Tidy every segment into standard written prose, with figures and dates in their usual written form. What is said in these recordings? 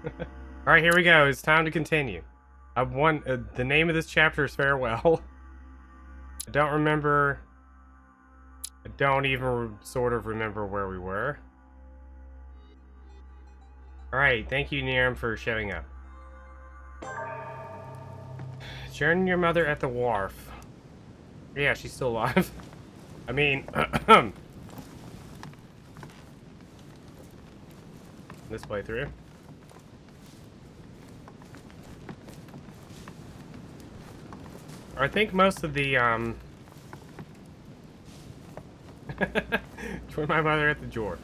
All right, here we go. It's time to continue. The name of this chapter is Farewell. I don't remember. I don't even sort of remember where we were. All right, thank you, Niram, for showing up. Join your mother at the wharf. Yeah, she's still alive. I mean, this playthrough. I think most of the join my mother at the door.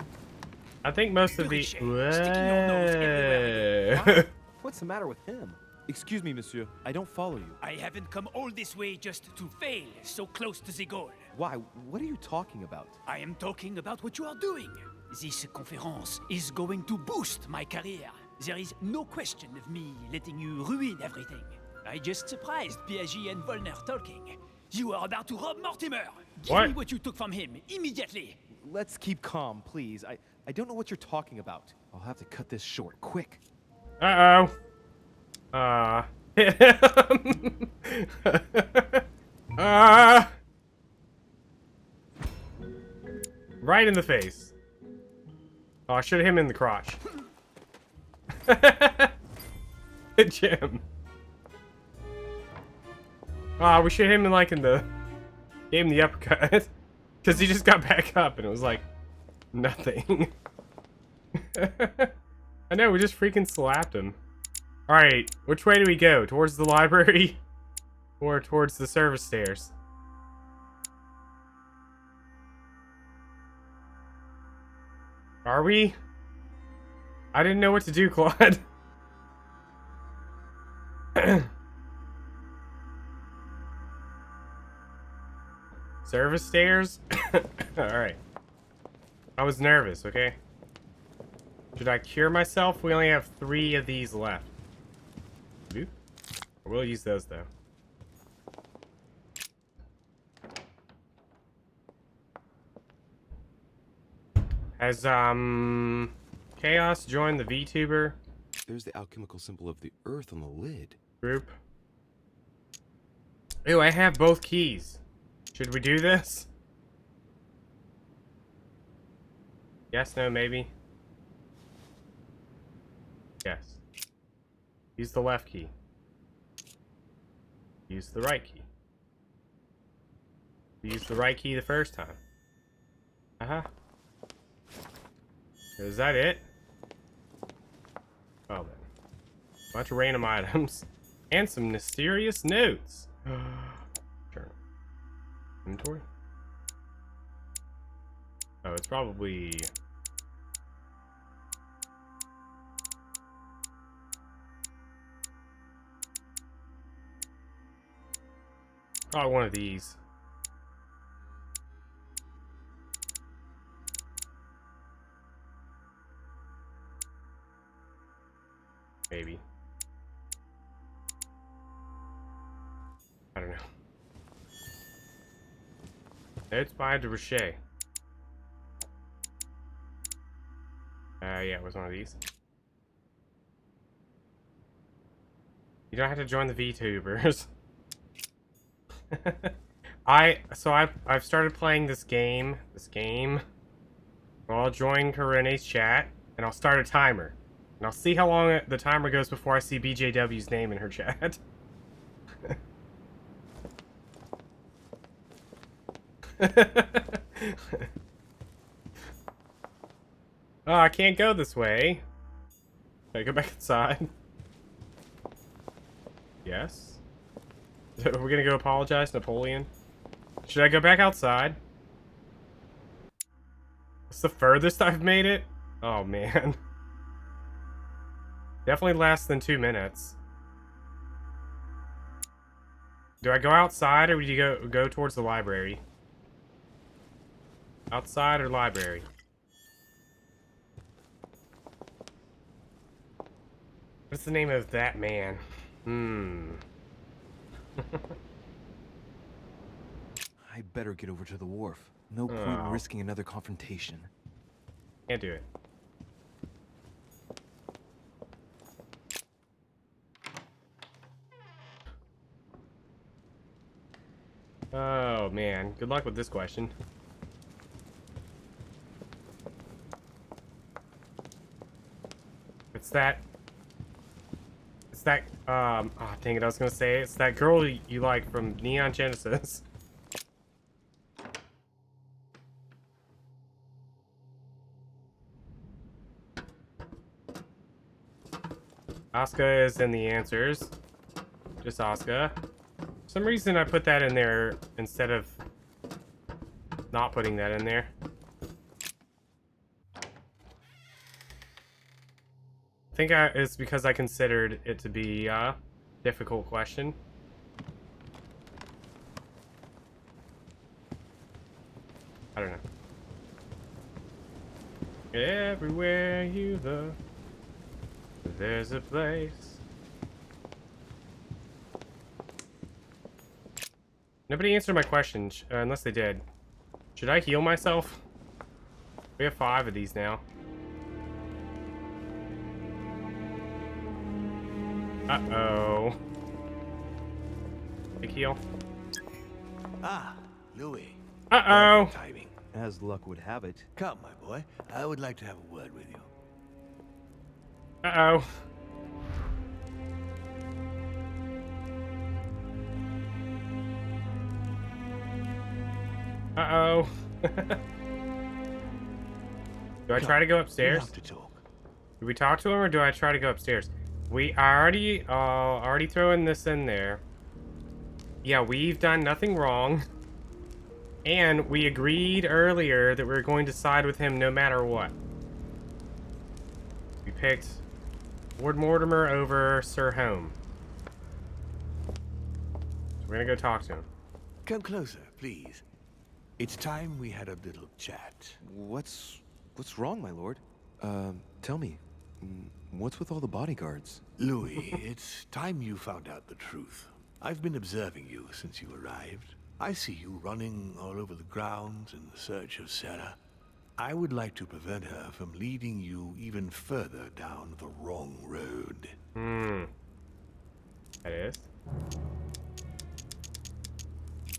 I think most of the Sticking your nose everywhere again. What's the matter with him? Excuse me, monsieur. I don't follow you. I haven't come all this way just to fail so close to the goal. Why? What are you talking about? I am talking about what you are doing. This conference is going to boost my career. There is no question of me letting you ruin everything. I just surprised Piaget and Volner talking. You are about to rob Mortimer. Give me what you took from him immediately. Let's keep calm, please. I don't know what you're talking about. I'll have to cut this short, quick. Uh-oh. Hit him. Right in the face. Oh, I should have hit him in the crotch. Hit Jim. Oh, we should hit him like in the... Gave him the uppercut. Because he just got back up and it was like... Nothing. I know, we just freaking slapped him. Alright, which way do we go? Towards the library? Or towards the service stairs? Are we? I didn't know what to do, Claude. Service stairs? Alright. I was nervous, okay? Should I cure myself? We only have 3 of these left. We'll use those, though. Has, Chaos joined the VTuber There's the alchemical symbol of the earth on the lid. group? Ew, I have both keys. Should we do this? Yes, no, maybe. Yes. Use the left key. Use the right key. Use the right key the first time. Uh-huh. Is that it? Oh, then. Bunch of random items. And some mysterious notes. Journal. Inventory? Oh, it's probably... Probably one of these. Maybe. I don't know. Notes by DeRoche. Yeah, it was one of these. You don't have to join the VTubers. I've started playing this game. I'll join Karene's chat and I'll start a timer. And I'll see how long the timer goes before I see BJW's name in her chat. Oh, I can't go this way. Can I go back inside? Yes. We're gonna go apologize, Napoleon. Should I go back outside? It's the furthest I've made it? Oh, man. Definitely less than 2 minutes. Do I go outside or do you go towards the library? Outside or library? What's the name of that man? I better get over to the wharf. No point in risking another confrontation. Can't do it. Oh man, good luck with this question. It's that. Oh dang it, I was gonna say, it's that girl you like from Neon Genesis. Asuka is in the answers. Just Asuka. For some reason I put that in there instead of not putting that in there. I think it's because I considered it to be a difficult question. I don't know. Everywhere you look, there's a place. Nobody answered my question, unless they did. Should I heal myself? We have 5 of these now. Uh-oh. Big heal. Ah, Louis. Uh-oh. Perfect timing. As luck would have it. Come, my boy. I would like to have a word with you. Uh-oh. Uh-oh. Do I try to go We upstairs? have to talk. Do we talk to him or do I try to go upstairs? We already throwing this in there. Yeah, we've done nothing wrong. And we agreed earlier that we were going to side with him no matter what. We picked Lord Mortimer over Sir Home. So we're gonna go talk to him. Come closer, please. It's time we had a little chat. What's wrong, my lord? Tell me. What's with all the bodyguards? Louis, it's time you found out the truth. I've been observing you since you arrived. I see you running all over the grounds in search of Sarah. I would like to prevent her from leading you even further down the wrong road. That is.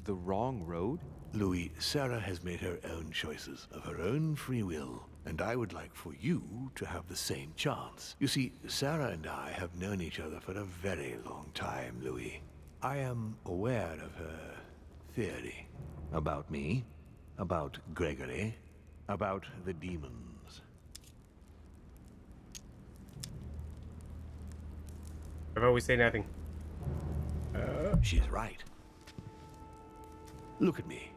The wrong road? Louis, Sarah has made her own choices of her own free will, and I would like for you to have the same chance. You see, Sarah and I have known each other for a very long time, Louis. I am aware of her theory about me, about Gregory, about the demons. How about we say nothing? She's right. Look at me.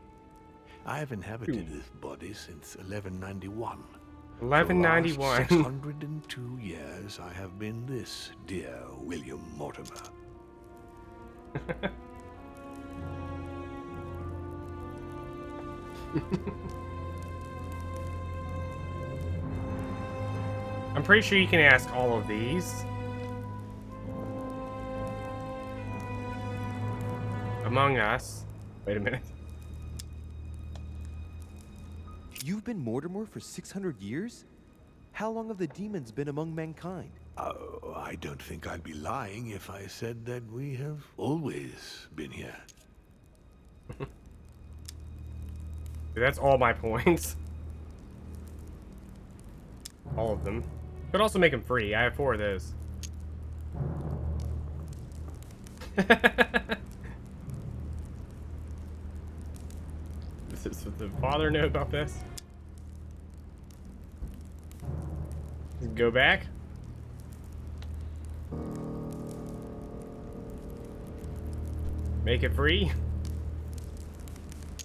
I have inhabited this body since 1191. 1191. For the last 602 years, I have been this dear William Mortimer. I'm pretty sure you can ask all of these. Among Us. Wait a minute. You've been Mortimer for 600 years? How long have the demons been among mankind? Oh, I don't think I'd be lying if I said that we have always been here. That's all my points. All of them. Could also make them free. I have 4 of those. Does the father know about this? Go back. Make it free.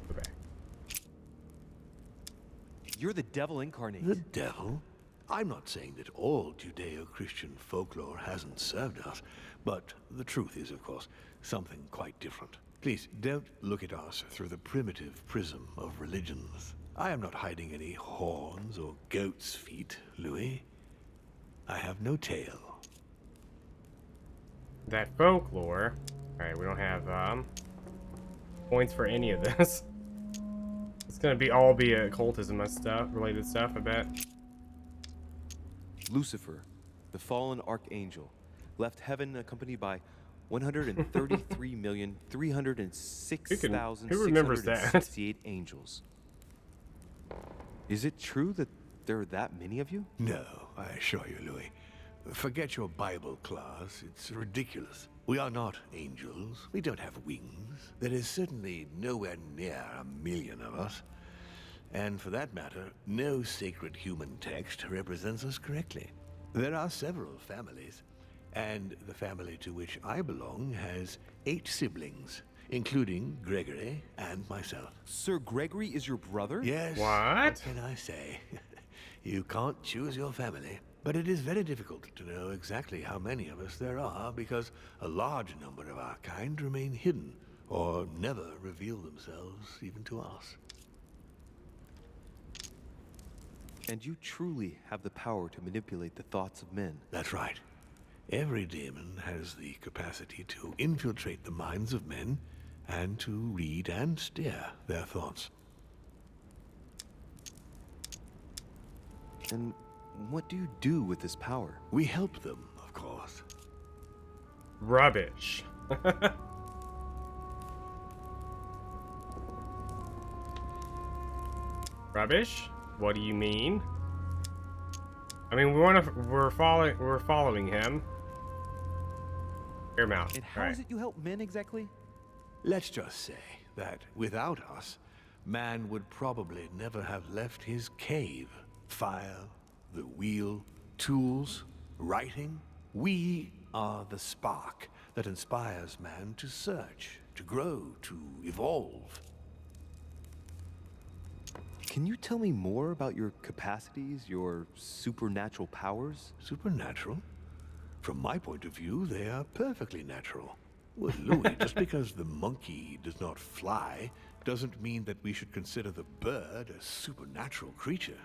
Go back. You're the devil incarnate. The devil? I'm not saying that all Judeo-Christian folklore hasn't served us, but the truth is, of course, something quite different. Please, don't look at us through the primitive prism of religions. I am not hiding any horns or goat's feet, Louis. I have no tail. That folklore. Alright, we don't have points for any of this. It's gonna be all occultism and stuff, related stuff, I bet. Lucifer, the fallen archangel, left heaven accompanied by Who remembers that? 133,306,668 angels. Is it true that there are that many of you? No, I assure you, Louis. Forget your Bible class. It's ridiculous. We are not angels. We don't have wings. There is certainly nowhere near 1,000,000 of us. And for that matter, no sacred human text represents us correctly. There are several families, and the family to which I belong has 8 siblings, including Gregory and myself. Sir Gregory is your brother? Yes. What? Can I say? You can't choose your family. But it is very difficult to know exactly how many of us there are because a large number of our kind remain hidden or never reveal themselves even to us. And you truly have the power to manipulate the thoughts of men. That's right. Every demon has the capacity to infiltrate the minds of men and to read and steer their thoughts. And what do you do with this power? We help them, of course. Rubbish. Rubbish? What do you mean? I mean, we're following him. Earmouth. And how is it you help men exactly? Let's just say that without us, man would probably never have left his cave. Fire, the wheel, tools, writing. We are the spark that inspires man to search, to grow, to evolve. Can you tell me more about your capacities, your supernatural powers? Supernatural? From my point of view, they are perfectly natural. Well, Louis, just because the monkey does not fly doesn't mean that we should consider the bird a supernatural creature.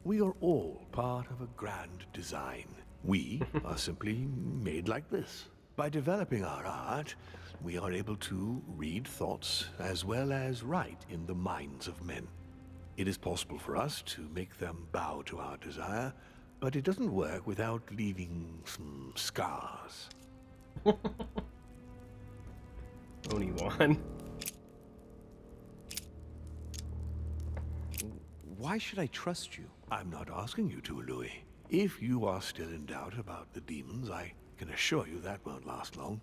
We are all part of a grand design. We are simply made like this. By developing our art, we are able to read thoughts as well as write in the minds of men. It is possible for us to make them bow to our desire, but it doesn't work without leaving some scars. Only one. Why should I trust you? I'm not asking you to, Louis. If you are still in doubt about the demons, I can assure you that won't last long.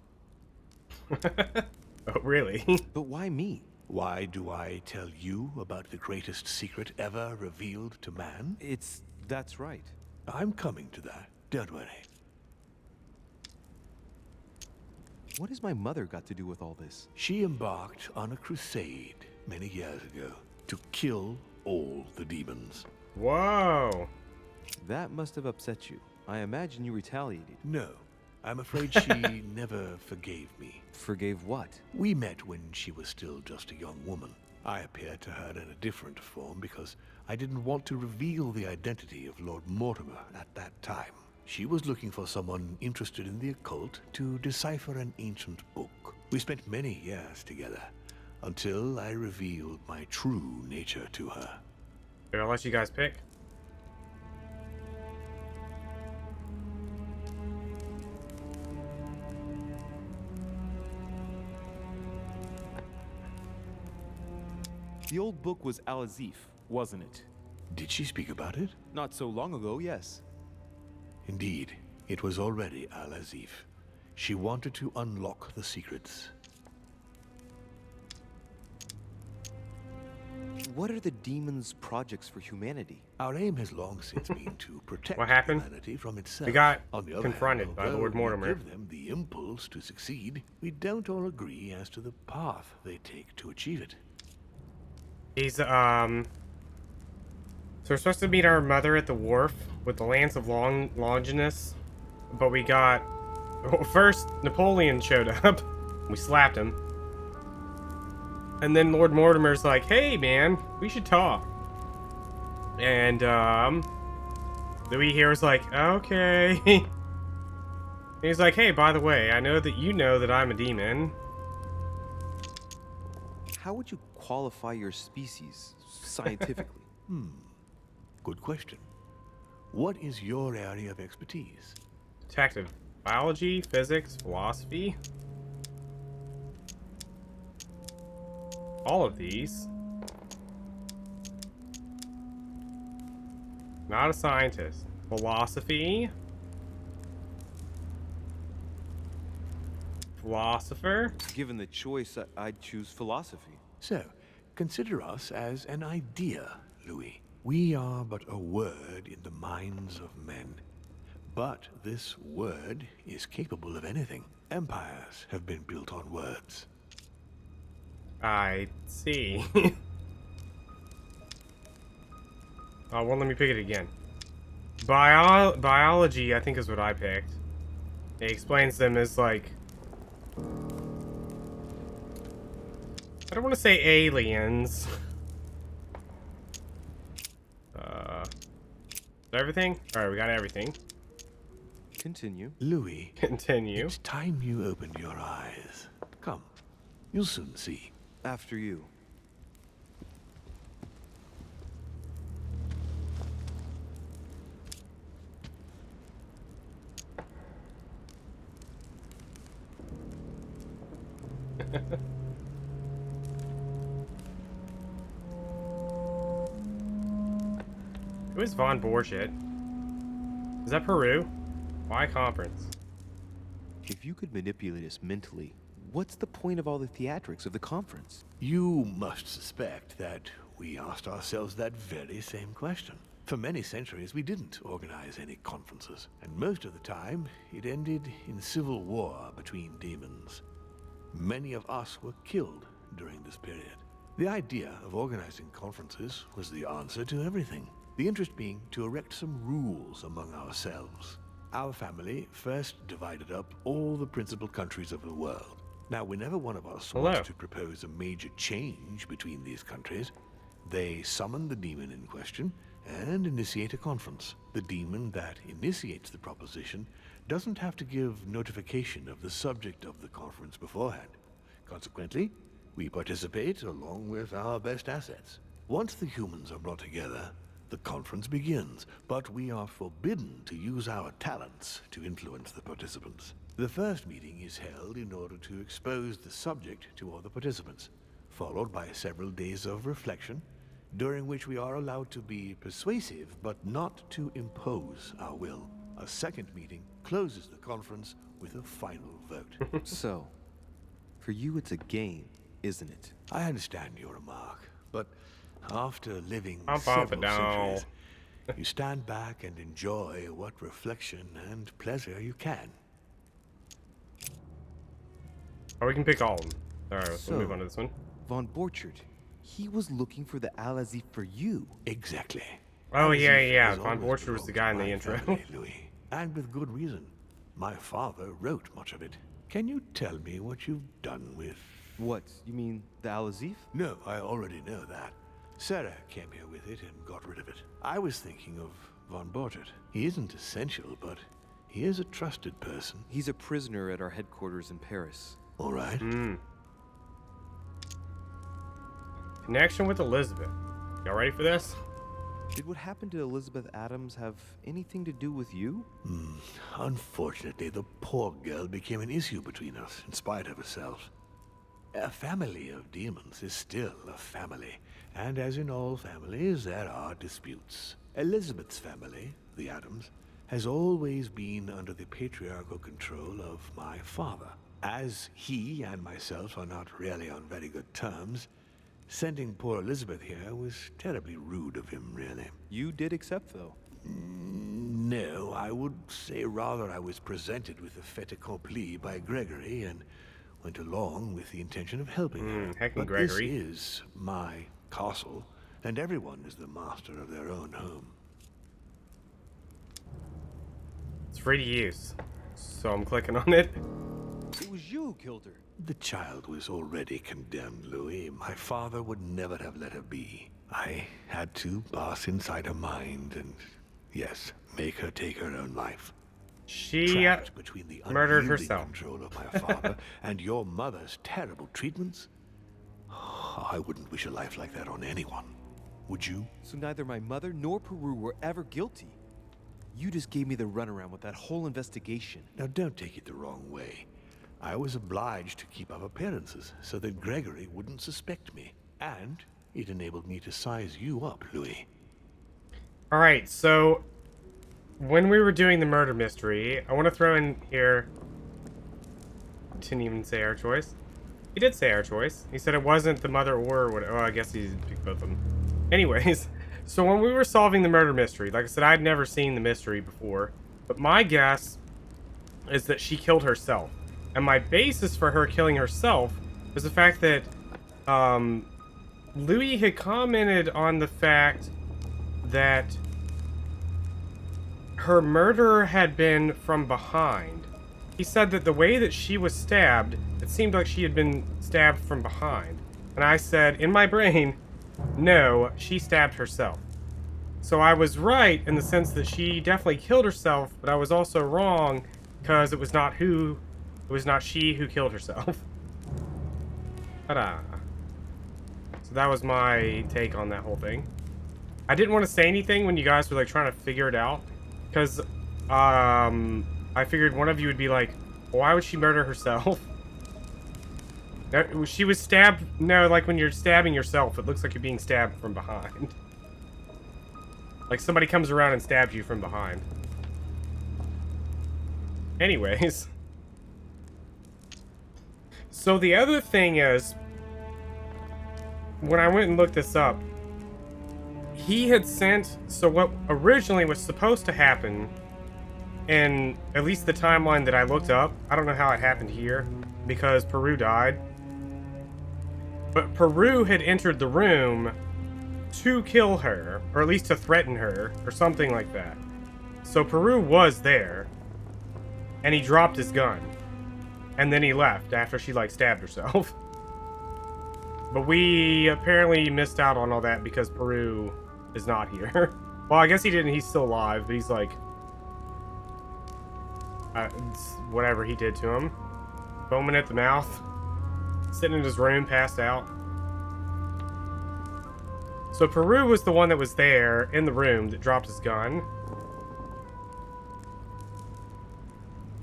Oh, really? But why me? Why do I tell you about the greatest secret ever revealed to man? That's right. I'm coming to that. Don't worry. What has my mother got to do with all this? She embarked on a crusade many years ago to kill all the demons. Whoa. That must have upset you. I imagine you retaliated. No, I'm afraid she never forgave me. Forgave what? We met when she was still just a young woman. I appeared to her in a different form because I didn't want to reveal the identity of Lord Mortimer at that time. She was looking for someone interested in the occult to decipher an ancient book. We spent many years together until I revealed my true nature to her. Here, I'll let you guys pick. The old book was Al-Azif, wasn't it? Did she speak about it? Not so long ago, yes. Indeed, it was already Al-Azif. She wanted to unlock the secrets. What are the demons' projects for humanity? Our aim has long since been to protect What happened? humanity from itself. We got On the other confronted hand, by although Lord Mortimer. We give them the impulse to succeed, we don't all agree as to the path they take to achieve it. He's, So we're supposed to meet our mother at the wharf with the Lance of Longinus, but we got... Well, first, Napoleon showed up. We slapped him. And then Lord Mortimer's like, hey, man, we should talk. And, Louis here was like, okay. He's like, hey, by the way, I know that you know that I'm a demon. How would you qualify your species scientifically? Good question. What is your area of expertise? Detective. Biology, physics, philosophy. All of these. Not a scientist. Philosophy. Philosopher. Given the choice, I'd choose philosophy. So, consider us as an idea, Louis. We are but a word in the minds of men. But this word is capable of anything. Empires have been built on words. I see. Oh, well, let me pick it again. Biology, I think, is what I picked. It explains them as, like... I don't want to say aliens. Everything? Alright, we got everything. Continue. Louis, Continue. it's time you opened your eyes. Come, you'll soon see. After you. Who is Von Borchet? Is that Peru? Why conference? If you could manipulate us mentally, what's the point of all the theatrics of the conference? You must suspect that we asked ourselves that very same question. For many centuries, we didn't organize any conferences, and most of the time, it ended in civil war between demons. Many of us were killed during this period. The idea of organizing conferences was the answer to everything. The interest being to erect some rules among ourselves. Our family first divided up all the principal countries of the world. Now, whenever one of us wants to propose a major change between these countries, they summon the demon in question and initiate a conference. The demon that initiates the proposition doesn't have to give notification of the subject of the conference beforehand. Consequently, we participate along with our best assets. Once the humans are brought together, the conference begins, but we are forbidden to use our talents to influence the participants. The first meeting is held in order to expose the subject to all the participants, followed by several days of reflection, during which we are allowed to be persuasive but not to impose our will. A second meeting closes the conference with a final vote. So, for you it's a game, isn't it? I understand your remark, but after living Bum, several no. centuries, you stand back and enjoy what reflection and pleasure you can. Oh, we can pick all of them. Alright, let's So- move on to this one. Von Borchert, he was looking for the Al-Azif for you. Exactly. Oh, yeah, Al-Azif yeah. has Von always Borchardt was the belonged guy to in the my intro. family, Louis. And with good reason. My father wrote much of it. Can you tell me what you've done with... What, you mean the Al-Azif? No, I already know that. Sarah came here with it and got rid of it. I was thinking of Von Borchert. He isn't essential, but he is a trusted person. He's a prisoner at our headquarters in Paris. All right. Connection with Elizabeth. Y'all ready for this? Did what happened to Elizabeth Adams have anything to do with you? Unfortunately, the poor girl became an issue between us, in spite of herself. A family of demons is still a family, and as in all families, there are disputes. Elizabeth's family, the Adams, has always been under the patriarchal control of my father. As he and myself are not really on very good terms, sending poor Elizabeth here was terribly rude of him, really. You did accept, though. No, I would say rather I was presented with a fait accompli by Gregory and went along with the intention of helping her. heckin' But Gregory. this is my castle, and everyone is the master of their own home. It's free to use. So I'm clicking on it. It was you who killed her. The child was already condemned, Louis. My father would never have let her be. I had to pass inside her mind and, yes, make her take her own life. She Trapped between the murdered unyielding herself. control of my father and your mother's terrible treatments. I wouldn't wish a life like that on anyone. Would you? So neither my mother nor Peru were ever guilty. You just gave me the runaround with that whole investigation. Now, don't take it the wrong way. I was obliged to keep up appearances so that Gregory wouldn't suspect me. And it enabled me to size you up, Louis. Alright, so when we were doing the murder mystery, I want to throw in here... Didn't even say our choice. He did say our choice. He said it wasn't the mother or whatever. Oh, I guess he picked both of them. Anyways, so when we were solving the murder mystery, like I said, I'd never seen the mystery before. But my guess is that she killed herself. And my basis for her killing herself was the fact that Louis had commented on the fact that her murderer had been from behind. He said that the way that she was stabbed, it seemed like she had been stabbed from behind. And I said, in my brain, no, she stabbed herself. So I was right in the sense that she definitely killed herself, but I was also wrong because it was not she who killed herself. Ta-da. So that was my take on that whole thing. I didn't want to say anything when you guys were like trying to figure it out, because I figured one of you would be like, why would she murder herself? She was stabbed. No, like when you're stabbing yourself, it looks like you're being stabbed from behind. Like somebody comes around and stabs you from behind. Anyways. So the other thing is, when I went and looked this up, he had sent, so what originally was supposed to happen, in at least the timeline that I looked up, I don't know how it happened here, because Peru died, but Peru had entered the room to kill her, or at least to threaten her, or something like that. So Peru was there, and he dropped his gun, and then he left after she, like, stabbed herself. But we apparently missed out on all that because Peru is not here. Well, I guess he didn't, he's still alive, but he's like... whatever he did to him. Foaming at the mouth. Sitting in his room, passed out. So Peru was the one that was there in the room that dropped his gun.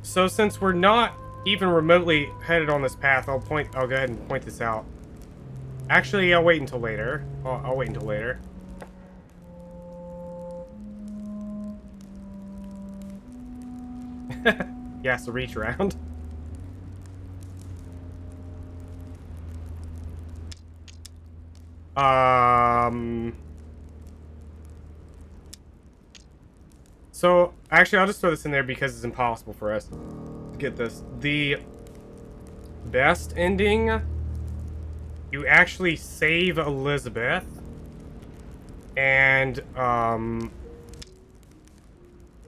So since we're not even remotely headed on this path, I'll go ahead and point this out. Actually, I'll wait until later. I'll wait until later. Yeah, so reach around. So, actually, I'll just throw this in there because it's impossible for us to get this. The best ending, you actually save Elizabeth, and,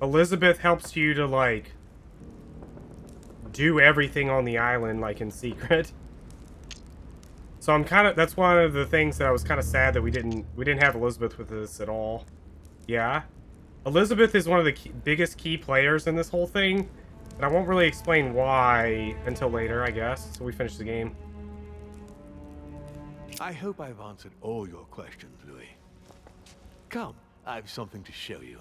Elizabeth helps you to, like, do everything on the island, like, in secret. So I'm kind of, that's one of the things that I was kind of sad that we didn't have Elizabeth with us at all. Yeah. Elizabeth is one of the biggest key players in this whole thing, and I won't really explain why until later, I guess, so we finish the game. I hope I've answered all your questions, Louis. Come, I've something to show you.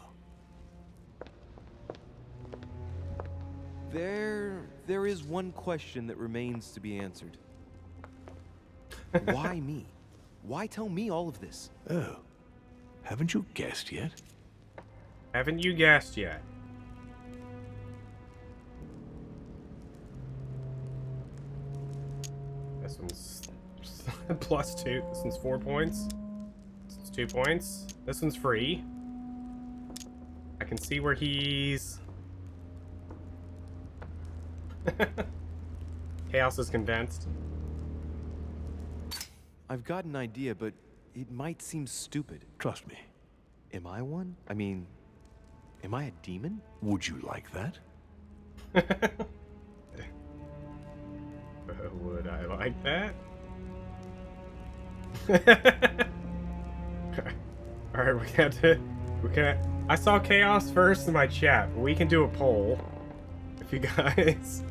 There is one question that remains to be answered. Why me? Why tell me all of this? Oh, haven't you guessed yet? Haven't you guessed yet? This one's +2. This one's 4 points. This one's 2 points. This one's free. I can see where he's... Chaos is convinced. I've got an idea, but it might seem stupid. Trust me. Am I one? I mean, am I a demon? Would you like that? Would I like that? Alright, I saw chaos first in my chat, but we can do a poll. If you guys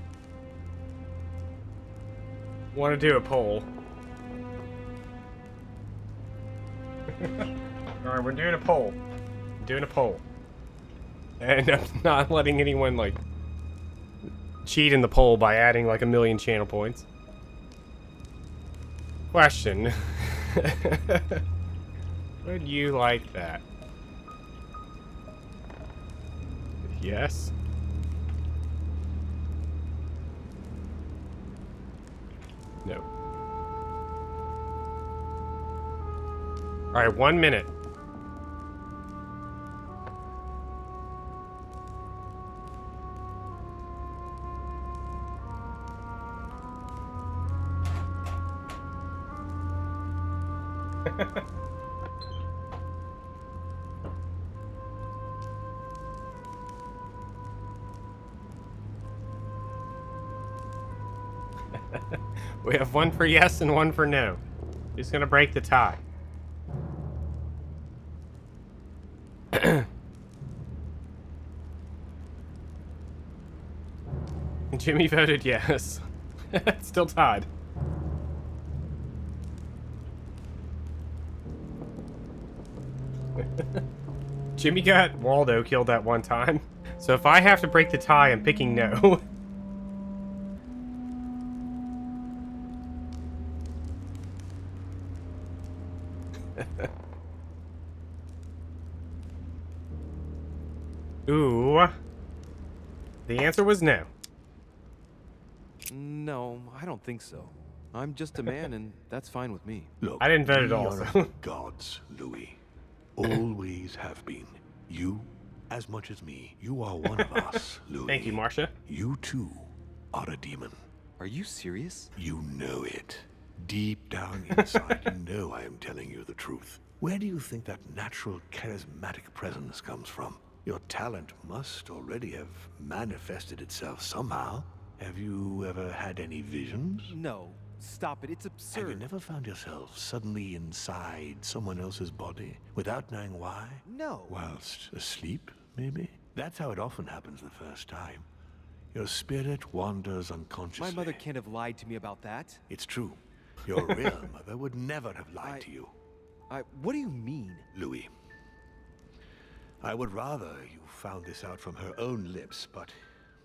want to do a poll. Alright, we're doing a poll. And I'm not letting anyone, like, cheat in the poll by adding like 1,000,000 channel points. Question. Would you like that? Yes. No. Alright, 1 minute. We have one for yes and one for no. Who's gonna break the tie? Jimmy voted yes. Still tied. Jimmy got Waldo killed that one time. So if I have to break the tie, I'm picking no. Ooh. The answer was no. No, I don't think so. I'm just a man, and that's fine with me. Look, I didn't vote at we all, are so- gods, Louis. Always have been. You, as much as me, you are one of us, Louis. Thank you, Marcia. You too are a demon. Are you serious? You know it. Deep down inside, you know I am telling you the truth. Where do you think that natural, charismatic presence comes from? Your talent must already have manifested itself somehow. Have you ever had any visions? No, stop it. It's Have absurd. you never found yourself suddenly inside someone else's body without knowing why? No. Whilst asleep, maybe? That's how it often happens the first time. Your spirit wanders unconsciously. My mother can't have lied to me about that. It's true. Your real mother would never have lied to you. What do you mean? Louis, I would rather you found this out from her own lips, but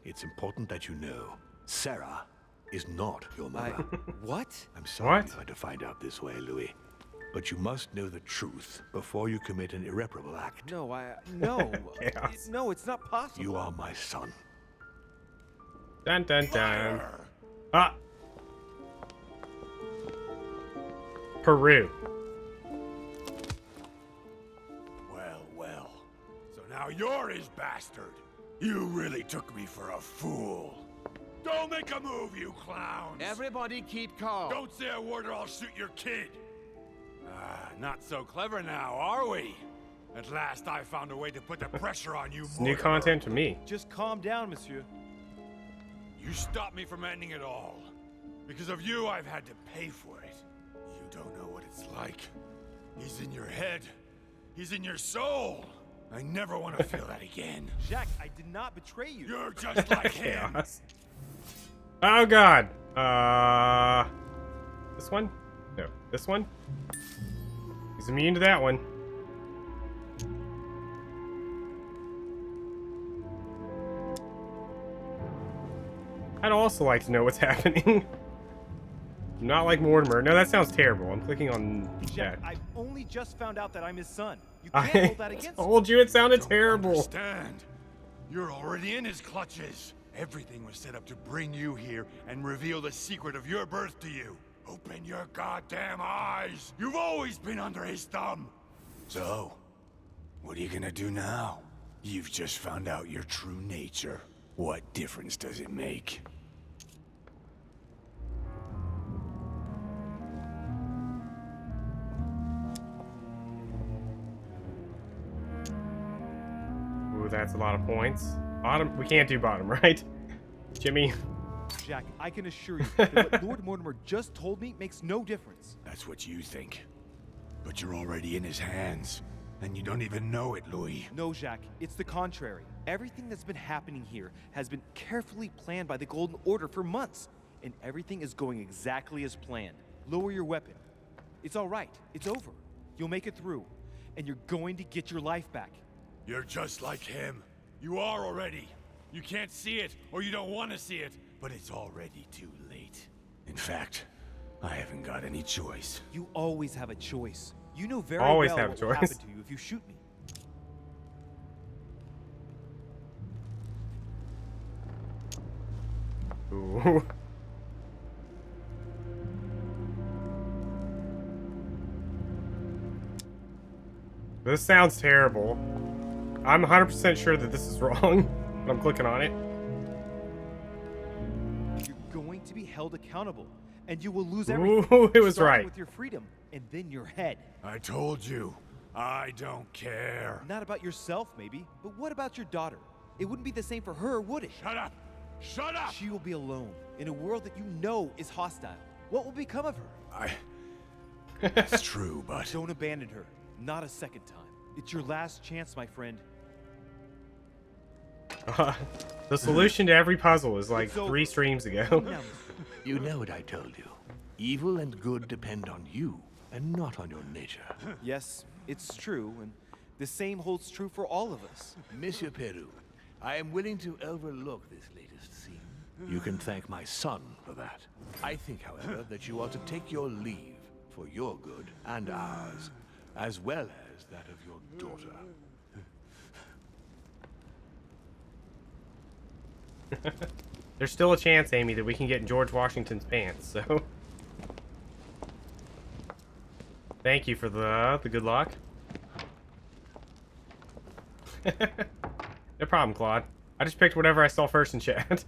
it's important that you know. Sarah is not your mother. What? I'm sorry What? you had to find out this way, Louis. But you must know the truth before you commit an irreparable act. No, no. Chaos. No, it's not possible. You are my son. Dun dun dun. Ah! Peru. Well, well. So now you're his bastard. You really took me for a fool. Don't make a move, you clowns! Everybody keep calm. Don't say a word or I'll shoot your kid! Ah, not so clever now, are we? At last I found a way to put the pressure on you, It's new Mortimer. content to me. Just calm down, monsieur. You stopped me from ending it all. Because of you, I've had to pay for it. You don't know what it's like. He's in your head. He's in your soul. I never want to feel that again. Jack, I did not betray you. You're just like him. Chaos. Oh god. This one? No, this one? He's immune to that one. I'd also like to know what's happening. I'm not like Mortimer. No, that sounds terrible. I'm clicking on Jack, chat. I only just found out that I'm his son. You can't I hold that against me. told you it sounded Don't terrible. Understand? You're already in his clutches. Everything was set up to bring you here and reveal the secret of your birth to you. Open your goddamn eyes! You've always been under his thumb! So, what are you gonna do now? You've just found out your true nature. What difference does it make? Ooh, that's a lot of points. Bottom? We can't do bottom, right? Jimmy? Jack, I can assure you that what Lord Mortimer just told me makes no difference. That's what you think. But you're already in his hands. And you don't even know it, Louis. No, Jack, it's the contrary. Everything that's been happening here has been carefully planned by the Golden Order for months, and everything is going exactly as planned. Lower your weapon. It's all right. It's over. You'll make it through, and you're going to get your life back. You're just like him. You are already. You can't see it, or you don't want to see it, but it's already too late. In fact, I haven't got any choice. You always have a choice. You know very Always well have a what will choice. happen to you if you shoot me. Ooh. This sounds terrible. I'm 100% sure that this is wrong, but I'm clicking on it. You're going to be held accountable, and you will lose everything. Ooh, it was starting right. with your freedom, and then your head. I told you, I don't care. Not about yourself, maybe, but what about your daughter? It wouldn't be the same for her, would it? Shut up! Shut up! She will be alone in a world that you know is hostile. What will become of her? That's true, but... Don't abandon her. Not a second time. It's your last chance, my friend. The solution to every puzzle is like It's over. 3 streams ago. Now, You know what I told you. Evil and good depend on you, and not on your nature. yes, it's true, and the same holds true for all of us. Monsieur Peru, I am willing to overlook this latest scene. You can thank my son for that. I think, however, that you ought to take your leave for your good and ours, as well as that of your daughter. There's still a chance, Amy, that we can get in George Washington's pants, so... Thank you for the good luck. No problem, Claude. I just picked whatever I saw first in chat.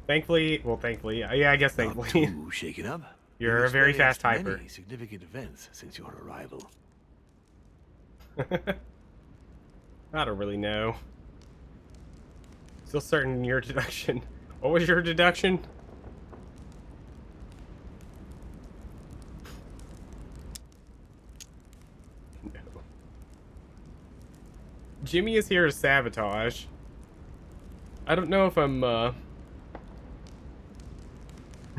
Thankfully, yeah, I guess Not thankfully. too shaken up. You're You've a very fast experienced typer. many significant events since your arrival. I don't really know. Still certain in your deduction. What was your deduction? No. Jimmy is here to sabotage. I don't know if I'm, God.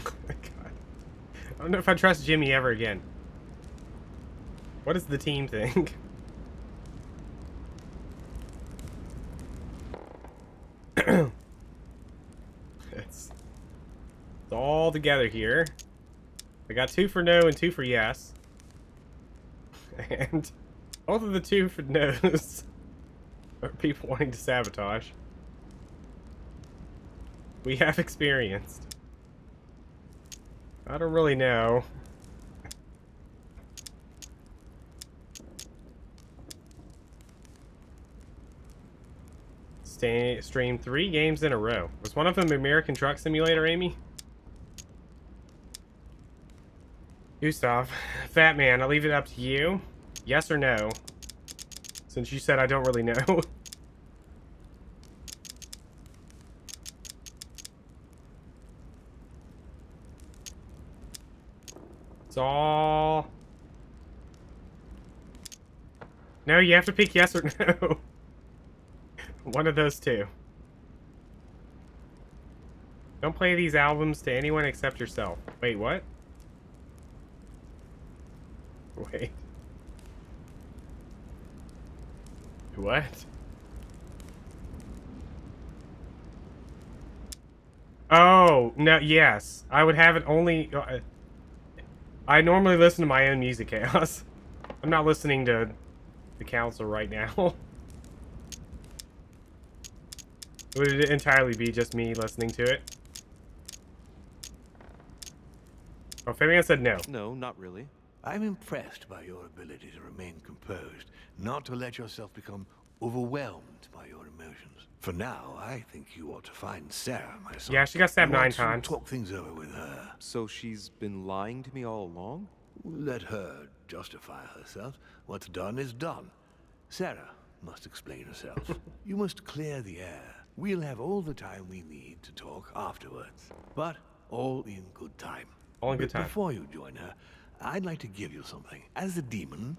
I don't know if I trust Jimmy ever again. What does the team think? It's all together here. I got 2 for no and 2 for yes. And both of the 2 for no's are people wanting to sabotage. We have experienced. I don't really know. Stream 3 games in a row. Was one of them American Truck Simulator, Amy? Gustav, Fat Man, I'll leave it up to you. Yes or no? Since you said I don't really know. It's all... No, you have to pick yes or no. One of those 2. Don't play these albums to anyone except yourself. Wait, what? Wait. What? Oh, no, yes. I would have it only... I normally listen to my own music, Chaos. I'm not listening to the council right now. Would it entirely be just me listening to it? Oh, Fabian said no. No, not really. I'm impressed by your ability to remain composed, not to let yourself become overwhelmed by your emotions. For now, I think you ought to find Sarah, my son. Yeah, she got stabbed You ought 9 to times. Talk things over with her. So she's been lying to me all along? Let her justify herself. What's done is done. Sarah must explain herself. You must clear the air. We'll have all the time we need to talk afterwards. But all in good time. All in good But time. Before you join her, I'd like to give you something. As a demon,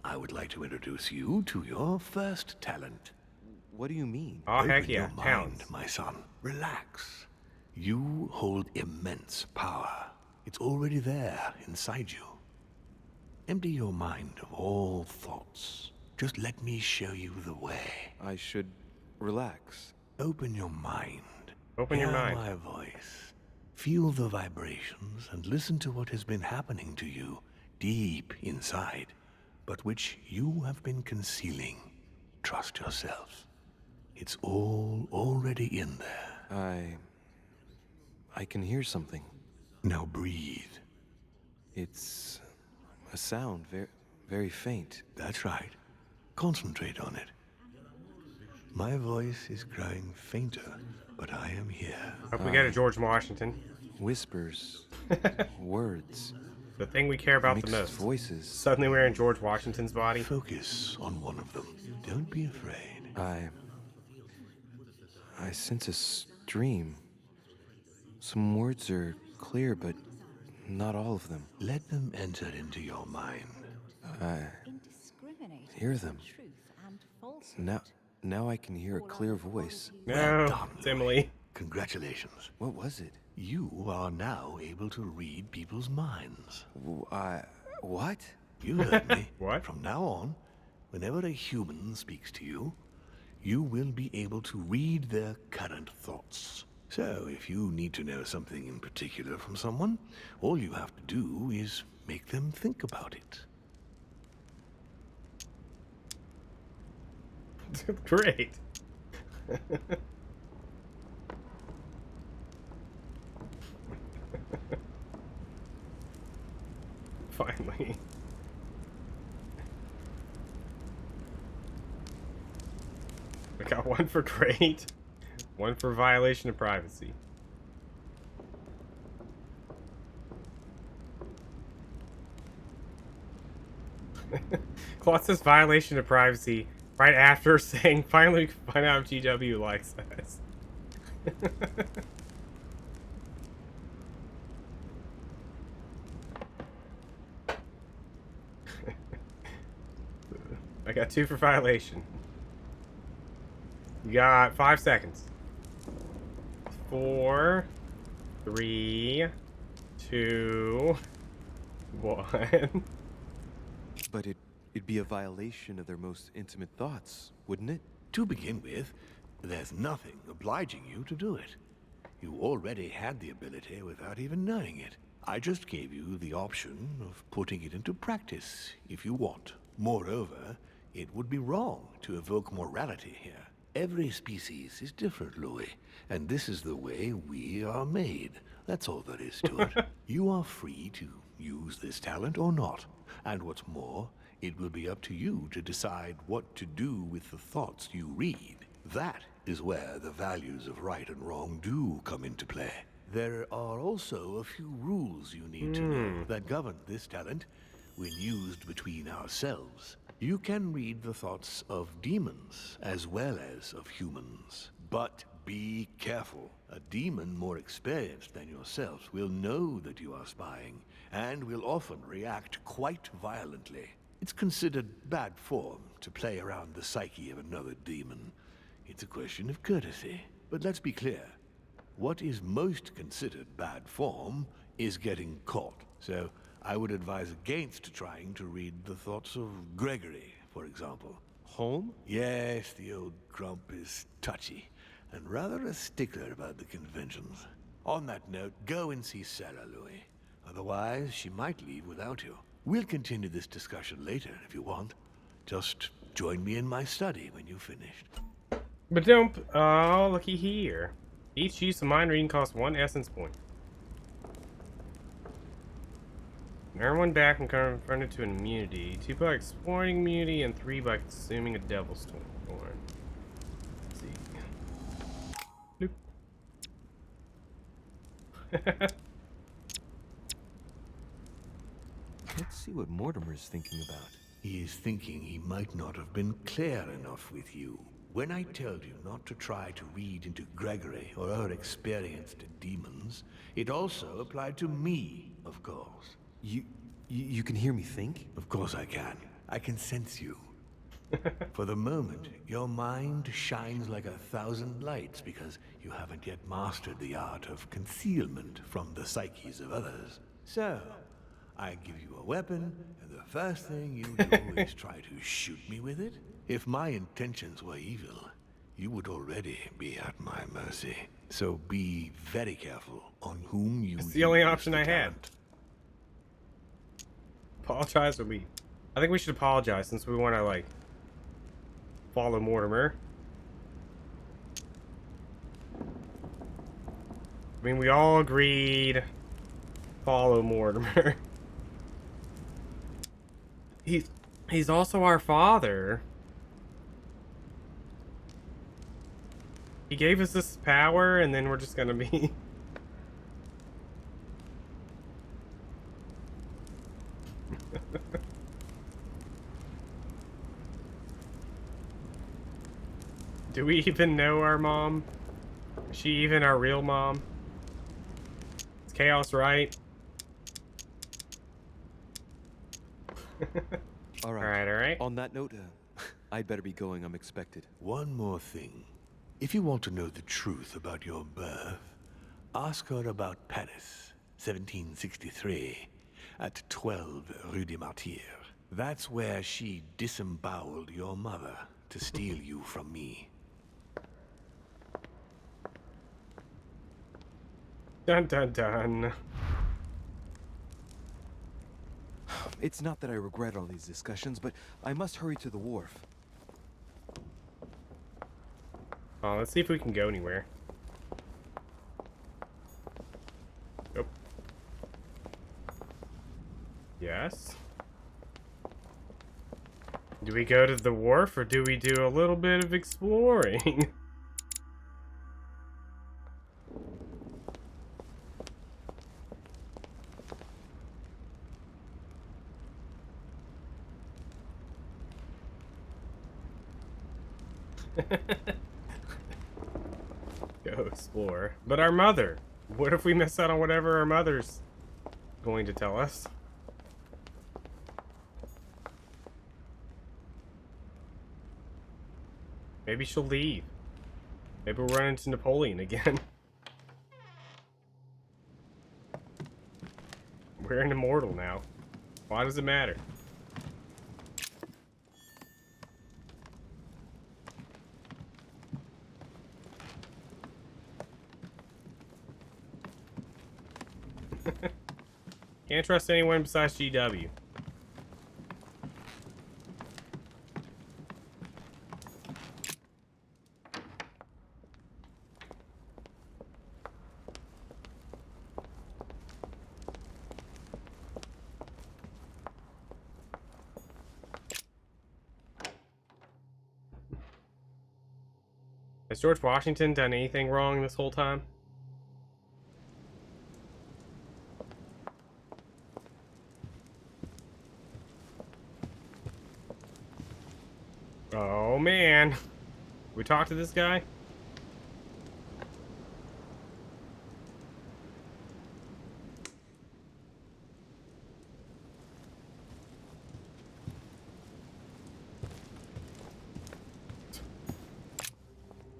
I would like to introduce you to your first talent. What do you mean? Oh, heck Open yeah. your mind, Pounds. my son. Relax. You hold immense power. It's already there inside you. Empty your mind of all thoughts. Just let me show you the way. I should relax. Open your mind. Open your Hear mind. my voice. Feel the vibrations and listen to what has been happening to you deep inside, but which you have been concealing. Trust yourself. It's all already in there. I can hear something. Now breathe. It's a sound, very faint. That's right. Concentrate on it. My voice is growing fainter, but I am here. Hope we get a George Washington. Whispers, words, The thing we care about the mixed most. voices. Suddenly we're in George Washington's body. Focus on one of them. Don't be afraid. I sense a stream. Some words are clear, but not all of them. Let them enter into your mind. Hear them. Now I can hear a clear voice. No, done, it's Emily. Congratulations. What was it? You are now able to read people's minds. What? You heard me. What? From now on, whenever a human speaks to you, you will be able to read their current thoughts. So, if you need to know something in particular from someone, all you have to do is make them think about it. Great. Finally. We got one for great, one for violation of privacy. Claude says violation of privacy right after saying finally we can find out if GW likes us. I got 2 for violation. You got 5 seconds. 4, 3, 2, 1. But it'd be a violation of their most intimate thoughts, wouldn't it? To begin with, there's nothing obliging you to do it. You already had the ability without even knowing it. I just gave you the option of putting it into practice if you want. Moreover, it would be wrong to evoke morality here. Every species is different, Louis, and this is the way we are made. That's all there is to it. You are free to use this talent or not. And what's more, it will be up to you to decide what to do with the thoughts you read. That is where the values of right and wrong do come into play. There are also a few rules you need to know that govern this talent when used between ourselves. You can read the thoughts of demons as well as of humans. But be careful. A demon more experienced than yourself will know that you are spying and will often react quite violently. It's considered bad form to play around the psyche of another demon. It's a question of courtesy. But let's be clear. What is most considered bad form is getting caught. So I would advise against trying to read the thoughts of Gregory, for example. Home? Yes, the old grump is touchy, and rather a stickler about the conventions. On that note, go and see Sarah, Louis. Otherwise, she might leave without you. We'll continue this discussion later if you want. Just join me in my study when you've finished. But don't. Oh, looky here. Each use of mind reading costs 1 essence point. Earn 1 back and confronted to an immunity. 2 by exploring immunity and 3 by consuming a devil's thorn. Let's see. Bloop. Let's see what Mortimer's thinking about. He is thinking he might not have been clear enough with you. When I told you not to try to read into Gregory or our experienced demons, it also applied to me, of course. You can hear me think? Of course I can. I can sense you. For the moment, your mind shines like 1,000 lights because you haven't yet mastered the art of concealment from the psyches of others. So, I give you a weapon, and the first thing you do is try to shoot me with it? If my intentions were evil, you would already be at my mercy. So be very careful on whom you It's the only use option the I had. talent. Apologize or leave? I think we should apologize since we want to, like, follow Mortimer. I mean, we all agreed follow Mortimer. He's also our father. He gave us this power, and then we're just gonna be... Do we even know our mom? Is she even our real mom? Is Chaos right? All right. Alright. On that note, I'd better be going. I'm expected. One more thing. If you want to know the truth about your birth, ask her about Paris, 1763, at 12 Rue des Martyrs. That's where she disemboweled your mother to steal you from me. Dun dun dun. It's not that I regret all these discussions, but I must hurry to the wharf. Oh, let's see if we can go anywhere. Nope. Yes. Do we go to the wharf or do we do a little bit of exploring? Go explore. But our mother. What if we miss out on whatever our mother's going to tell us? Maybe she'll leave. Maybe we'll run into Napoleon again. We're an immortal now. Why does it matter? Can't trust anyone besides GW. Has George Washington done anything wrong this whole time? Oh man. We talk to this guy?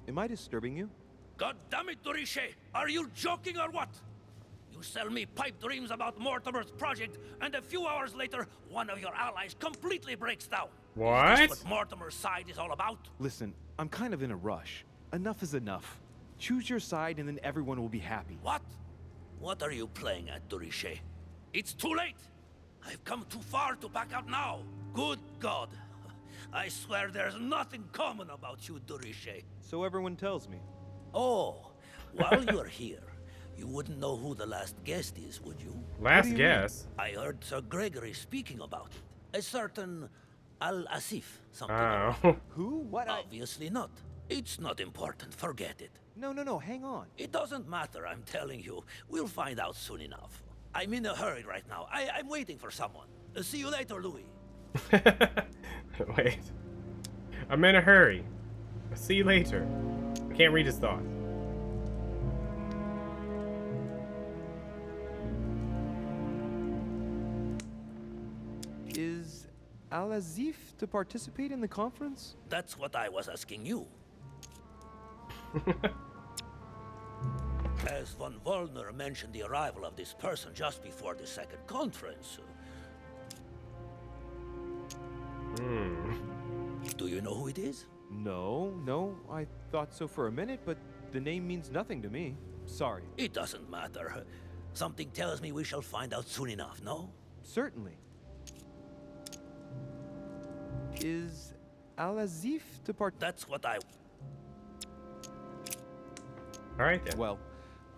Am I disturbing you? God damn it, Durishe! Are you joking or what? You sell me pipe dreams about Mortimer's project, and a few hours later, one of your allies completely breaks down. What? Is this what Mortimer's side is all about? Listen, I'm kind of in a rush. Enough is enough. Choose your side and then everyone will be happy. What? What are you playing at, Durishe? It's too late! I've come too far to back out now. Good God. I swear there's nothing common about you, Durishe. So everyone tells me. Oh, while you're here, you wouldn't know who the last guest is, would you? Last guess. I heard Sir Gregory speaking about it. A certain Al-Asif, something like that. Oh. Who? What? Obviously not. It's not important, forget it. No, hang on. It doesn't matter, I'm telling you. We'll find out soon enough. I'm in a hurry right now. I'm waiting for someone. See you later, Louis. Wait. I'm in a hurry. I'll see you later. I can't read his thoughts. Is Al-Azif to participate in the conference? That's what I was asking you. As von Wollner mentioned the arrival of this person just before the second conference. Hmm. Do you know who it is? No, I thought so for a minute, but the name means nothing to me. Sorry. It doesn't matter. Something tells me we shall find out soon enough, no? Certainly. Is Al-Azif to part? That's what I... Alright then. Well,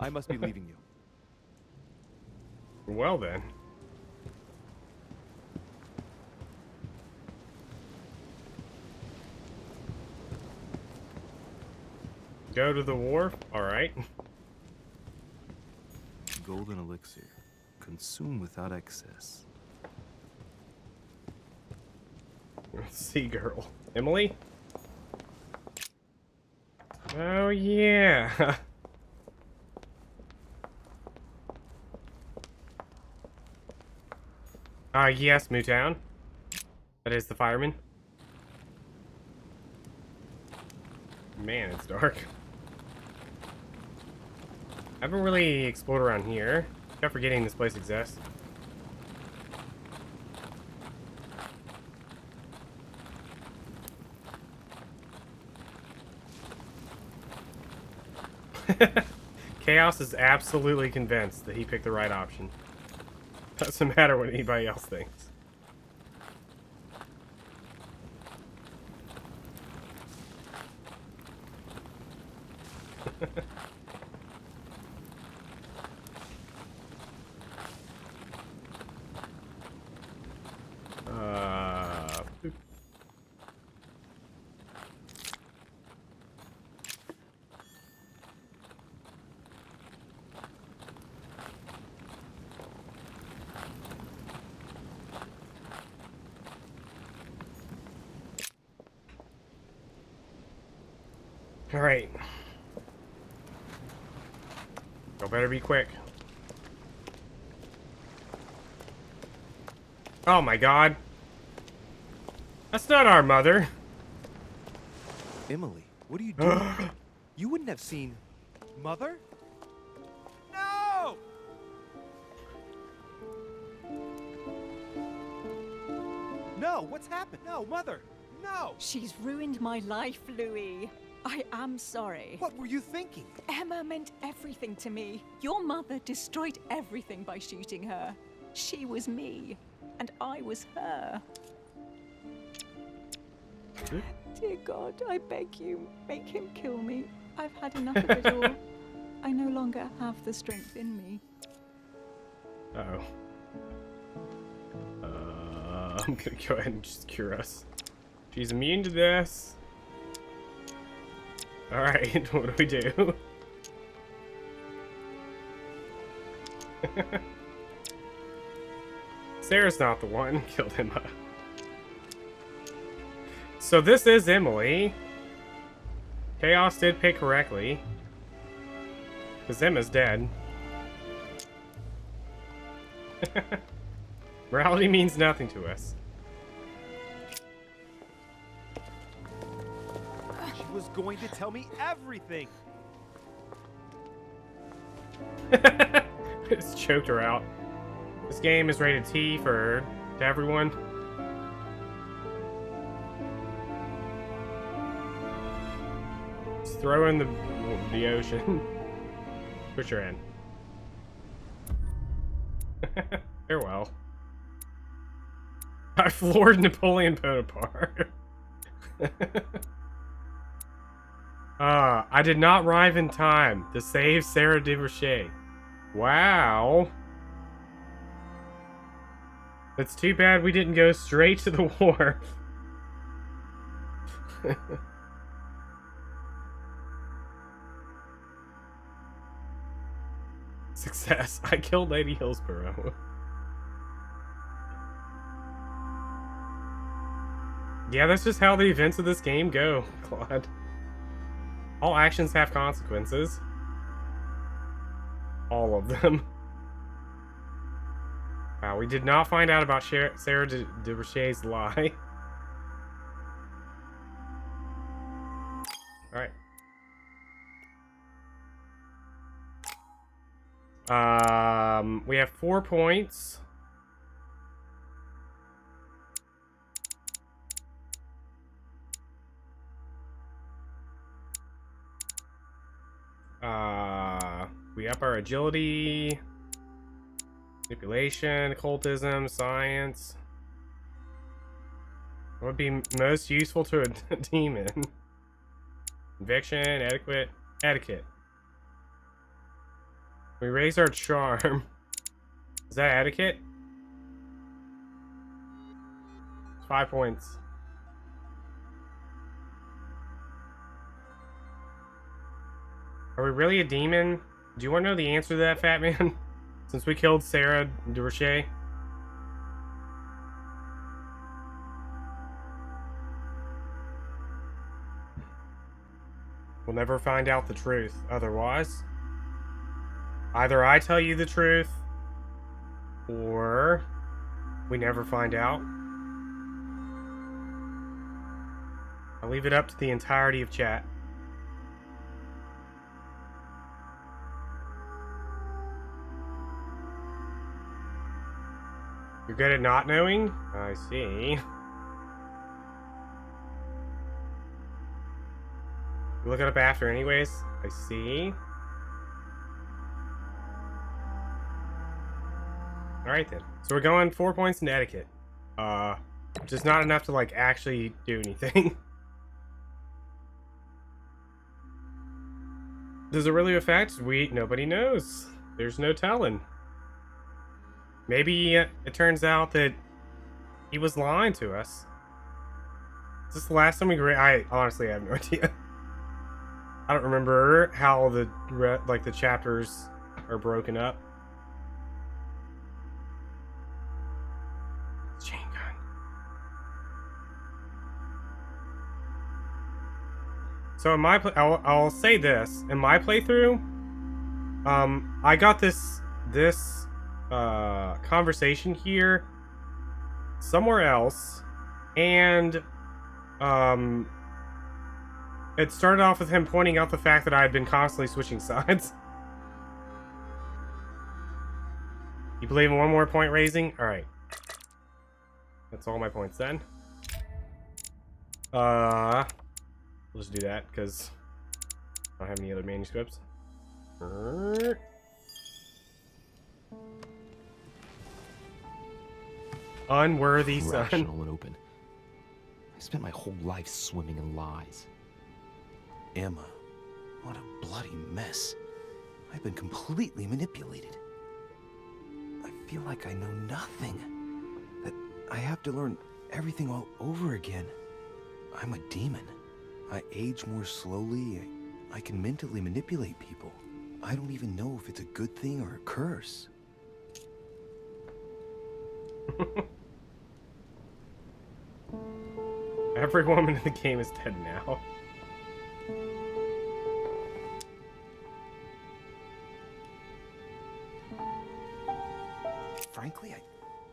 I must be leaving you. Well then. Go to the wharf? Alright. Golden elixir. Consume without excess. Sea girl. Emily? Oh yeah. Yes, Mootown. That is the fireman. Man, it's dark. I haven't really explored around here. Kept forgetting this place exists. Chaos is absolutely convinced that he picked the right option. Doesn't matter what anybody else thinks. Boop. All right. Y'all better be quick. Oh my god. That's not our mother. Emily, what are you doing? You wouldn't have seen... Mother? No! No, what's happened? No, Mother! No! She's ruined my life, Louis. I am sorry. What were you thinking? Emma meant everything to me. Your mother destroyed everything by shooting her. She was me, and I was her. Dear God, I beg you, make him kill me. I've had enough of it all. I no longer have the strength in me. Uh-oh. I'm gonna go ahead and just cure us. She's immune to this. Alright, what do we do? Sarah's not the one who killed Emma. So this is Emily. Chaos did pick correctly. Because Emma's dead. Morality means nothing to us. She was going to tell me everything! It's choked her out. This game is rated T for to everyone. Just throw in the ocean. Put her in. Farewell. I floored Napoleon Bonaparte. I did not arrive in time to save Sarah de Rocher. Wow. It's too bad we didn't go straight to the wharf. Success. I killed Lady Hillsborough. Yeah, that's just how the events of this game go, Claude. All actions have consequences. All of them. Wow, we did not find out about Sarah de Rocher's lie. Alright. We have 4 points. we up our agility, manipulation, occultism, science. What would be most useful to a demon? Conviction, etiquette. We raise our charm. Is that etiquette? 5 points. Are we really a demon? Do you want to know the answer to that, fat man? Since we killed Sarah Durocher? We'll never find out the truth otherwise. Either I tell you the truth, or we never find out. I'll leave it up to the entirety of chat. You're good at not knowing? I see. You look it up after anyways? I see. Alright then. So we're going 4 points in etiquette. Just not enough to like actually do anything. Does it really affect? Nobody knows. There's no telling. Maybe it turns out that he was lying to us. Is this the last time I honestly have no idea. I don't remember how the chapters are broken up. Chain gun. So in my I'll say this in my playthrough, I got this conversation here somewhere else, and it started off with him pointing out the fact that I had been constantly switching sides. You believe in one more point raising? Alright. That's all my points then. We'll just do that, because I don't have any other manuscripts. Unworthy son. Rational and open. I spent my whole life swimming in lies. Emma, what a bloody mess. I've been completely manipulated. I feel like I know nothing. That I have to learn everything all over again. I'm a demon. I age more slowly. I can mentally manipulate people. I don't even know if it's a good thing or a curse. Every woman in the game is dead now. Frankly,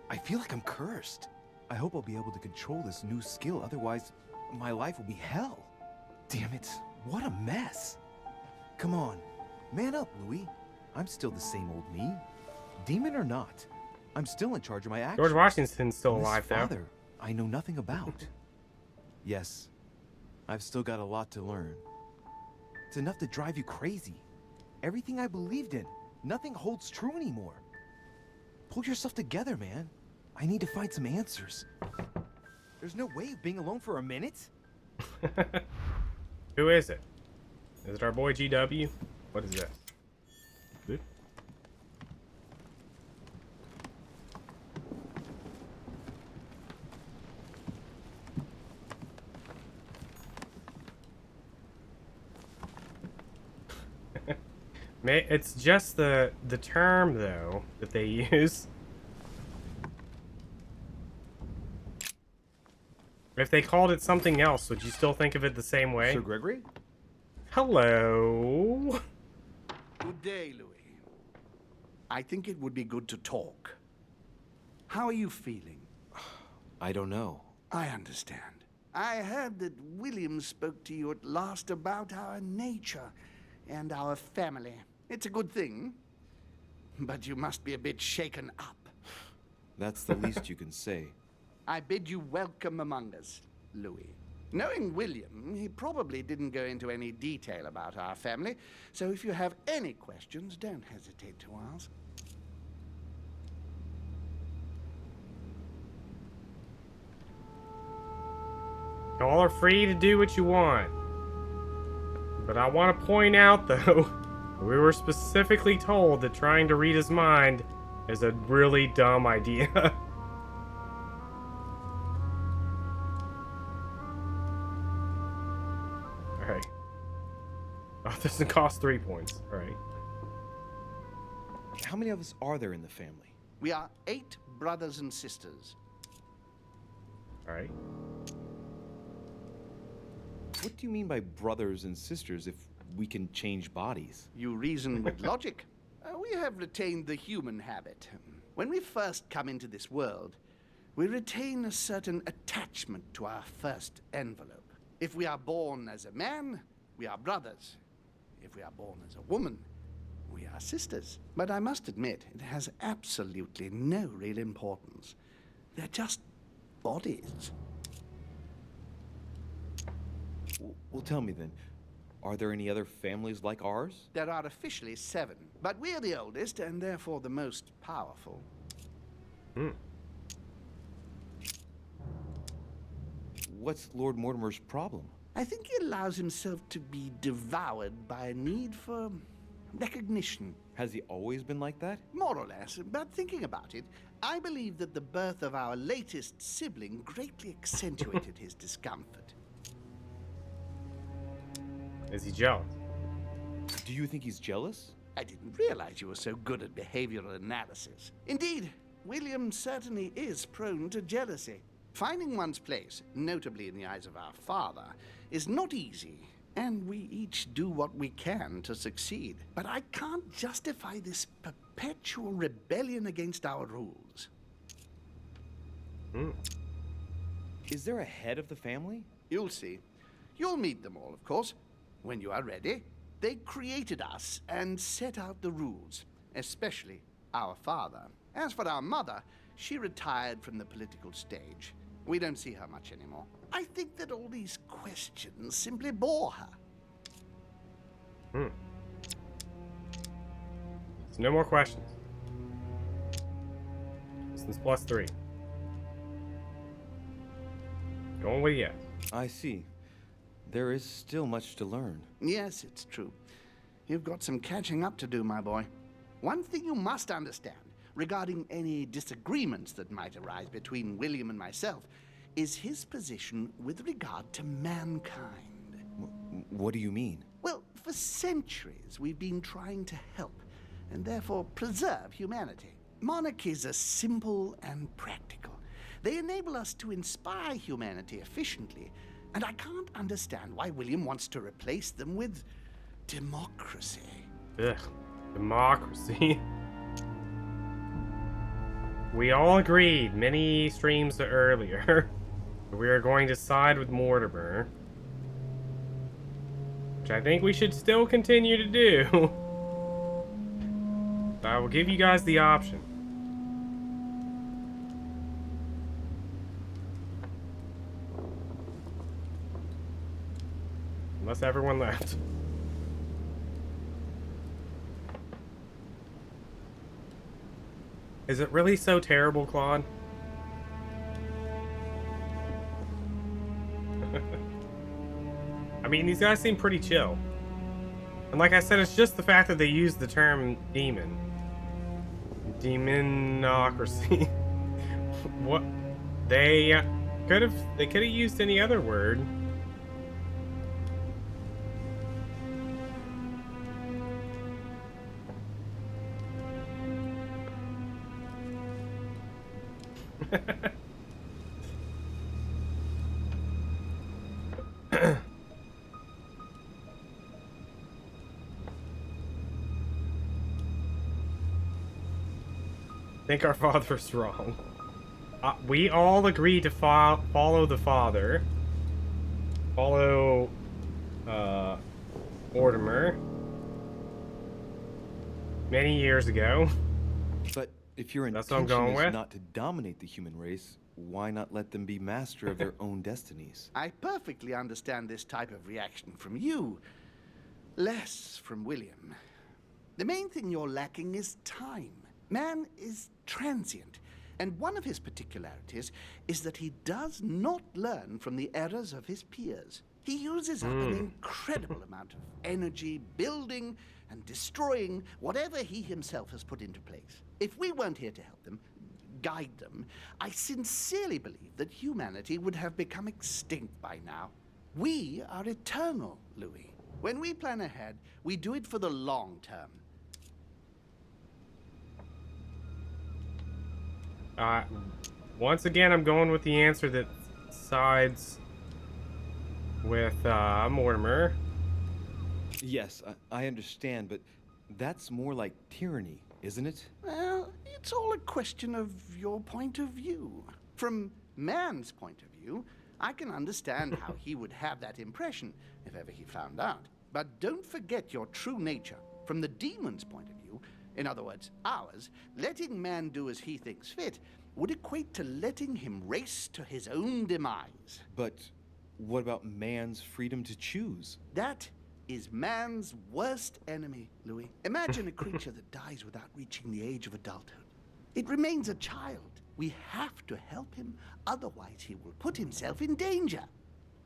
I feel like I'm cursed. I hope I'll be able to control this new skill, otherwise my life will be hell. Damn it, what a mess. Come on, man up, Louis. I'm still the same old me. Demon or not, I'm still in charge of my actions. George Washington's still And this alive, though. father, I know nothing about. Yes, I've still got a lot to learn. It's enough to drive you crazy. Everything I believed in, nothing holds true anymore. Pull yourself together, man. I need to find some answers. There's no way of being alone for a minute. Who is it? Is it our boy GW? What is this? It's just the term, though, that they use. If they called it something else, would you still think of it the same way? Sir Gregory? Hello. Good day, Louis. I think it would be good to talk. How are you feeling? I don't know. I understand. I heard that William spoke to you at last about our nature and our family. It's a good thing, but you must be a bit shaken up. That's the least you can say. I bid you welcome among us, Louis. Knowing William, he probably didn't go into any detail about our family, so if you have any questions, don't hesitate to ask. Y'all are free to do what you want. But I want to point out, though, we were specifically told that trying to read his mind is a really dumb idea. Alright. Oh, this doesn't cost 3 points. Alright. How many of us are there in the family? We are 8 brothers and sisters. Alright. What do you mean by brothers and sisters if we can change bodies? You reason with logic. We have retained the human habit. When we first come into this world, we retain a certain attachment to our first envelope. If we are born as a man, we are brothers. If we are born as a woman, we are sisters. But I must admit, it has absolutely no real importance. They're just bodies. Well, tell me then, are there any other families like ours? There are officially 7, but we're the oldest and therefore the most powerful. What's Lord Mortimer's problem? I think he allows himself to be devoured by a need for recognition. Has he always been like that? More or less, but thinking about it, I believe that the birth of our latest sibling greatly accentuated his discomfort. Is he jealous? Do you think he's jealous? I didn't realize you were so good at behavioral analysis. Indeed, William certainly is prone to jealousy. Finding one's place, notably in the eyes of our father, is not easy, and we each do what we can to succeed. But I can't justify this perpetual rebellion against our rules. Is there a head of the family? You'll see. You'll meet them all, of course. When you are ready, they created us and set out the rules, especially our father. As for our mother, she retired from the political stage. We don't see her much anymore. I think that all these questions simply bore her. So no more questions. Distance +3. Going with yes. I see. There is still much to learn. Yes, it's true. You've got some catching up to do, my boy. One thing you must understand, regarding any disagreements that might arise between William and myself, is his position with regard to mankind. What do you mean? Well, for centuries we've been trying to help, and therefore preserve humanity. Monarchies are simple and practical. They enable us to inspire humanity efficiently, and I can't understand why William wants to replace them with democracy. Ugh. Democracy. We all agreed many streams earlier we are going to side with Mortimer, which I think we should still continue to do. I will give you guys the option. Unless everyone left. Is it really so terrible, Claude? I mean, these guys seem pretty chill. And like I said, it's just the fact that they use the term demon. Demonocracy. What? They could have used any other word. I think our father's wrong. We all agreed to follow the father. Follow Mortimer. Many years ago. But if your That's what I'm intention going is with. not to dominate the human race, why not let them be master of their own destinies? I perfectly understand this type of reaction from you. Less from William. The main thing you're lacking is time. Man is transient, and one of his particularities is that he does not learn from the errors of his peers. He uses up an incredible amount of energy building and destroying whatever he himself has put into place. If we weren't here to help them, guide them, I sincerely believe that humanity would have become extinct by now. We are eternal, Louis. When we plan ahead, we do it for the long term. Once again, I'm going with the answer that sides with Mortimer. Yes, I understand, but that's more like tyranny, isn't it? Well, it's all a question of your point of view. From man's point of view, I can understand how he would have that impression if ever he found out. But don't forget your true nature. From the demon's point of view, in other words, ours, letting man do as he thinks fit would equate to letting him race to his own demise. But what about man's freedom to choose? That is man's worst enemy, Louis. Imagine a creature that dies without reaching the age of adulthood. It remains a child. We have to help him, otherwise he will put himself in danger.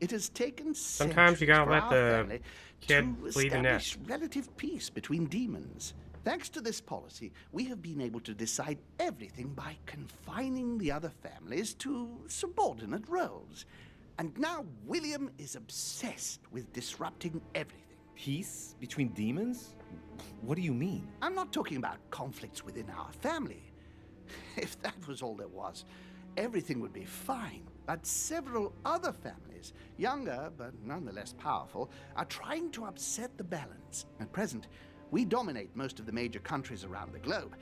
It has taken Sometimes you gotta for let our the family kid to flee the nest. establish relative peace between demons. Thanks to this policy, we have been able to decide everything by confining the other families to subordinate roles. And now William is obsessed with disrupting everything. Peace between demons? What do you mean? I'm not talking about conflicts within our family. If that was all there was, everything would be fine. But several other families, younger but nonetheless powerful, are trying to upset the balance. At present, we dominate most of the major countries around the globe.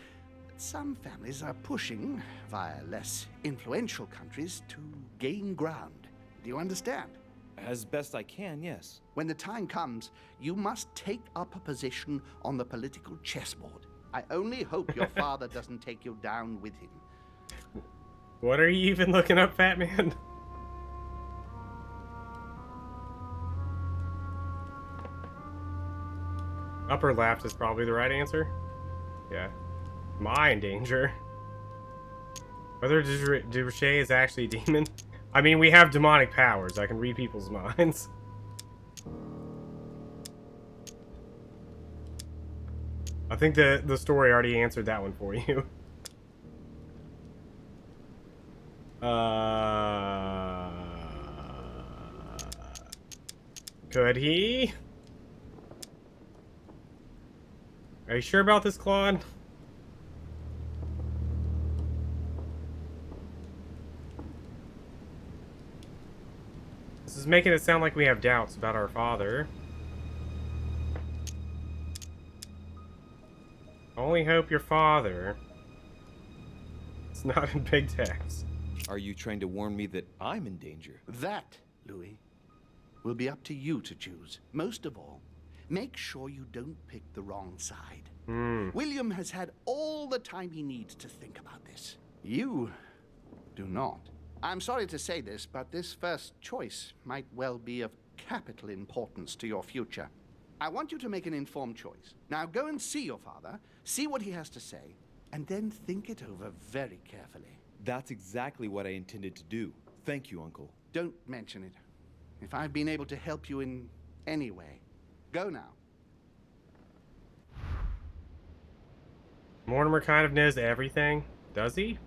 But some families are pushing, via less influential countries, to gain ground. Do you understand? As best I can, yes. When the time comes, you must take up a position on the political chessboard. I only hope your father doesn't take you down with him. What are you even looking up, Fat Man? Upper left is probably the right answer. Yeah. Am I in danger? Whether Durocher is actually a demon? I mean, we have demonic powers. I can read people's minds. I think the story already answered that one for you. Could he? Are you sure about this, Claude? This is making it sound like we have doubts about our father. Only hope your father is not in big text. Are you trying to warn me that I'm in danger? That, Louis, will be up to you to choose. Most of all, make sure you don't pick the wrong side. William has had all the time he needs to think about this. You do not. I'm sorry to say this, but this first choice might well be of capital importance to your future. I want you to make an informed choice. Now go and see your father, see what he has to say, and then think it over very carefully. That's exactly what I intended to do. Thank you, Uncle. Don't mention it. If I've been able to help you in any way, go now. Mortimer kind of knows everything. Does he?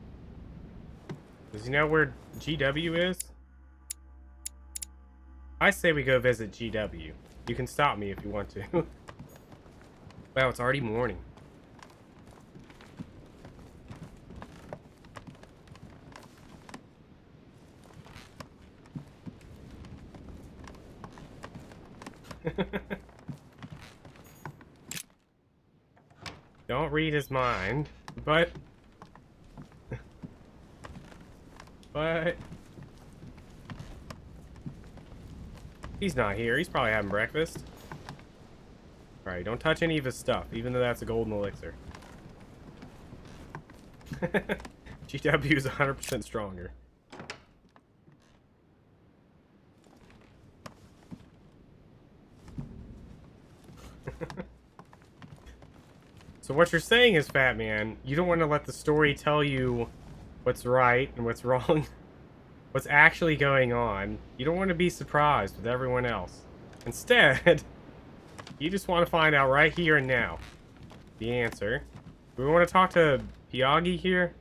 Does he know where GW is? I say we go visit GW. You can stop me if you want to. Wow, it's already morning. Don't read his mind, but he's not here. He's probably having breakfast. Alright, don't touch any of his stuff, even though that's a golden elixir. GW is 100% stronger. So what you're saying is, Fat Man, you don't want to let the story tell you what's right and what's wrong, what's actually going on. You don't want to be surprised with everyone else. Instead, you just want to find out right here and now the answer. Do we want to talk to Pyagi here?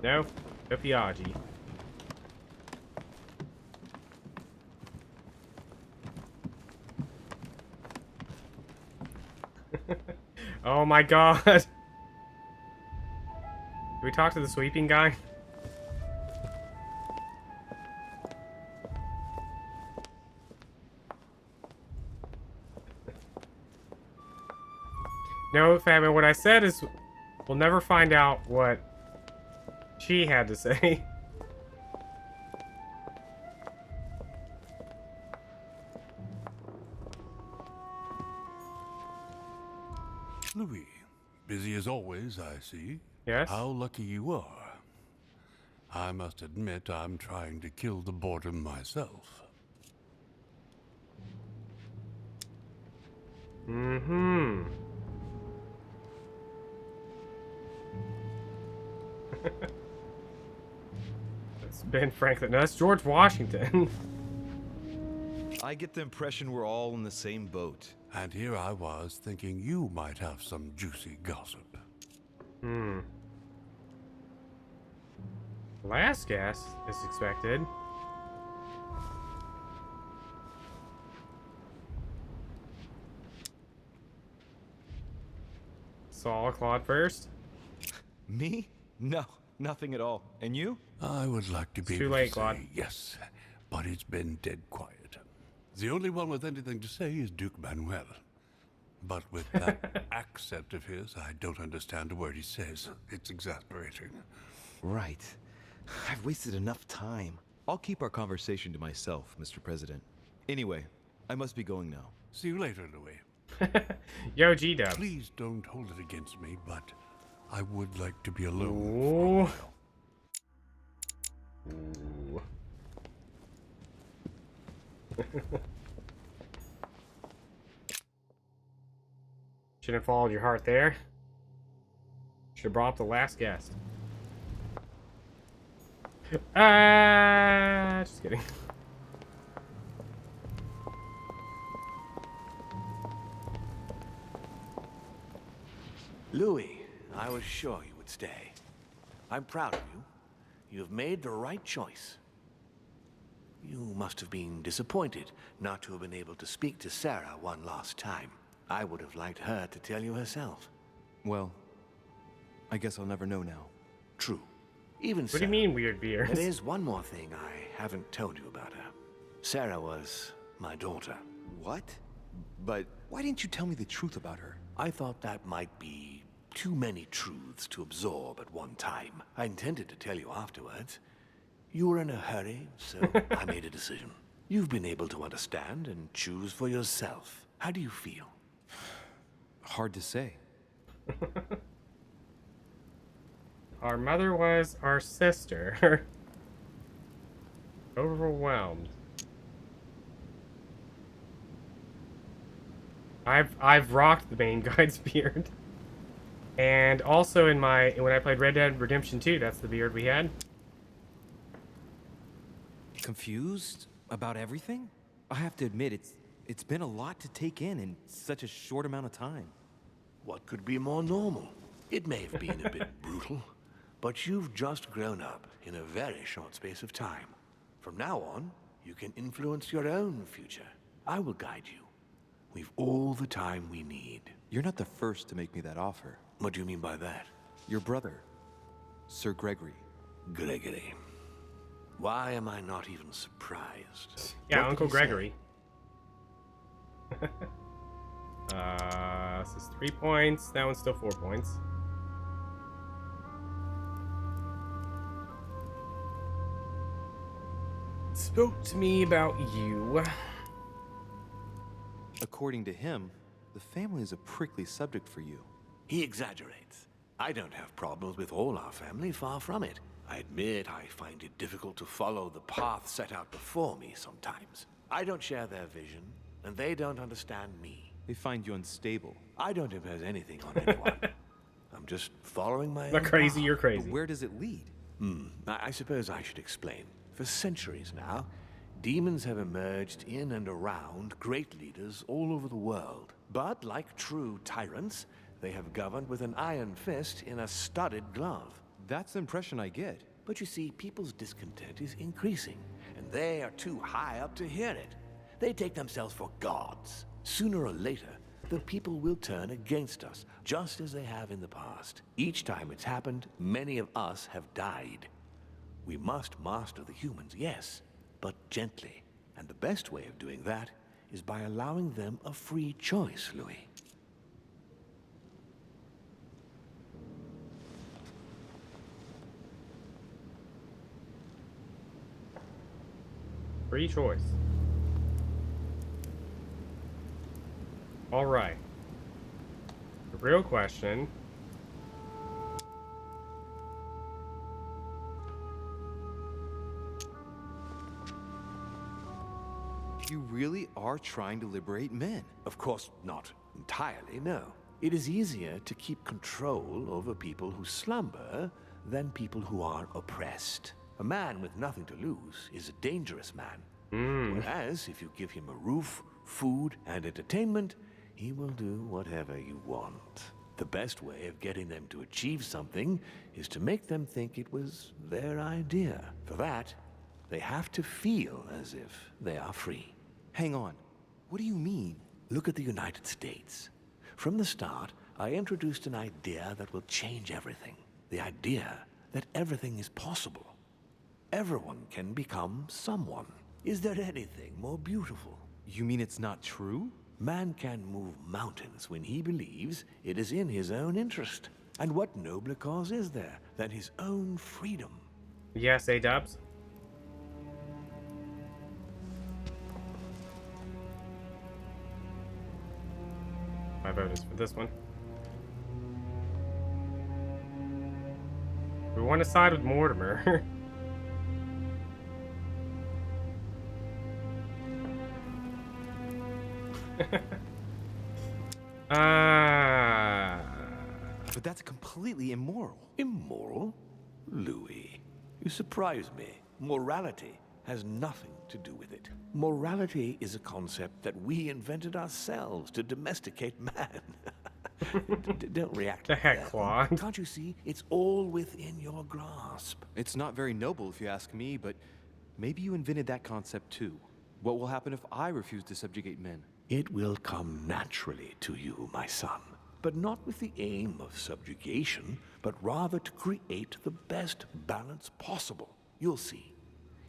No? No Pyagi. Oh my god. Can we talk to the sweeping guy? No, Fatman, what I said is we'll never find out what she had to say. Louis, busy as always, I see. Yes? How lucky you are. I must admit I'm trying to kill the boredom myself. Mm-hmm. That's Ben Franklin. No, that's George Washington. I get the impression we're all in the same boat. And here I was thinking you might have some juicy gossip. Hmm. Last guest is expected. Saul Claude first. Me? No, nothing at all. And you? I would like to be It's too able late, to Claude. say yes, but it's been dead quiet. The only one with anything to say is Duke Manuel. But with that accent of his, I don't understand a word he says. It's exasperating. Right. I've wasted enough time. I'll keep our conversation to myself, Mr. President. Anyway, I must be going now. See you later, Louis. Yo, G-Dub. Please don't hold it against me, but I would like to be alone Ooh. for a while. Ooh. Should have followed your heart there. Should have brought up the last guest. Just kidding. Louis, I was sure you would stay. I'm proud of you. You have made the right choice. You must have been disappointed not to have been able to speak to Sarah one last time. I would have liked her to tell you herself. Well, I guess I'll never know now. True. Even What do you mean, weird beard? There is one more thing I haven't told you about her. Sarah was my daughter. What? But why didn't you tell me the truth about her? I thought that might be too many truths to absorb at one time. I intended to tell you afterwards. You were in a hurry, so I made a decision. You've been able to understand and choose for yourself. How do you feel? Hard to say. Our mother was our sister. Overwhelmed. I've rocked the main guy's beard. And also when I played Red Dead Redemption 2, that's the beard we had. Confused about everything? I have to admit, it's been a lot to take in such a short amount of time. What could be more normal? It may have been a bit brutal, but you've just grown up in a very short space of time. From now on, you can influence your own future. I will guide you. We've all the time we need. You're not the first to make me that offer. What do you mean by that? Your brother, Sir Gregory. Gregory. Why am I not even surprised? Yeah, What did Uncle he say? Gregory. This is 3 points. That one's still 4 points. Spoke to me about you. According to him, the family is a prickly subject for you. He exaggerates. I don't have problems with all our family, far from it. I admit I find it difficult to follow the path set out before me sometimes. I don't share their vision, and they don't understand me. They find you unstable. I don't impose anything on anyone. I'm just following my Not own crazy, path. you're But crazy. where does it lead? I suppose I should explain. For centuries now, demons have emerged in and around great leaders all over the world. But like true tyrants, they have governed with an iron fist in a studded glove. That's the impression I get. But you see, people's discontent is increasing, and they are too high up to hear it. They take themselves for gods. Sooner or later, the people will turn against us, just as they have in the past. Each time it's happened, many of us have died. We must master the humans, yes, but gently. And the best way of doing that is by allowing them a free choice, Louis. Free choice. All right. The real question. You really are trying to liberate men. Of course, not entirely, no. It is easier to keep control over people who slumber than people who are oppressed. A man with nothing to lose is a dangerous man. Whereas, if you give him a roof, food, and entertainment, he will do whatever you want. The best way of getting them to achieve something is to make them think it was their idea. For that, they have to feel as if they are free. Hang on. What do you mean? Look at the United States. From the start, I introduced an idea that will change everything. The idea that everything is possible. Everyone can become someone. Is there anything more beautiful? You mean it's not true? Man can move mountains when he believes it is in his own interest. And what nobler cause is there than his own freedom? Yes, A-dubs. My vote is for this one. We want to side with Mortimer. But that's completely immoral. Immoral? Louis, you surprise me. Morality has nothing to do with it. Morality is a concept that we invented ourselves to domesticate man. Don't react The like heck, that. Claude? Can't you see? It's all within your grasp. It's not very noble if you ask me, but maybe you invented that concept too. What will happen if I refuse to subjugate men? It will come naturally to you, my son. But not with the aim of subjugation, but rather to create the best balance possible. You'll see.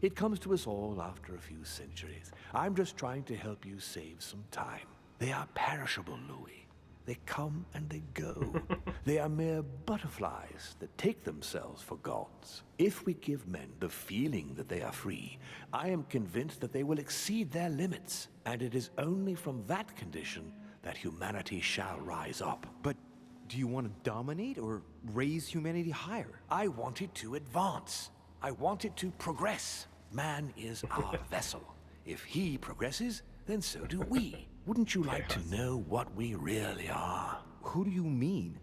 It comes to us all after a few centuries. I'm just trying to help you save some time. They are perishable, Louis. They come and they go. They are mere butterflies that take themselves for gods. If we give men the feeling that they are free, I am convinced that they will exceed their limits. And it is only from that condition that humanity shall rise up. But do you want to dominate or raise humanity higher? I want it to advance. I want it to progress. Man is our vessel. If he progresses, then so do we. Wouldn't you like to know what we really are? Who do you mean?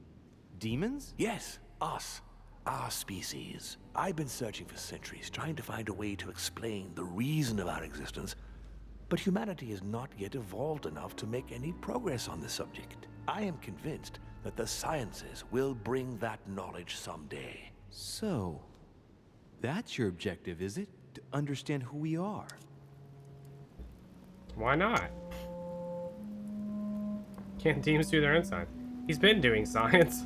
Demons? Yes, us. Our species. I've been searching for centuries, trying to find a way to explain the reason of our existence. But humanity has not yet evolved enough to make any progress on the subject. I am convinced that the sciences will bring that knowledge someday. So, that's your objective, is it? To understand who we are? Why not? Can't demons do their own science? He's been doing science.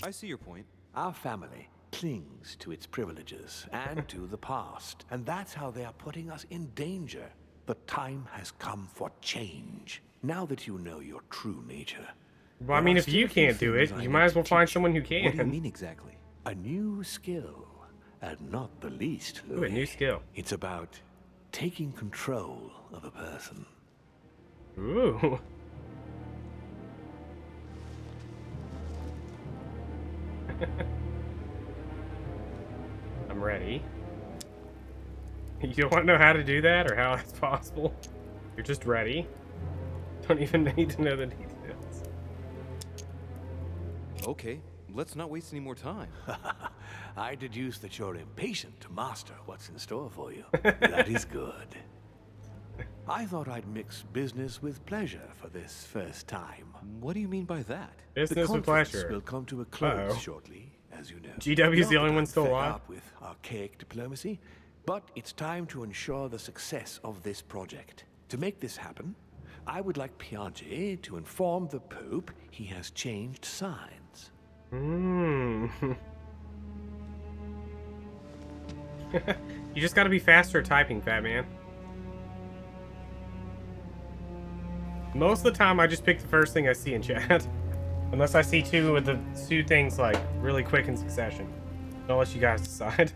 I see your point. Our family clings to its privileges and to the past, and that's how they are putting us in danger. The time has come for change. Now that you know your true nature. Well, I mean, if you can't do it, you might as well find someone who What do you can. mean exactly? A new skill, and not the least, Ooh, a Louis. new skill. It's about taking control of a person. Ooh. ready. You don't want to know how to do that or how that's possible? You're just ready. Don't even need to know the details. Okay, let's not waste any more time. I deduce that you're impatient to master what's in store for you. That is good. I thought I'd mix business with pleasure for this first time. What do you mean by that? Business with conference pleasure. will come to a close Uh-oh. shortly, as you know. GW's the Not only that one I'm still fed alive? up with archaic diplomacy, but it's time to ensure the success of this project. To make this happen, I would like Piaget to inform the Pope he has changed sides. Hmm. You just gotta be faster at typing, fat man. Most of the time, I just pick the first thing I see in chat. Unless I see two things, like, really quick in succession. I'll let you guys decide.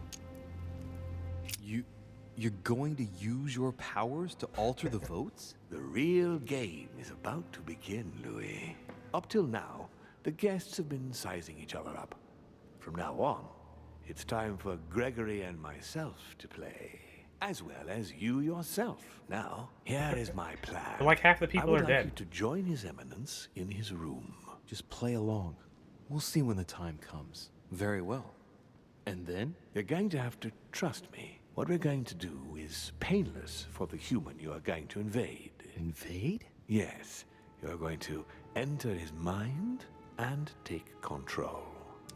You're going to use your powers to alter the votes? The real game is about to begin, Louis. Up till now, the guests have been sizing each other up. From now on, it's time for Gregory and myself to play. As well as you yourself. Now, here is my plan. But like half the people I would are like dead. you to join His Eminence in his room. Just play along. We'll see when the time comes. Very well. And then? You're going to have to trust me. What we're going to do is painless for the human you are going to invade. Invade? Yes, you're going to enter his mind and take control.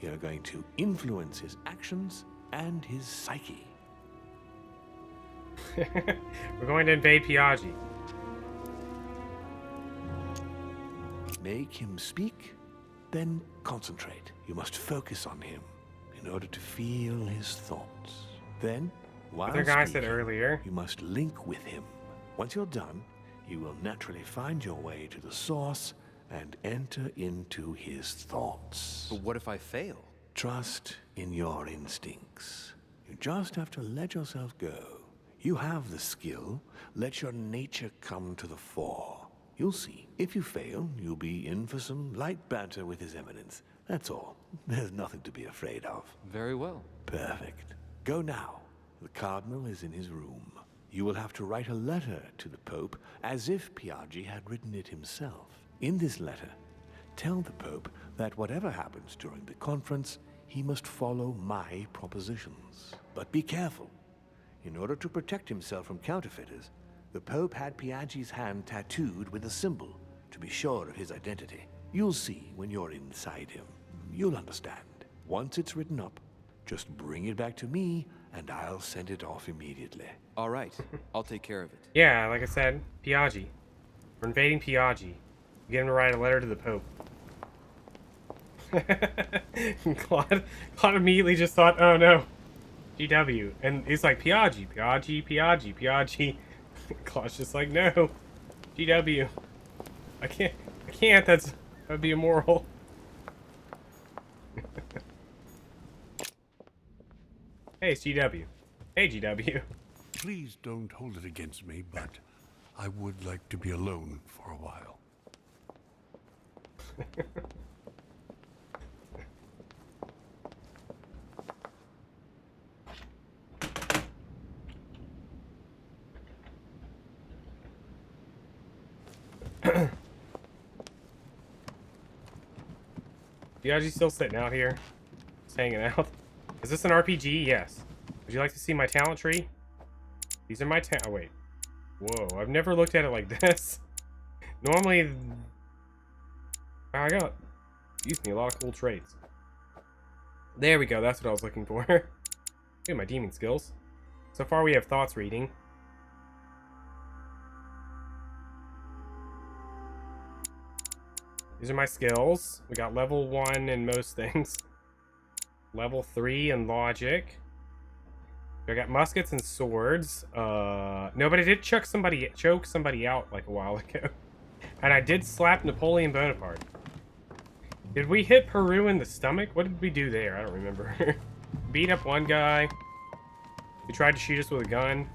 You're going to influence his actions and his psyche. We're going to invade Piaggi. Make him speak, then concentrate. You must focus on him in order to feel his thoughts. Then, while Other guy said speaking, earlier. you must link with him. Once you're done, you will naturally find your way to the source and enter into his thoughts. But what if I fail? Trust in your instincts. You just have to let yourself go. You have the skill. Let your nature come to the fore. You'll see. If you fail, you'll be in for some light banter with His Eminence. That's all. There's nothing to be afraid of. Very well. Perfect. Go now. The Cardinal is in his room. You will have to write a letter to the Pope as if Piaggi had written it himself. In this letter, tell the Pope that whatever happens during the conference, he must follow my propositions. But be careful. In order to protect himself from counterfeiters, the Pope had Piaggi's hand tattooed with a symbol to be sure of his identity. You'll see when you're inside him. You'll understand. Once it's written up, just bring it back to me, and I'll send it off immediately. All right, I'll take care of it. Yeah, like I said, Piaggi. We're invading Piaggi. Get him to write a letter to the Pope. Claude immediately just thought, oh no, GW. And he's like, Piaggi, Piaggi, Piaggi, Piaggi. Claude's just like, no, GW. I can't, that'd be immoral. Hey, it's GW. Hey, GW. Please don't hold it against me, but I would like to be alone for a while. Piaggi's still sitting out here. Just hanging out. Is this an RPG? Yes. Would you like to see my talent tree? These are my oh, wait. Whoa, I've never looked at it like this. Normally, I got, excuse me, a lot of cool traits. There we go, that's what I was looking for. Look at my demon skills. So far we have thoughts reading. These are my skills. We got level 1 in most things. Level 3 in logic. I got muskets and swords. No, but I did choke somebody out like a while ago. And I did slap Napoleon Bonaparte. Did we hit Peru in the stomach? What did we do there? I don't remember. Beat up one guy. He tried to shoot us with a gun.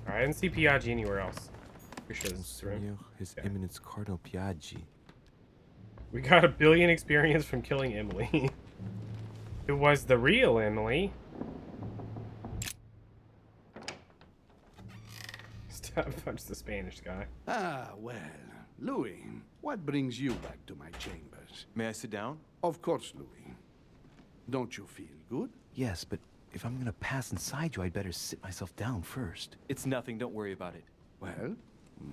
Alright, I didn't see Piaggi anywhere else. Pretty sure this is the room. His Eminence Cardinal Piaggi. We got 1 billion experience from killing Emily. Who was the real Emily? Stop, punch the Spanish guy. Ah, well. Louis, what brings you back to my chambers? May I sit down? Of course, Louis. Don't you feel good? Yes, but if I'm gonna pass inside you, I'd better sit myself down first. It's nothing, don't worry about it. Well,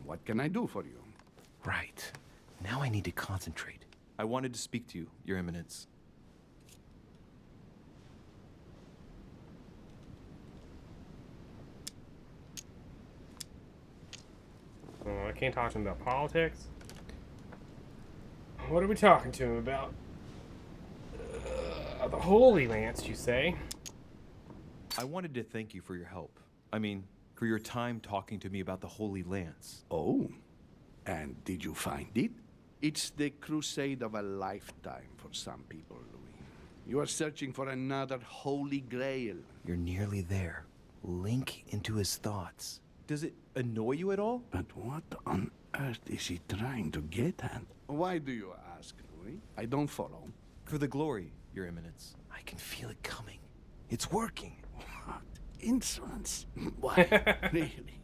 what can I do for you? Right. Now I need to concentrate. I wanted to speak to you, Your Eminence. Oh, I can't talk to him about politics. What are we talking to him about? The Holy Lance, you say? I wanted to thank you for your help. I mean, for your time talking to me about the Holy Lance. Oh, and did you find it? It's the crusade of a lifetime for some people, Louis. You are searching for another holy grail. You're nearly there. Link into his thoughts. Does it annoy you at all? But what on earth is he trying to get at? Why do you ask, Louis? I don't follow. For the glory, Your Eminence. I can feel it coming. It's working. What insolence? Why, really?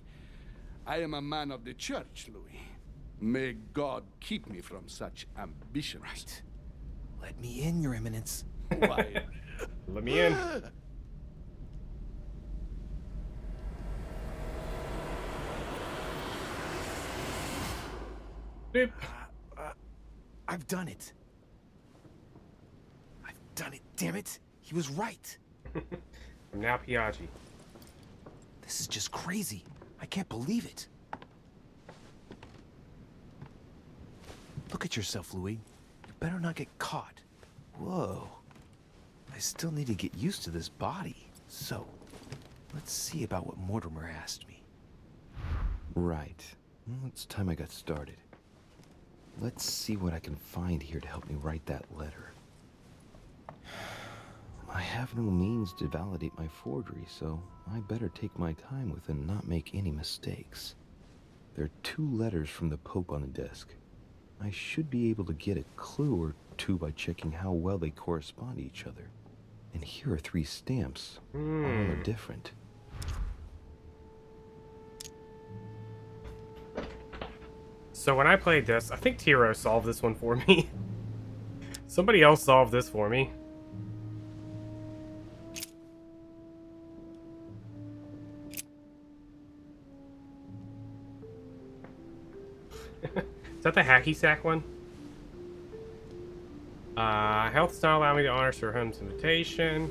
I am a man of the church, Louis. May God keep me from such ambition. Right. Let me in, Your Eminence. Why? Let me in. Boop. I've done it. I've done it, damn it. He was right. I'm now Piaggi. This is just crazy. I can't believe it. Look at yourself, Louis. You better not get caught. Whoa. I still need to get used to this body. So, let's see about what Mortimer asked me. Right. Well, it's time I got started. Let's see what I can find here to help me write that letter. I have no means to validate my forgery, so I better take my time with it and not make any mistakes. There are 2 letters from the Pope on the desk. I should be able to get a clue or 2 by checking how well they correspond to each other. And here are 3 stamps. All are different. So when I played this, I think Tiro solved this one for me. Somebody else solved this for me. Is that the hacky sack one? Health does not allow me to honor Sir Holmes' invitation.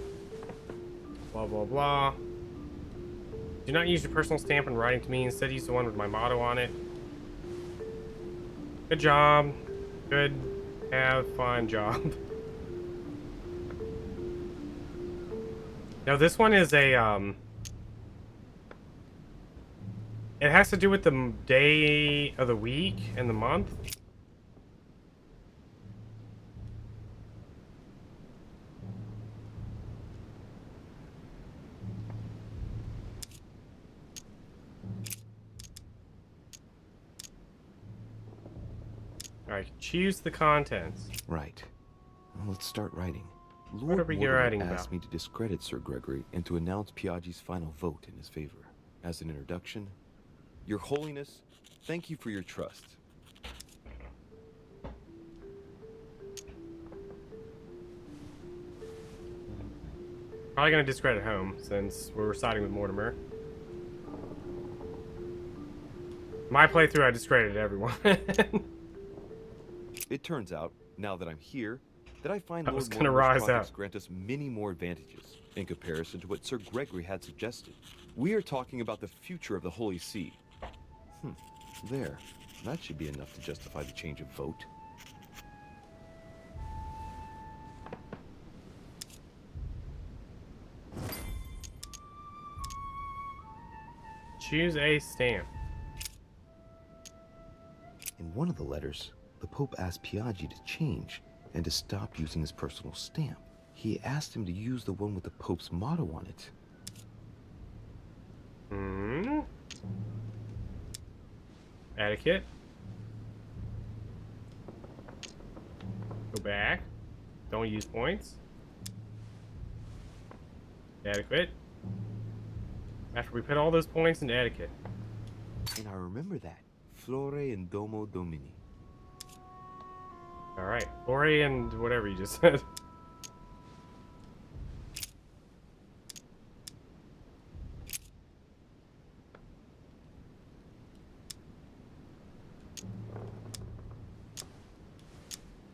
Blah, blah, blah. Do not use your personal stamp when writing to me. Instead, use the one with my motto on it. Good job. Good, have fun job. Now, this one is a, it has to do with the day of the week and the month. Alright, choose the contents. Right. Well, let's start writing. What are we Mortimer writing asked about? me to discredit Sir Gregory and to announce Piaggi's final vote in his favor. As an introduction, Your Holiness, thank you for your trust. Probably gonna discredit home since we're siding with Mortimer. My playthrough, I discredited everyone. It turns out, now that I'm here, that I find I was Lord gonna Mortimer's rise projects up. grant us many more advantages in comparison to what Sir Gregory had suggested. We are talking about the future of the Holy See. There. That should be enough to justify the change of vote. Choose a stamp. In one of the letters, the Pope asked Piaggi to change and to stop using his personal stamp. He asked him to use the one with the Pope's motto on it. Etiquette. back. Don't use points. Adequate. After we put all those points into etiquette. And I remember that. Flore and Domo Domini. Alright. Ori and whatever you just said.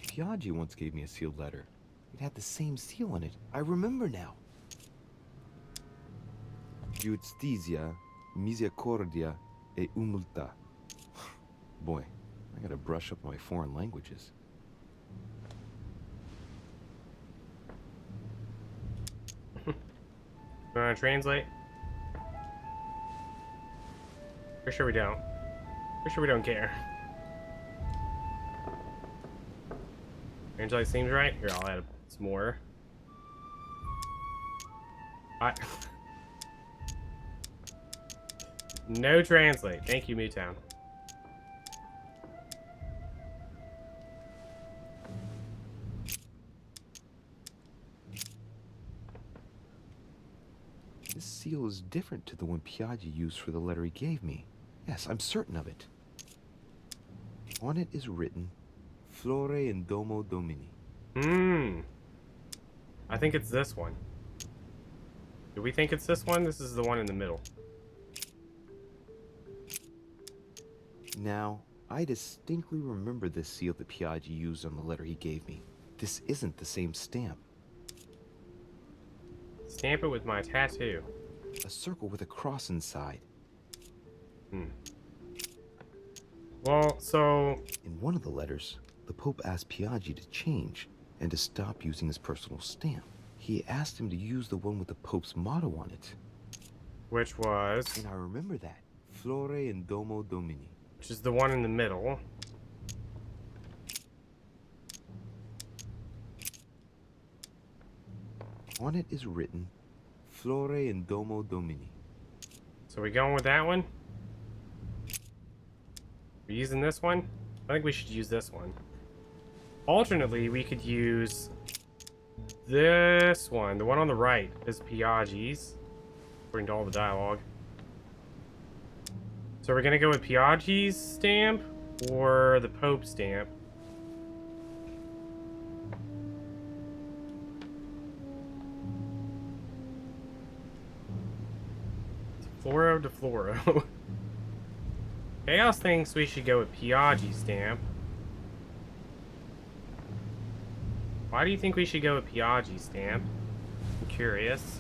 Piaggi once gave me a sealed letter. It had the same seal on it. I remember now. Giustizia, misericordia e umiltà. Boy, I gotta brush up on my foreign languages. You wanna translate? For sure we don't. For sure we don't care. Translate seems right. Here, I'll add some more. No translate. Thank you, Mootown. This seal is different to the one Piaggi used for the letter he gave me. Yes, I'm certain of it. On it is written, Flore and Domo Domini. I think it's this one. Do we think it's this one? This is the one in the middle. Now, I distinctly remember this seal that Piaggi used on the letter he gave me. This isn't the same stamp. Stamp it with my tattoo. A circle with a cross inside. Well, so... In one of the letters, the Pope asked Piaggi to change and to stop using his personal stamp. He asked him to use the one with the Pope's motto on it. Which was... And I remember that. Flore and Domo Domini. Which is the one in the middle. On it is written, Flore and Domo Domini. So we going with that one? We're using this one? I think we should use this one. Alternately, we could use this one. The one on the right is Piaggi's, according to all the dialogue. So we're gonna go with Piaggi's stamp or the Pope stamp. Floro de Floro. Chaos thinks we should go with Piaggi's stamp. Why do you think we should go with Piaggi's stamp? I'm curious.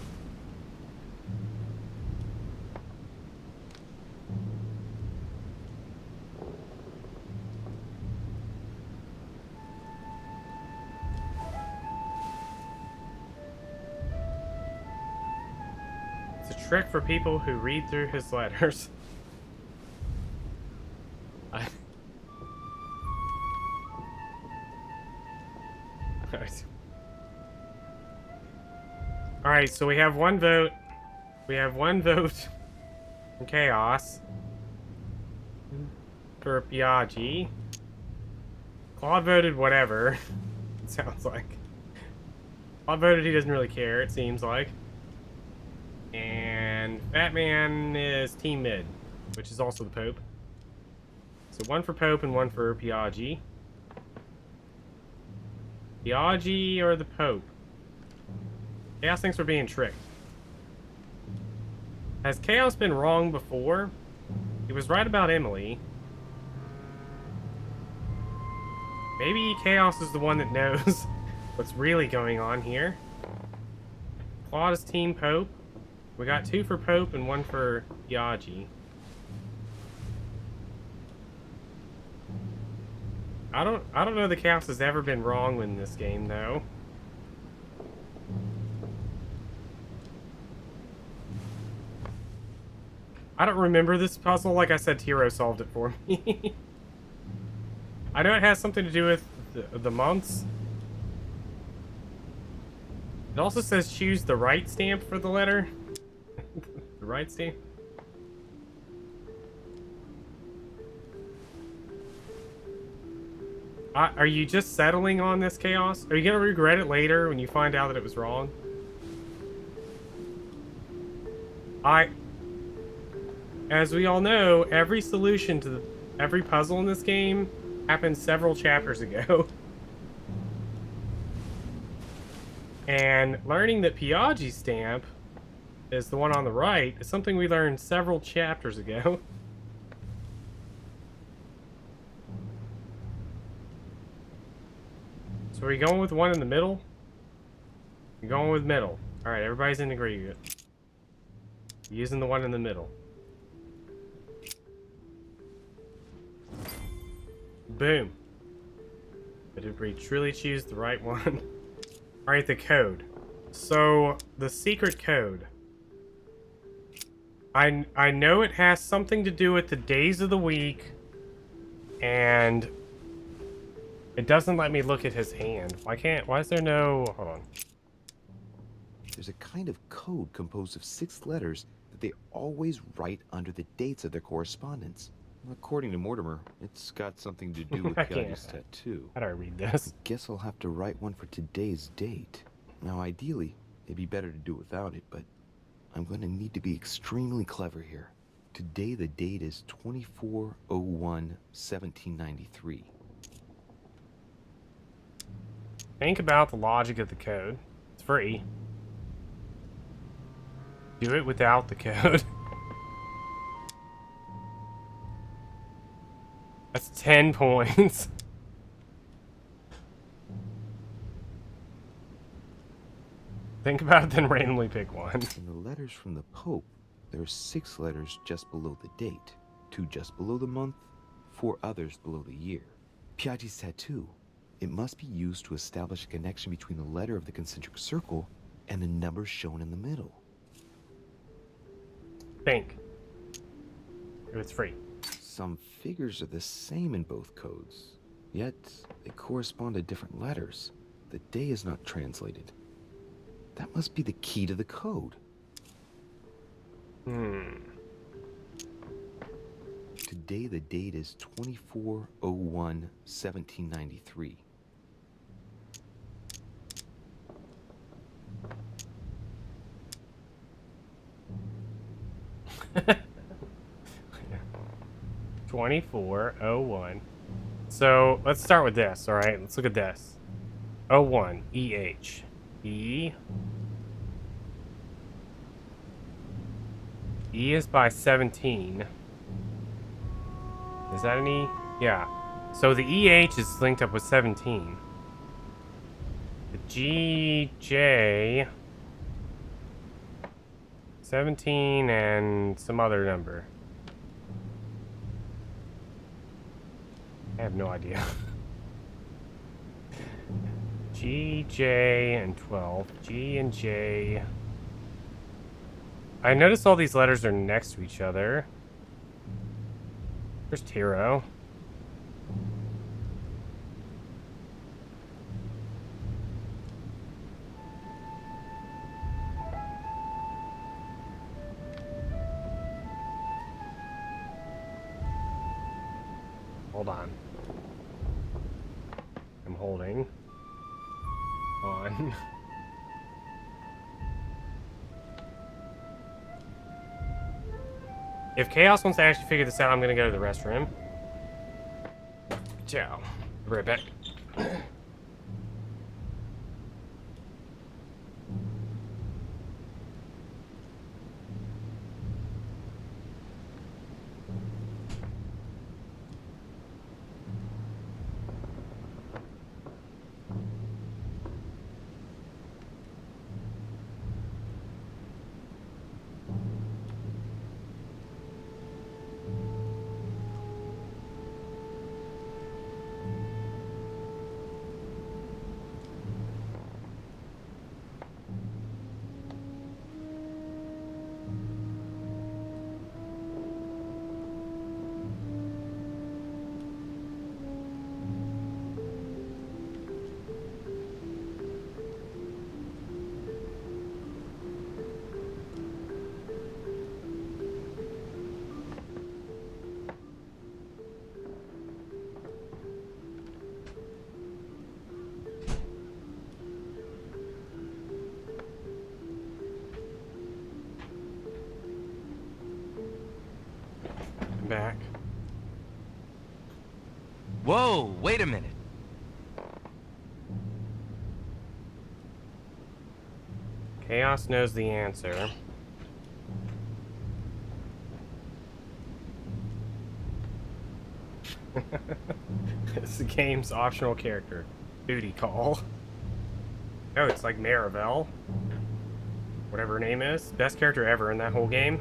It's a trick for people who read through his letters. Alright, so we have one vote. We have one vote in Chaos for Piaggi. Claude voted whatever. It sounds like. Claude voted he doesn't really care, it seems like. And Batman is Team Mid, which is also the Pope. So one for Pope and one for Piaggi. Piaggi or the Pope? Chaos thinks we're being tricked. Has Chaos been wrong before? He was right about Emily. Maybe Chaos is the one that knows what's really going on here. Claude is Team Pope. We got 2 for Pope and 1 for Piaggi. I don't know that Chaos has ever been wrong in this game though. I don't remember this puzzle. Like I said, Tiro solved it for me. I know it has something to do with the months. It also says choose the right stamp for the letter. The right stamp. Are you just settling on this chaos? Are you gonna regret it later when you find out that it was wrong? As we all know, every solution to every puzzle in this game happened several chapters ago. And learning that Piaggi's stamp is the one on the right is something we learned several chapters ago. So are you going with one in the middle? You're going with middle. Alright, everybody's in agreement. Using the one in the middle. Boom. But did we truly choose the right one? Alright, the code. So, the secret code. I know it has something to do with the days of the week, and it doesn't let me look at his hand. Why is there no, hold on. There's a kind of code composed of 6 letters that they always write under the dates of their correspondence. According to Mortimer, it's got something to do with Piaggi's tattoo. How do I read this? I guess I'll have to write one for today's date. Now, ideally, it'd be better to do without it, but I'm going to need to be extremely clever here. Today, the date is 24/01/1793. Think about the logic of the code. It's free. Do it without the code. That's 10 points. Think about it, then randomly pick one. In the letters from the Pope, there are 6 letters just below the date, 2 just below the month, 4 others below the year. Piaggi's tattoo. It must be used to establish a connection between the letter of the concentric circle and the numbers shown in the middle. Think. If it's free. Some figures are the same in both codes, yet they correspond to different letters. The day is not translated. That must be the key to the code. Today the date is 24/01/1793. Yeah. 24/01. So let's start with this. All right, let's look at this. 01 EH E is by 17. Is that any? Yeah. So the EH is linked up with 17. The GJ 17 and some other number. I have no idea. G, J, and 12. G and J. I notice all these letters are next to each other. There's Tiro. Hold on. I'm holding on. If Chaos wants to actually figure this out, I'm gonna go to the restroom. Ciao. Be right back. back. Whoa, wait a minute. Chaos knows the answer. It's the game's optional character. Booty call. Oh, it's like Maribel. Whatever her name is. Best character ever in that whole game.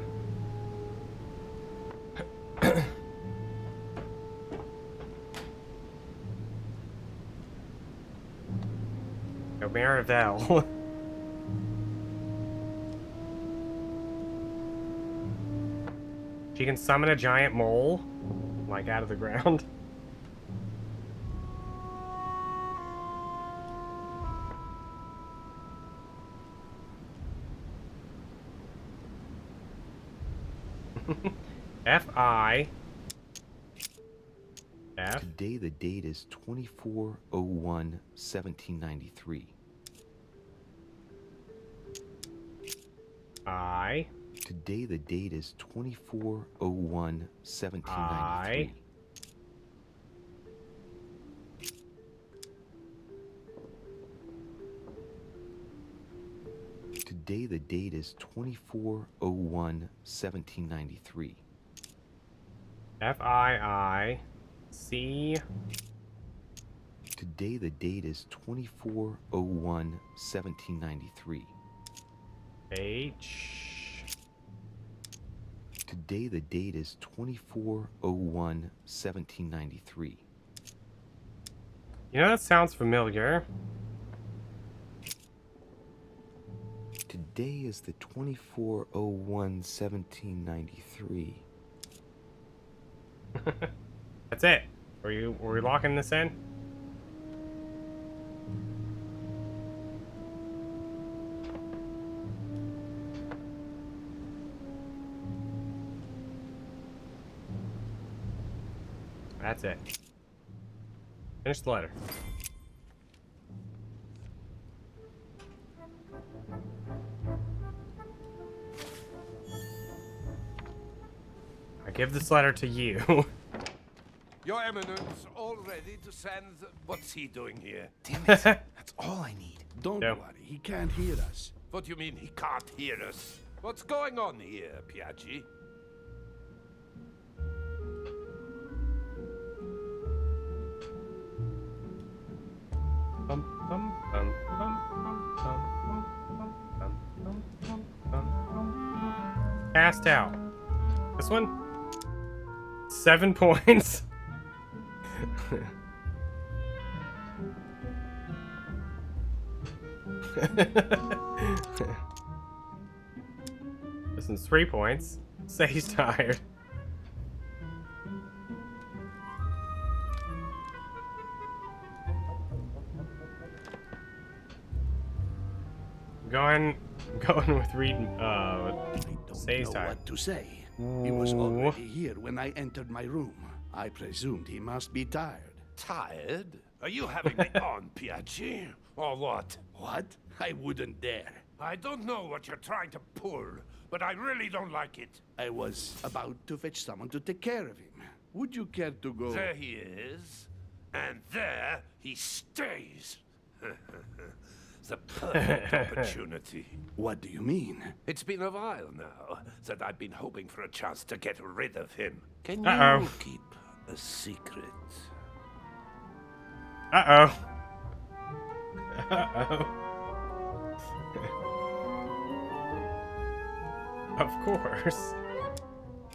Oh, Maribel. She can summon a giant mole, like, out of the ground. F-I. F. Today the date is 24/01/1793. I. Today the date is 24/01/1793. Today the date is 24/01/1793. F-I-I-C. Today the date is 24/01/1793. H. Today the date is 24/01/1793. You know, that sounds familiar. Today is the 24/01/1793. That's it. Were we locking this in? That's it. Finish the letter. I give this letter to you. Your Eminence, all ready to send... What's he doing here? Damn it. That's all I need. Don't No. worry, he can't hear us. What do you mean he can't hear us? What's going on here, Piaggi? Bum, bum, bum, bum, bum, bum, bum, bum, bum, bum, bum. Passed out. This one? 7 points. This one's 3 points. Say he's tired. Going with reading. I Say he's don't know tired. what to say. He was already here when I entered my room. I presumed he must be tired. Tired? Are you having me on, Piaggi? Or what? What? I wouldn't dare. I don't know what you're trying to pull, but I really don't like it. I was about to fetch someone to take care of him. Would you care to go? There he is, and there he stays. The perfect opportunity. What do you mean? It's been a while now that I've been hoping for a chance to get rid of him. Can Uh-oh. you keep a secret? Uh-oh. Uh-oh. Of course.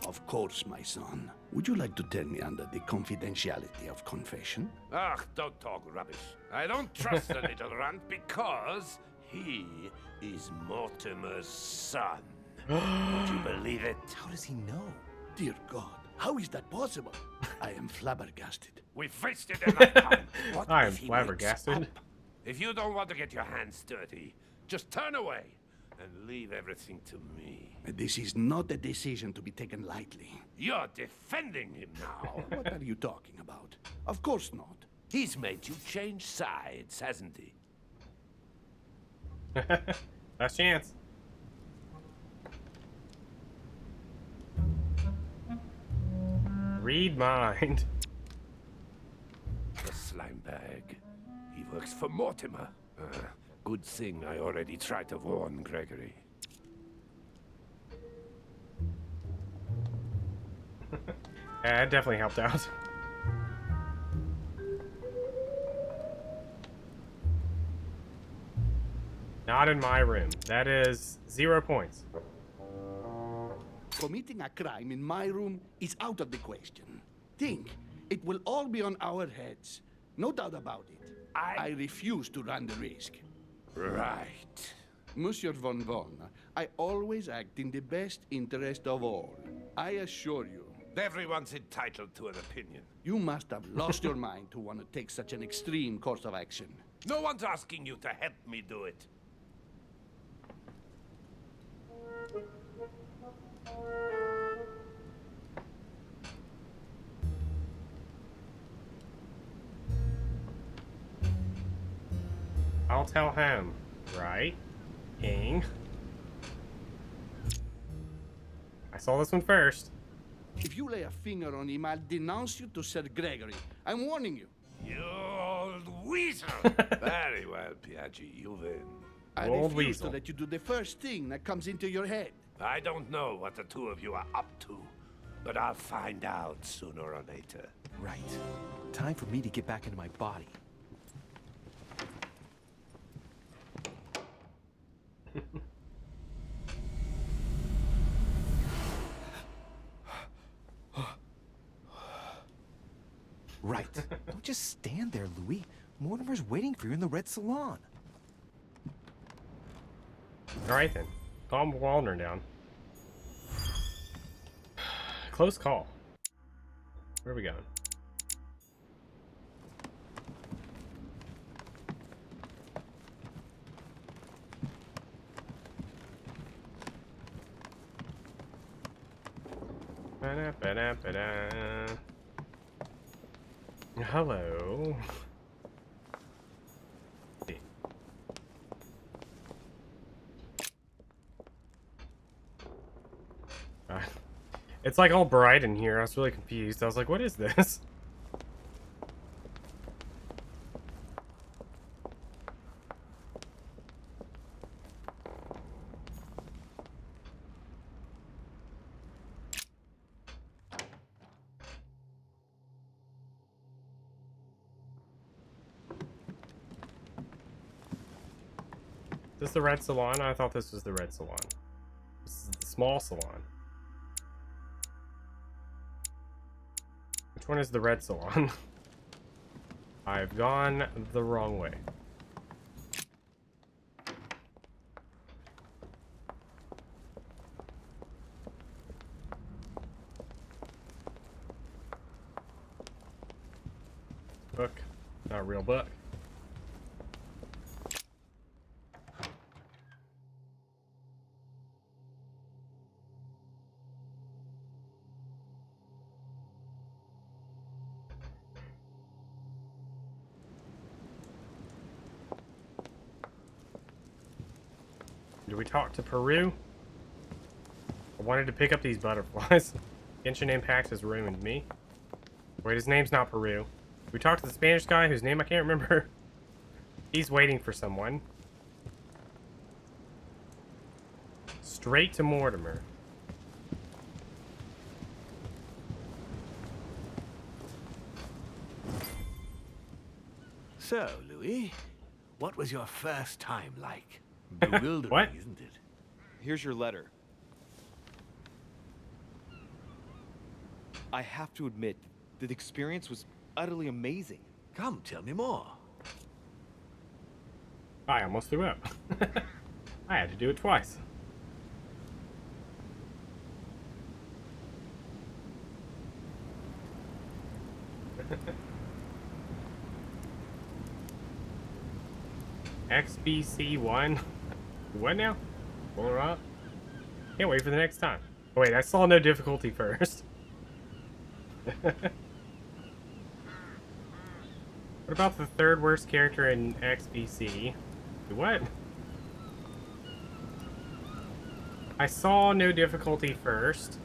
Of course, my son. Would you like to tell me under the confidentiality of confession? Ach, don't talk rubbish. I don't trust the little runt because he is Mortimer's son. Would you believe it? How does he know? Dear God, how is that possible? I am flabbergasted. We've wasted enough time. What I am if he wakes flabbergasted. up? If you don't want to get your hands dirty, just turn away and leave everything to me. This is not a decision to be taken lightly. You're defending him now. What are you talking about? Of course not. He's made you change sides, hasn't he? Last chance. Read mind. The slime bag. He works for Mortimer. Good thing I already tried to warn Gregory. Yeah, it definitely helped out. Not in my room. That is 0 points. Committing a crime in my room is out of the question. Think, it will all be on our heads. No doubt about it. I refuse to run the risk. Right. Monsieur von Von, I always act in the best interest of all. I assure you. Everyone's entitled to an opinion. You must have lost your mind to want to take such an extreme course of action. No one's asking you to help me do it. I'll tell him, right? King. I saw this one first. If you lay a finger on him, I'll denounce you to Sir Gregory. I'm warning you. You old weasel! Very well, Piaggi, you win. I Old refuse weasel. to let you do the first thing that comes into your head. I don't know what the two of you are up to, but I'll find out sooner or later. Right. Time for me to get back into my body. Right. Don't just stand there, Louis. Mortimer's waiting for you in the Red Salon. Alright then. Calm Waldner down. Close call. Where are we going? Ba-da-ba-da-ba-da. Hello. It's like all bright in here. I was really confused. I was like, what is this? Is this the Red Salon? I thought this was the Red Salon. This is the small salon. Which one is the Red Salon? I've gone the wrong way. Book. Not a real book. Did we talk to Peru? I wanted to pick up these butterflies. Genshin Impact has ruined me. Wait, his name's not Peru. We talked to the Spanish guy whose name I can't remember. He's waiting for someone. Straight to Mortimer. So, Louis, what was your first time like? Bewildering, What? isn't it? Here's your letter. I have to admit, the experience was utterly amazing. Come, tell me more. I almost threw up. I had to do it twice. XBC1. What now? Pull up. Can't wait for the next time. Oh, wait, I saw no difficulty first. What about the third worst character in XBC? What? I saw no difficulty first.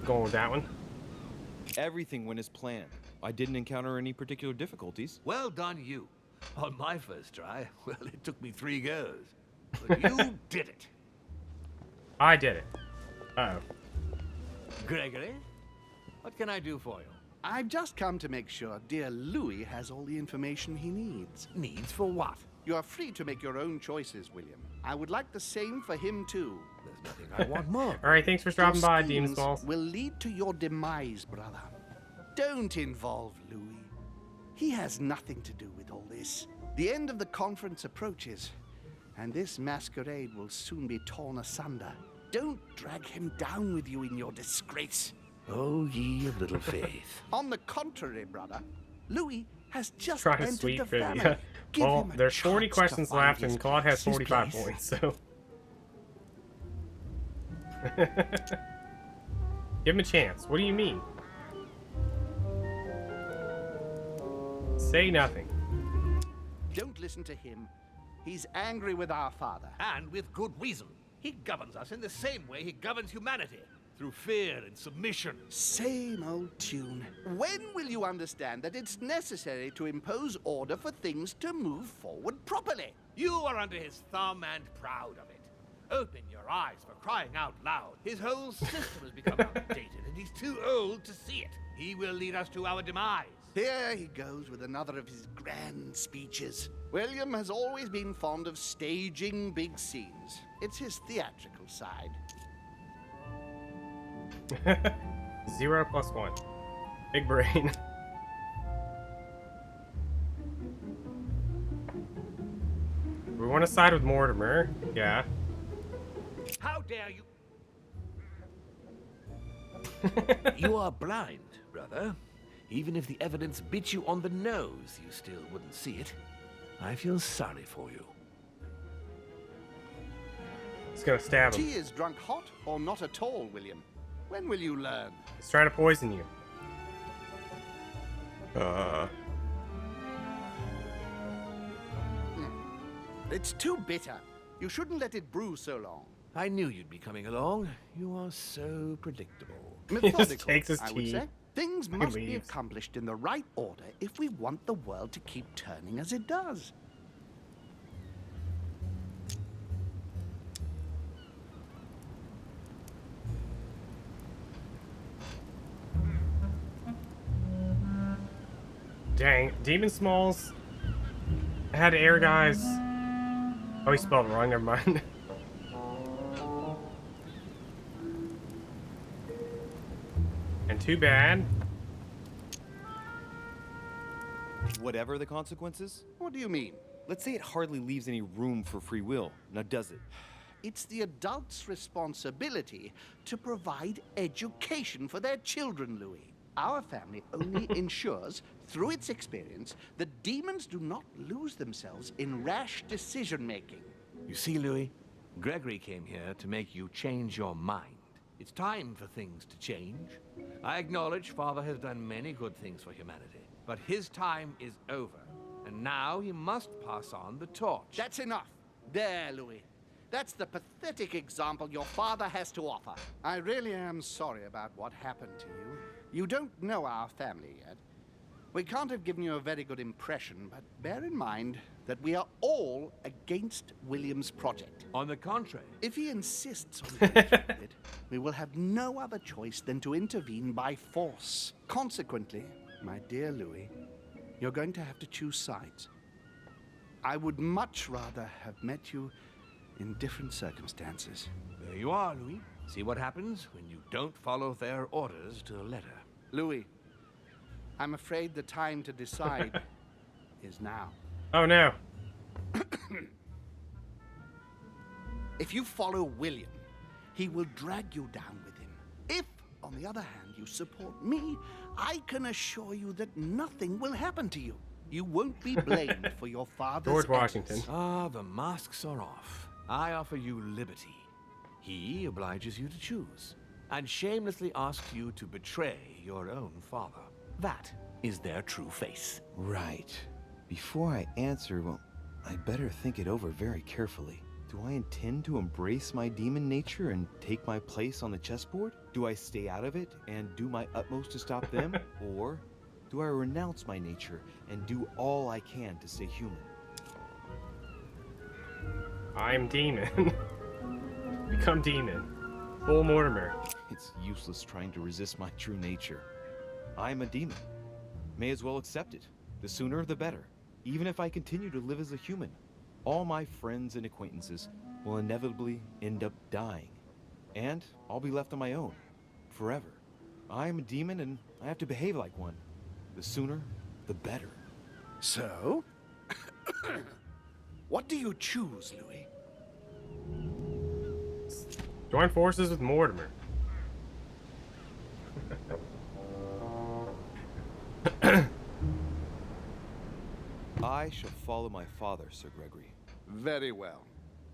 Going with that one. Everything went as planned. I didn't encounter any particular difficulties. Well done, you. On my first try, well, it took me 3 goes. But you did it. I did it. Uh-oh. Gregory, what can I do for you? I've just come to make sure dear Louis has all the information he needs. Needs for what? You are free to make your own choices, William. I would like the same for him, too. There's nothing I want more. Alright, thanks for stopping by, Your Demon schemes Smalls. will lead to your demise, brother. Don't involve Louis. He has nothing to do with all this. The end of the conference approaches, and this masquerade will soon be torn asunder. Don't drag him down with you in your disgrace. Oh, ye of little faith. On the contrary, brother, Louis has just Try to entered sweet the fit family. you. Give Well, him a there's 40 chance to questions find left, his and Claude has place. 45 His points, so. Give him a chance. What do you mean? Say nothing. Don't listen to him. He's angry with our father. And with good reason. He governs us in the same way he governs humanity. Through fear and submission. Same old tune. When will you understand that it's necessary to impose order for things to move forward properly? You are under his thumb and proud of it. Open your eyes, for crying out loud. His whole system has become outdated, and he's too old to see it. He will lead us to our demise. Here he goes with another of his grand speeches. William has always been fond of staging big scenes. It's his theatrical side. 0 + 1. Big brain. We want to side with Mortimer. Yeah. How dare you? You are blind, brother. Even if the evidence bit you on the nose, you still wouldn't see it. I feel sorry for you. He's gonna stab him. Tea is drunk hot or not at all, William? When will you learn? He's trying to poison you. It's too bitter. You shouldn't let it brew so long. I knew you'd be coming along. You are so predictable. He just Methodical, takes his I would tea. say. Things must be leaves. accomplished in the right order if we want the world to keep turning as it does. Dang, Demon Smalls had air guys. Oh, he spelled it wrong, never mind. And too bad. Whatever the consequences, What do you mean? let's say it hardly leaves any room for free will. Now, does it? It's the adults' responsibility to provide education for their children, Louis. Our family only ensures, through its experience, that demons do not lose themselves in rash decision-making. You see, Louis, Gregory came here to make you change your mind. It's time for things to change. I acknowledge Father has done many good things for humanity, but his time is over, and now he must pass on the torch. That's enough. There, Louis. That's the pathetic example your father has to offer. I really am sorry about what happened to you. You don't know our family yet. We can't have given you a very good impression, but bear in mind that we are all against William's project. On the contrary, If he insists on going through with it, we will have no other choice than to intervene by force. Consequently, my dear Louis, you're going to have to choose sides. I would much rather have met you in different circumstances. there you are, Louis. See what happens when you don't follow their orders to the letter. Louis, I'm afraid the time to decide is now. Oh no. If you follow William, he will drag you down with him. If, on the other hand, you support me, I can assure you that nothing will happen to you. You won't be blamed for your father's George Washington. efforts. Ah, the masks are off. I offer you liberty. He obliges you to choose, and shamelessly asks you to betray your own father. That is their true face. Right. Before I answer, well, I'd better think it over very carefully. Do I intend to embrace my demon nature and take my place on the chessboard? Do I stay out of it and do my utmost to stop them? Or do I renounce my nature and do all I can to stay human? I'm demon. Become demon. Full Mortimer. It's useless trying to resist my true nature. I'm a demon. May as well accept it. The sooner the better. Even if I continue to live as a human, all my friends and acquaintances will inevitably end up dying. And I'll be left on my own. Forever. I'm a demon and I have to behave like one. The sooner, the better. So? What do you choose, Louis? Join forces with Mortimer. I shall follow my father, Sir Gregory. Very well.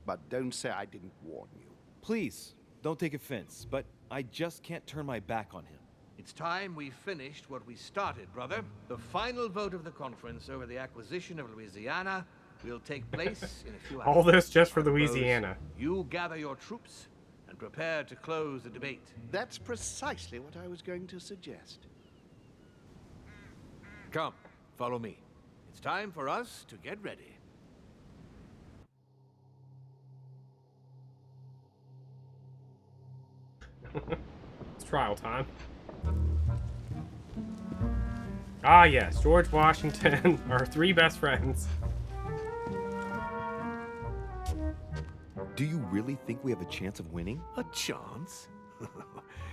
But don't say I didn't warn you. Please, don't take offense, but I just can't turn my back on him. It's time we finished what we started, brother. The final vote of the conference over the acquisition of Louisiana will take place in a few hours. All this just for Louisiana. You gather your troops and prepare to close the debate. That's precisely what I was going to suggest. Come, follow me. It's time for us to get ready. It's trial time. Ah yes, George Washington, our three best friends. Do you really think we have a chance of winning? A chance?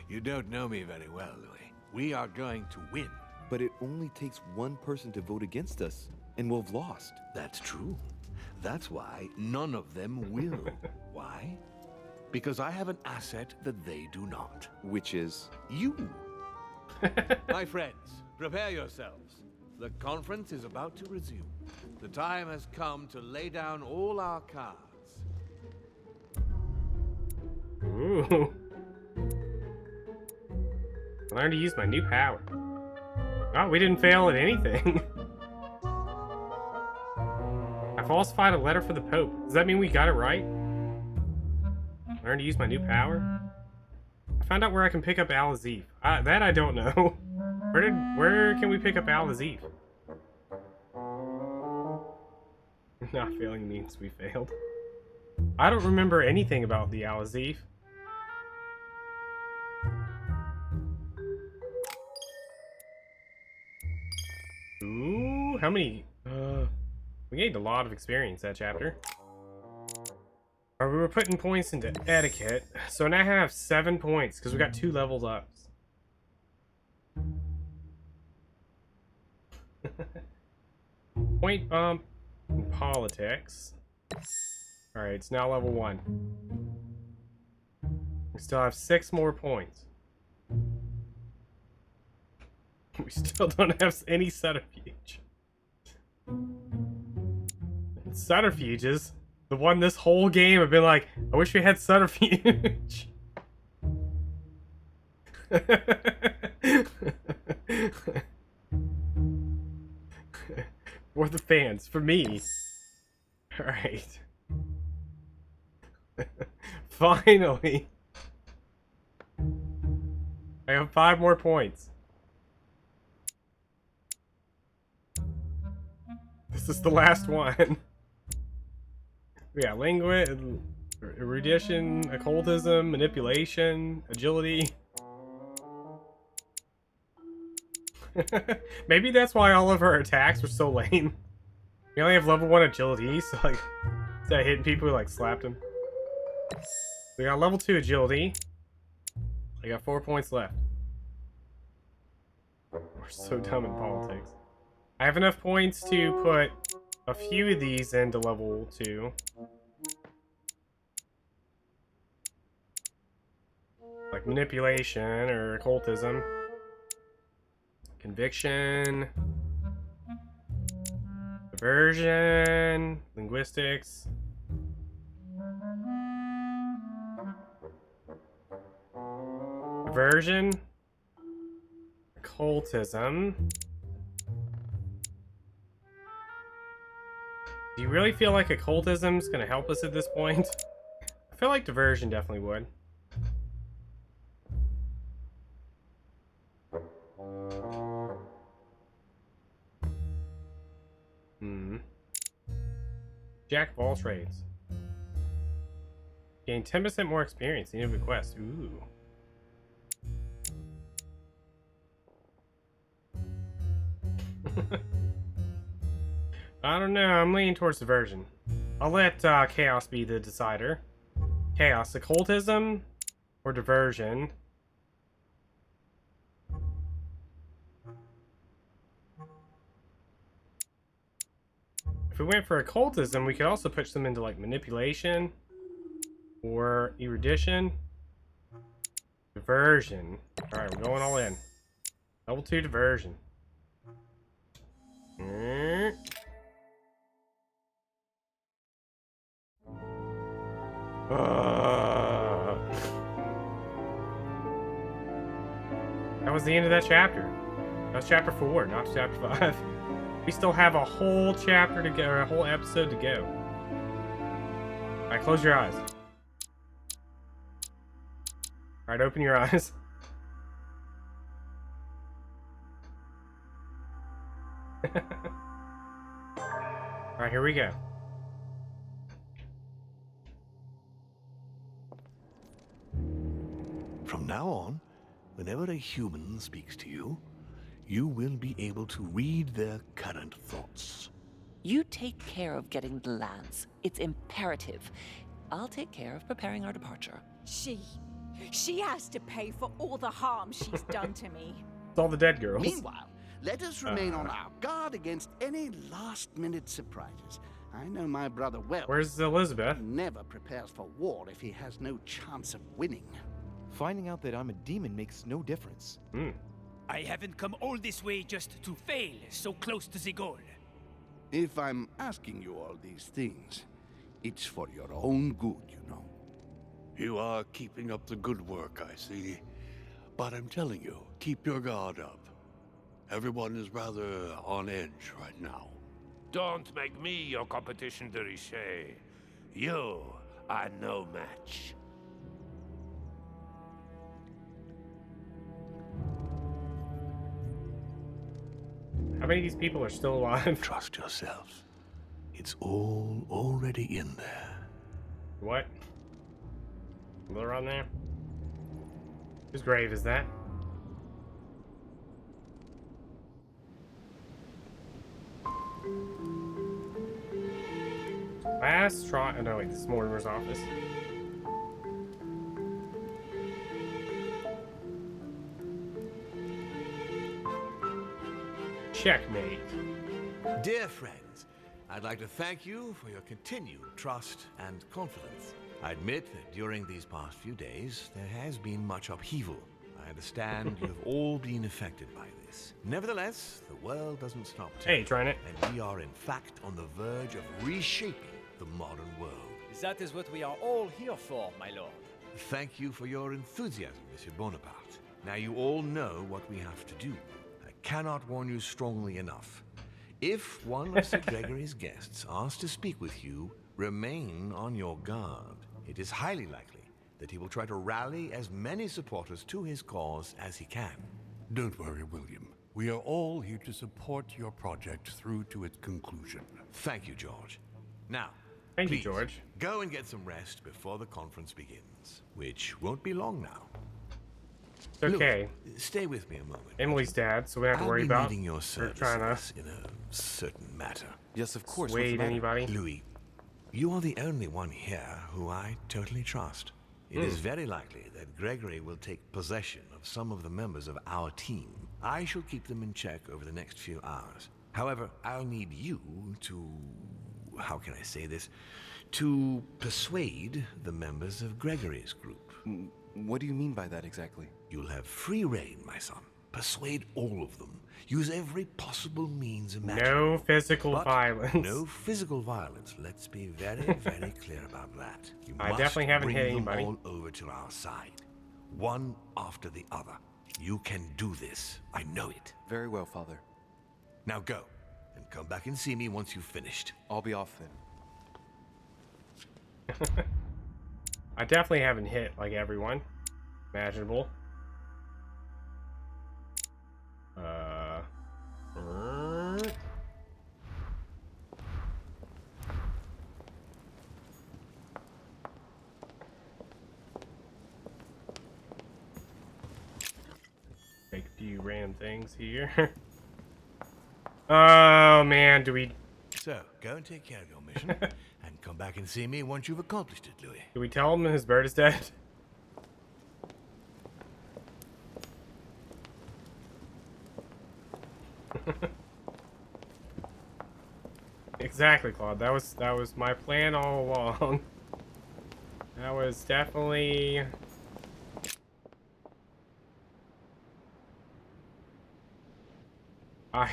You don't know me very well, Louis. We are going to win. But it only takes one person to vote against us, and we'll have lost. That's true. That's why none of them will. Why? Because I have an asset that they do not. Which is? You. My friends, prepare yourselves. The conference is about to resume. The time has come to lay down all our cards. Ooh. Learn to use my new power. Oh, we didn't fail at anything. I falsified a letter for the Pope. Does that mean we got it right? Learn to use my new power? I found out where I can pick up Al-Azif. That I don't know. Where can we pick up Al-Azif? Not failing means we failed. I don't remember anything about the Al-Azif. Ooh, how many? We gained a lot of experience that chapter. We were putting points into etiquette, so now I have 7 points because we got 2 levels ups. Point bump in politics. Alright, it's now level 1. We still have 6 more points. We still don't have any subterfuge. Subterfuges? The one this whole game I've been like, I wish we had subterfuge. For the fans, for me. Alright. Finally. I have 5 more points. This is the last one. We got language, erudition, occultism, manipulation, agility. Maybe that's why all of our attacks were so lame. We only have level 1 agility, so like, instead of hitting people, we like slapped them. We got level 2 agility. I got 4 points left. We're so dumb in politics. I have enough points to put a few of these into level 2. Like manipulation or occultism. Conviction. Diversion. Linguistics. Diversion. Occultism. Do you really feel like occultism's gonna help us at this point? I feel like diversion definitely would. Jack of all trades. Gain 10% more experience. Need a request. Ooh. I don't know. I'm leaning towards diversion. I'll let Chaos be the decider. Chaos, occultism or diversion? If we went for occultism, we could also push them into like manipulation or erudition. Diversion. Alright, we're going all in. Level 2 diversion. That was the end of that chapter. That was chapter 4, not chapter 5. We still have a whole chapter to go, or a whole episode to go. Alright, close your eyes. Alright, open your eyes. Alright, here we go. From now on, whenever a human speaks to you, you will be able to read their current thoughts. You take care of getting the lands. It's imperative. I'll take care of preparing our departure. She has to pay for all the harm she's done to me. It's all the dead girls. Meanwhile, let us remain on our guard against any last-minute surprises. I know my brother well. Where's Elizabeth? He never prepares for war if he has no chance of winning. Finding out that I'm a demon makes no difference. I haven't come all this way just to fail so close to the goal. If I'm asking you all these things, it's for your own good, you know. You are keeping up the good work, I see. But I'm telling you, keep your guard up. Everyone is rather on edge right now. Don't make me your competition, de Richet. You are no match. How many of these people are still alive? Trust yourself. It's all already in there. What? They're on there? Whose grave is that? Last try. Oh no, wait, this is Mortimer's office. Checkmate. Dear friends, I'd like to thank you for your continued trust and confidence. I admit that during these past few days, there has been much upheaval. I understand you've all been affected by this. Nevertheless, the world doesn't stop turning. Hey, trying it. And we are in fact on the verge of reshaping the modern world. That is what we are all here for, my lord. Thank you for your enthusiasm, Monsieur Bonaparte. Now you all know what we have to do. I cannot warn you strongly enough. If one of Sir Gregory's guests asks to speak with you, remain on your guard. It is highly likely that he will try to rally as many supporters to his cause as he can. Don't worry, William. We are all here to support your project through to its conclusion. Thank you, George. Now, Thank you, please, George. Go and get some rest before the conference begins, which won't be long now. It's okay. Louis, stay with me a moment. Emily's dad, so we don't have to worry I'll about be needing your her trying services in a certain matter. Yes, of course. Wait, anybody? Louis, you are the only one here who I totally trust. It is very likely that Gregory will take possession of some of the members of our team. I shall keep them in check over the next few hours. However, I'll need you to... how can I say this? To persuade the members of Gregory's group. What do you mean by that exactly? You'll have free reign, my son. Persuade all of them. Use every possible means imaginable. No physical violence. No physical violence. Let's be very, very clear about that. You I must definitely haven't bring hit them anybody. all over to our side. One after the other. You can do this. I know it. Very well, Father. Now go. and come back and see me once you've finished. I'll be off then. I definitely haven't hit like everyone imaginable. Make a few random things here. Oh man, do we So, go and take care of your mission, and come back and see me once you've accomplished it, Louis. do we tell him his bird is dead? Exactly, Claude. That was my plan all along. That was definitely I'm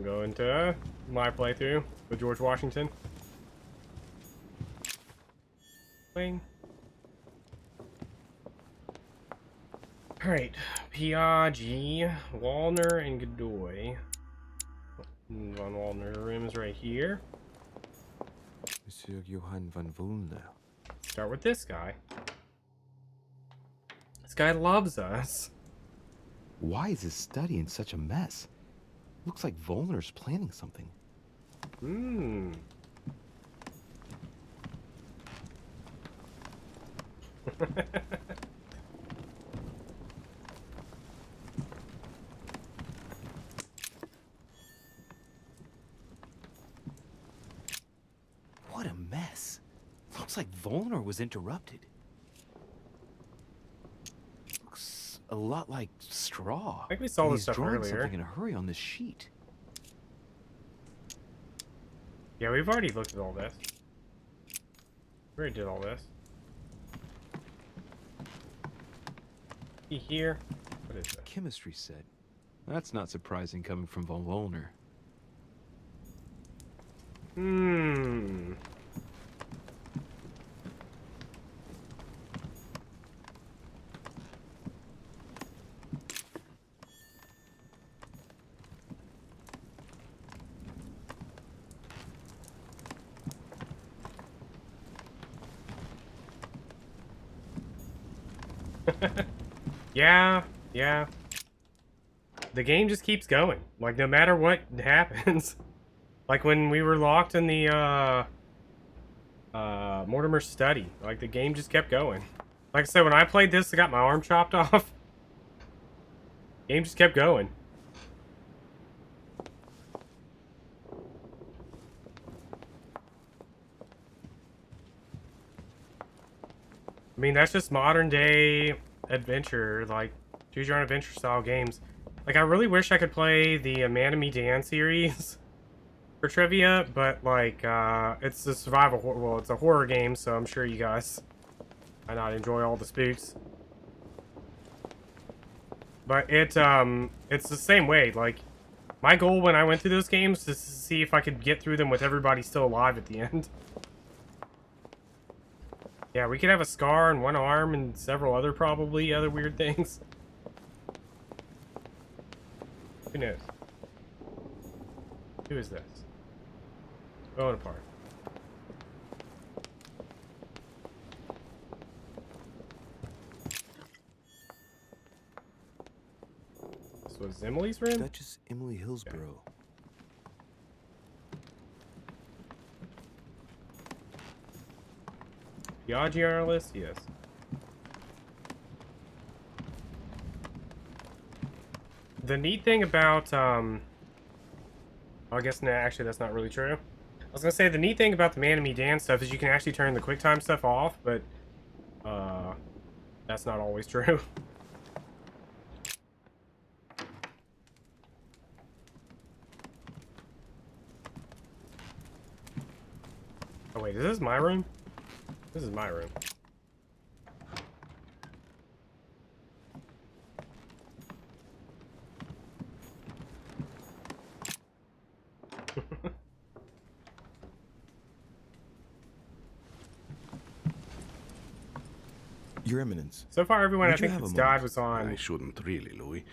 going to my playthrough with George Washington. Playing. Alright, Piaggi, Walner, and Godoy. Von Walner's room is right here. Monsieur Johann von Wulner. Start with this guy. This guy loves us. Why is his study in such a mess? Looks like Volner's planning something. Hmm. What a mess. Looks like Volner was interrupted. Looks a lot like straw. I think we saw And this he's stuff drawing earlier. something in a hurry on this sheet. Yeah, we've already looked at all this. We already did all this. Here. What is this? Chemistry set. That's not surprising coming from von Wulner. Hmm. Yeah. The game just keeps going. Like, no matter what happens. Like, when we were locked in the, Mortimer's study. Like, the game just kept going. Like I said, when I played this, I got my arm chopped off. Game just kept going. I mean, that's just modern day adventure, like choose your own adventure style games. Like, I really wish I could play the Man and Me Dan series for trivia, but like, it's a survival, well, it's a horror game, so I'm sure you guys might not enjoy all the spooks. But it's the same way. Like, my goal when I went through those games is to see if I could get through them with everybody still alive at the end. Yeah, we could have a scar and one arm and several other probably other weird things. Who knows? Who is this? Bonaparte. This was Emily's room? Duchess Emily Hillsborough. Piaggi on our list? Yes. The neat thing about, I guess, nah, actually, that's not really true. I was gonna say, the neat thing about the Man and Me Dan stuff is you can actually turn the QuickTime stuff off, but, that's not always true. Oh, wait, is this my room? This is my room. Your Eminence. So far, everyone I would you think have a that's moment? died was on. I shouldn't really, Louis.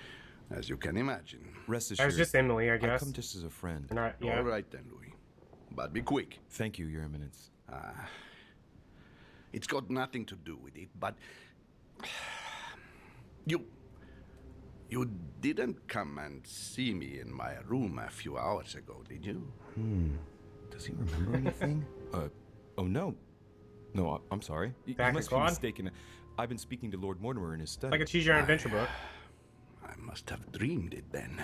as you can imagine. Rest That assured. was just Emily, I guess. I come just as a friend. Yeah. All right then, Louis. But be quick. Thank you, Your Eminence. It's got nothing to do with it, but you didn't come and see me in my room a few hours ago, did you? Does he remember anything? Oh no. No, I'm sorry. You Back must be squad? mistaken. I've been speaking to Lord Mortimer in his study. Like a choose your own adventure book. I must have dreamed it then.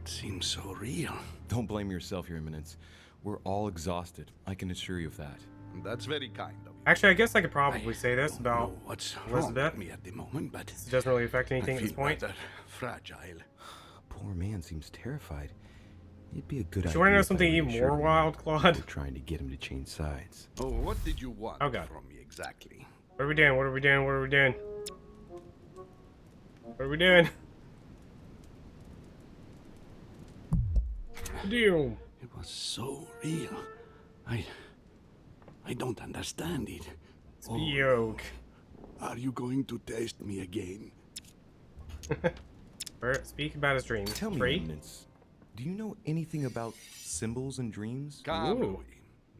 It seems so real. Don't blame yourself, Your Eminence. We're all exhausted. I can assure you of that. That's very kind of you. Actually, I guess I could probably say this Don't about know what's wrong Elizabeth. with me at the moment, but It doesn't really affect anything I at this feel point. rather fragile. Poor man seems terrified. It'd be a good Do idea. you want to know if I something even reassured more him wild, Claude? we're trying to get him to change sides. Oh, what did you want Oh, God. from me exactly? What are we doing? What are we doing? What are we doing? What are we doing? Deal. It was so real. I don't understand it. Yoke. Are you going to test me again? Speak about his dreams. Tell me, Your Eminence, do you know anything about symbols and dreams? Come, Louis.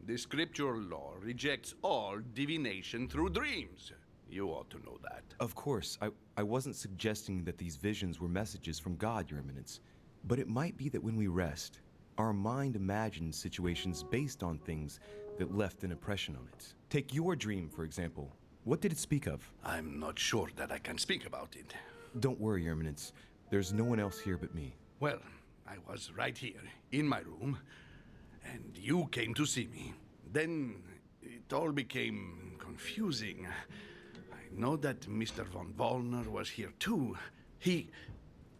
The scriptural law rejects all divination through dreams. You ought to know that. Of course, I wasn't suggesting that these visions were messages from God, Your Eminence. But it might be that when we rest, our mind imagines situations based on things that left an impression on it. Take your dream, for example. What did it speak of? I'm not sure that I can speak about it. Don't worry, Your Eminence. There's no one else here but me. Well, I was right here, in my room, and you came to see me. Then it all became confusing. I know that Mr. von Wollner was here too.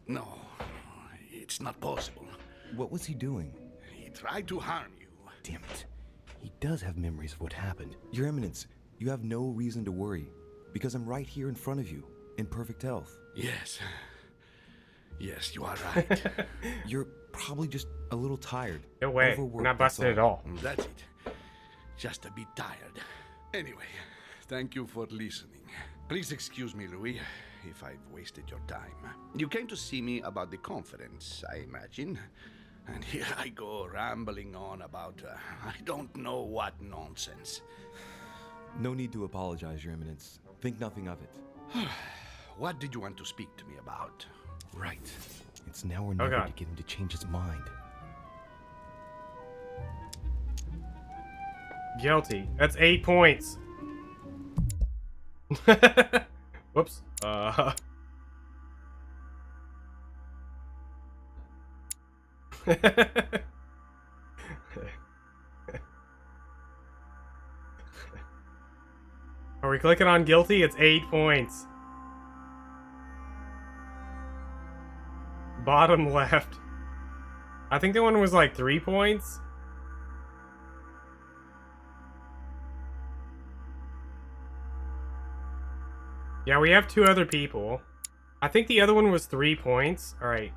No, it's not possible. What was he doing? He tried to harm you. Damn it. He does have memories of what happened. Your Eminence, you have no reason to worry, because I'm right here in front of you, in perfect health. Yes. Yes, you are right. You're probably just a little tired. No way. Overworked, We're not that's busted at all. That's it. Just a bit tired. Anyway, thank you for listening. Please excuse me, Louis, if I've wasted your time. You came to see me about the conference, I imagine. And here I go rambling on about I don't know what nonsense. No need to apologize, Your Eminence. Think nothing of it. What did you want to speak to me about? Right. It's now or never God. to get him to change his mind. Guilty. That's 8 points. Whoops. Are we clicking on guilty? It's 8 points. Bottom left. I think the one was like 3 points. Yeah, we have 2 other people. I think the other one was 3 points. Alright.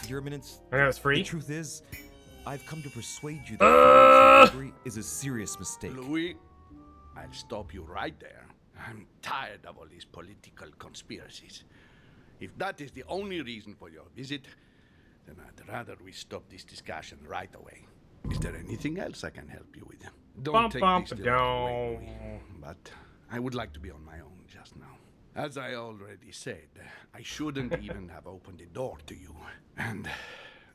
Your Eminence, I know it's free. the truth is, I've come to persuade you that surgery is a serious mistake. Louis, I'll stop you right there. I'm tired of all these political conspiracies. If that is the only reason for your visit, then I'd rather we stop this discussion right away. Is there anything else I can help you with? Don't take this the wrong way, Louis, but I would like to be on my own just now. As I already said, I shouldn't even have opened the door to you, and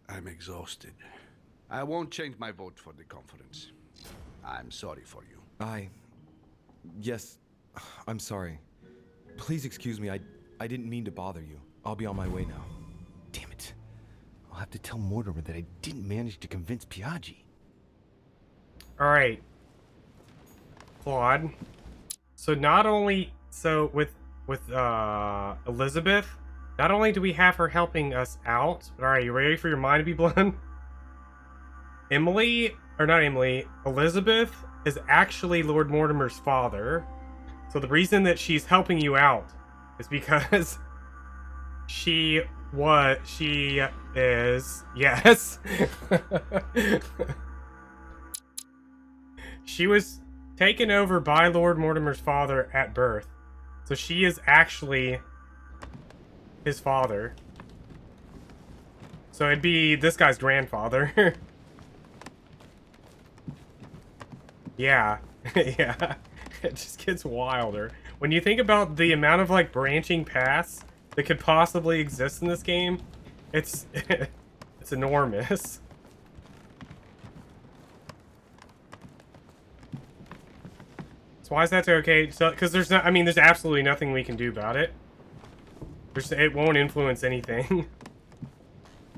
I'm exhausted. I won't change my vote for the conference. I'm sorry for you. Yes, I'm sorry. Please excuse me, I didn't mean to bother you. I'll be on my way now. Damn it. I'll have to tell Mortimer that I didn't manage to convince Piaggi. Alright. Claude. So not only with Elizabeth, not only do we have her helping us out, but alright, you ready for your mind to be blown? Elizabeth is actually Lord Mortimer's father. So the reason that she's helping you out is because she is, yes. She was taken over by Lord Mortimer's father at birth. So she is actually his father. So it'd be this guy's grandfather. Yeah. Yeah. It just gets wilder. When you think about the amount of, like, branching paths that could possibly exist in this game, it's... it's enormous. So why is that okay? So, because there's not... I mean, there's absolutely nothing we can do about it. It won't influence anything.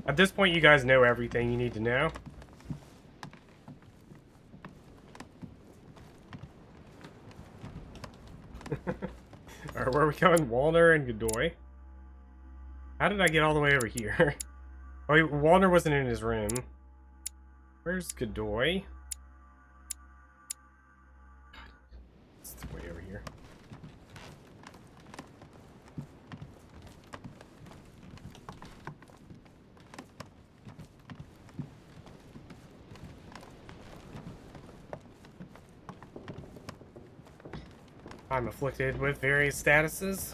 At this point, you guys know everything you need to know. Alright, where are we going? Walner and Godoy. How did I get all the way over here? Oh, Walner wasn't in his room. Where's Godoy? It's way over here. I'm afflicted with various statuses.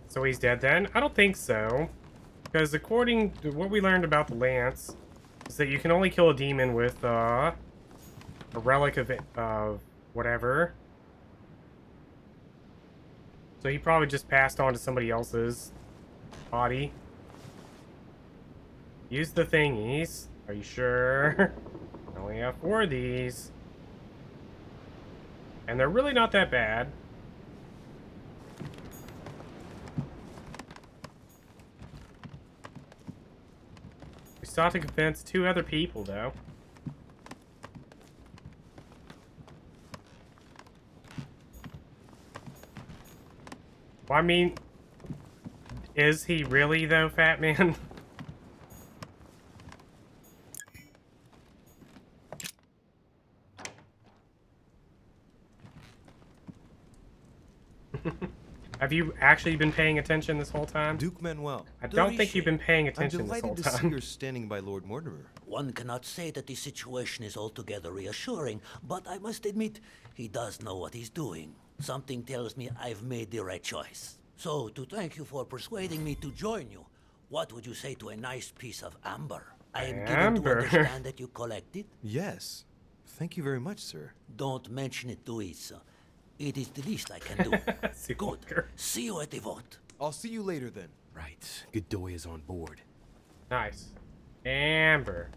So he's dead then? I don't think so. Because according to what we learned about the Lance, is that you can only kill a demon with a relic of whatever. So he probably just passed on to somebody else's body. Use the thingies. Are you sure? I only have 4 of these. And they're really not that bad. We still have to convince 2 other people, though. Well, I mean, is he really, though, Fat Man? Have you actually been paying attention this whole time? Duke Manuel. I don't think you've been paying attention I'm this whole delighted to see time. you're standing by Lord Mortimer. One cannot say that the situation is altogether reassuring, but I must admit, he does know what he's doing. Something tells me I've made the right choice. So, to thank you for persuading me to join you, what would you say to a nice piece of amber? I am given to understand that you collect it? Yes. Thank you very much, sir. Don't mention it to Issa. It is the least I can do. Good. See you at the vote. I'll see you later then. Right. Godoy is on board. Nice. Amber.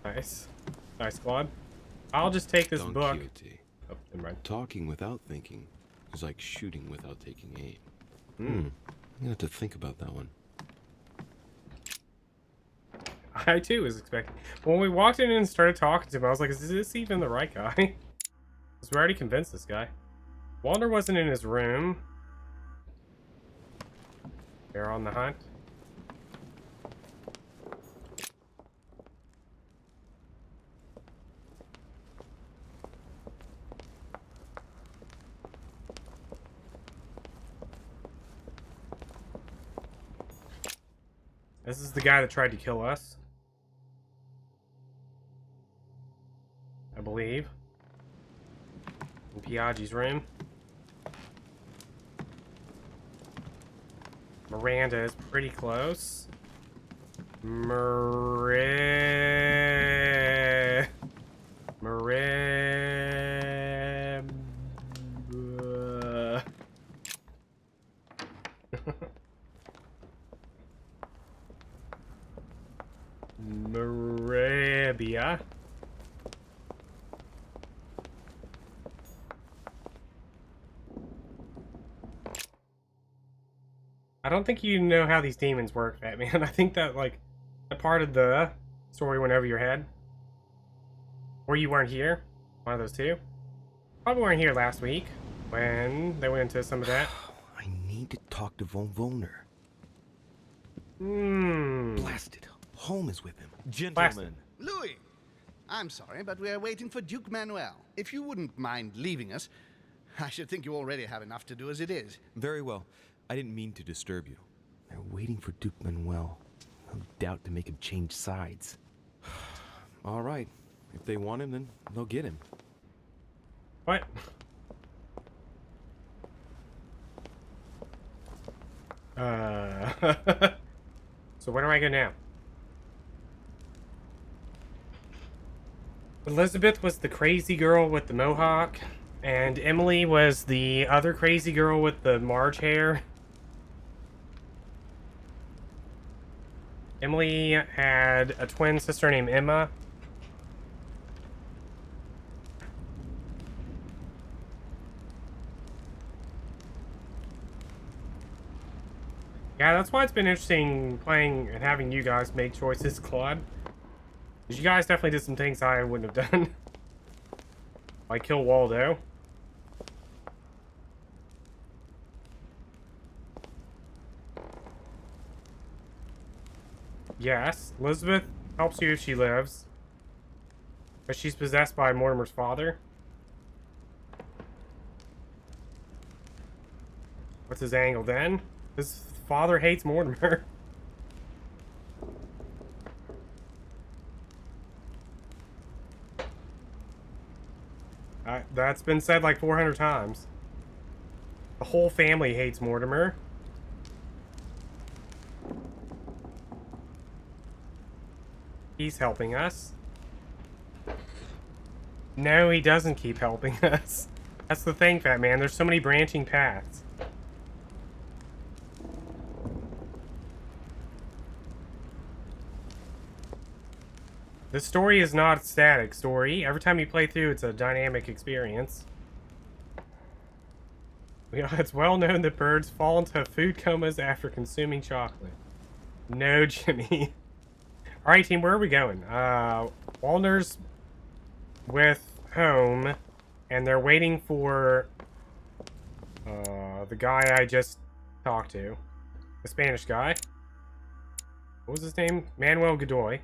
Nice. Nice, Claude. I'll just take this Don book. Quixote. Oh, never mind. Talking without thinking is like shooting without taking aim. I'm gonna have to think about that one. I too was expecting. When we walked in and started talking to him, I was like, is this even the right guy? Because we already convinced this guy. Walner wasn't in his room. They're on the hunt. This is the guy that tried to kill us. I believe. In Piaggi's room. Miranda is pretty close. Miranda. Marabia. I don't think you know how these demons work, Fat Man. I think that, like, a part of the story went over your head. Or you weren't here. One of those two. Probably weren't here last week when they went into some of that. I need to talk to Von Wohner. Blasted. Holmes is with him. Gentlemen. Louis! I'm sorry, but we are waiting for Duke Manuel. If you wouldn't mind leaving us, I should think you already have enough to do as it is. Very well. I didn't mean to disturb you. They're waiting for Duke Manuel. No doubt to make him change sides. All right. If they want him, then they'll get him. What? So where do I go now? Elizabeth was the crazy girl with the mohawk, and Emily was the other crazy girl with the Marge hair. Emily had a twin sister named Emma. Yeah, that's why it's been interesting playing and having you guys make choices, Claude. Because you guys definitely did some things I wouldn't have done. Like kill Waldo. Yes, Elizabeth helps you if she lives. But she's possessed by Mortimer's father. What's his angle then? His father hates Mortimer. That's been said like 400 times. The whole family hates Mortimer. He's helping us. No, he doesn't keep helping us. That's the thing, Fat Man. There's so many branching paths. This story is not a static story. Every time you play through, it's a dynamic experience. It's well known that birds fall into food comas after consuming chocolate. No, Jimmy. Alright, team, where are we going? Walner's with home, and they're waiting for the guy I just talked to. The Spanish guy. What was his name? Manuel Godoy.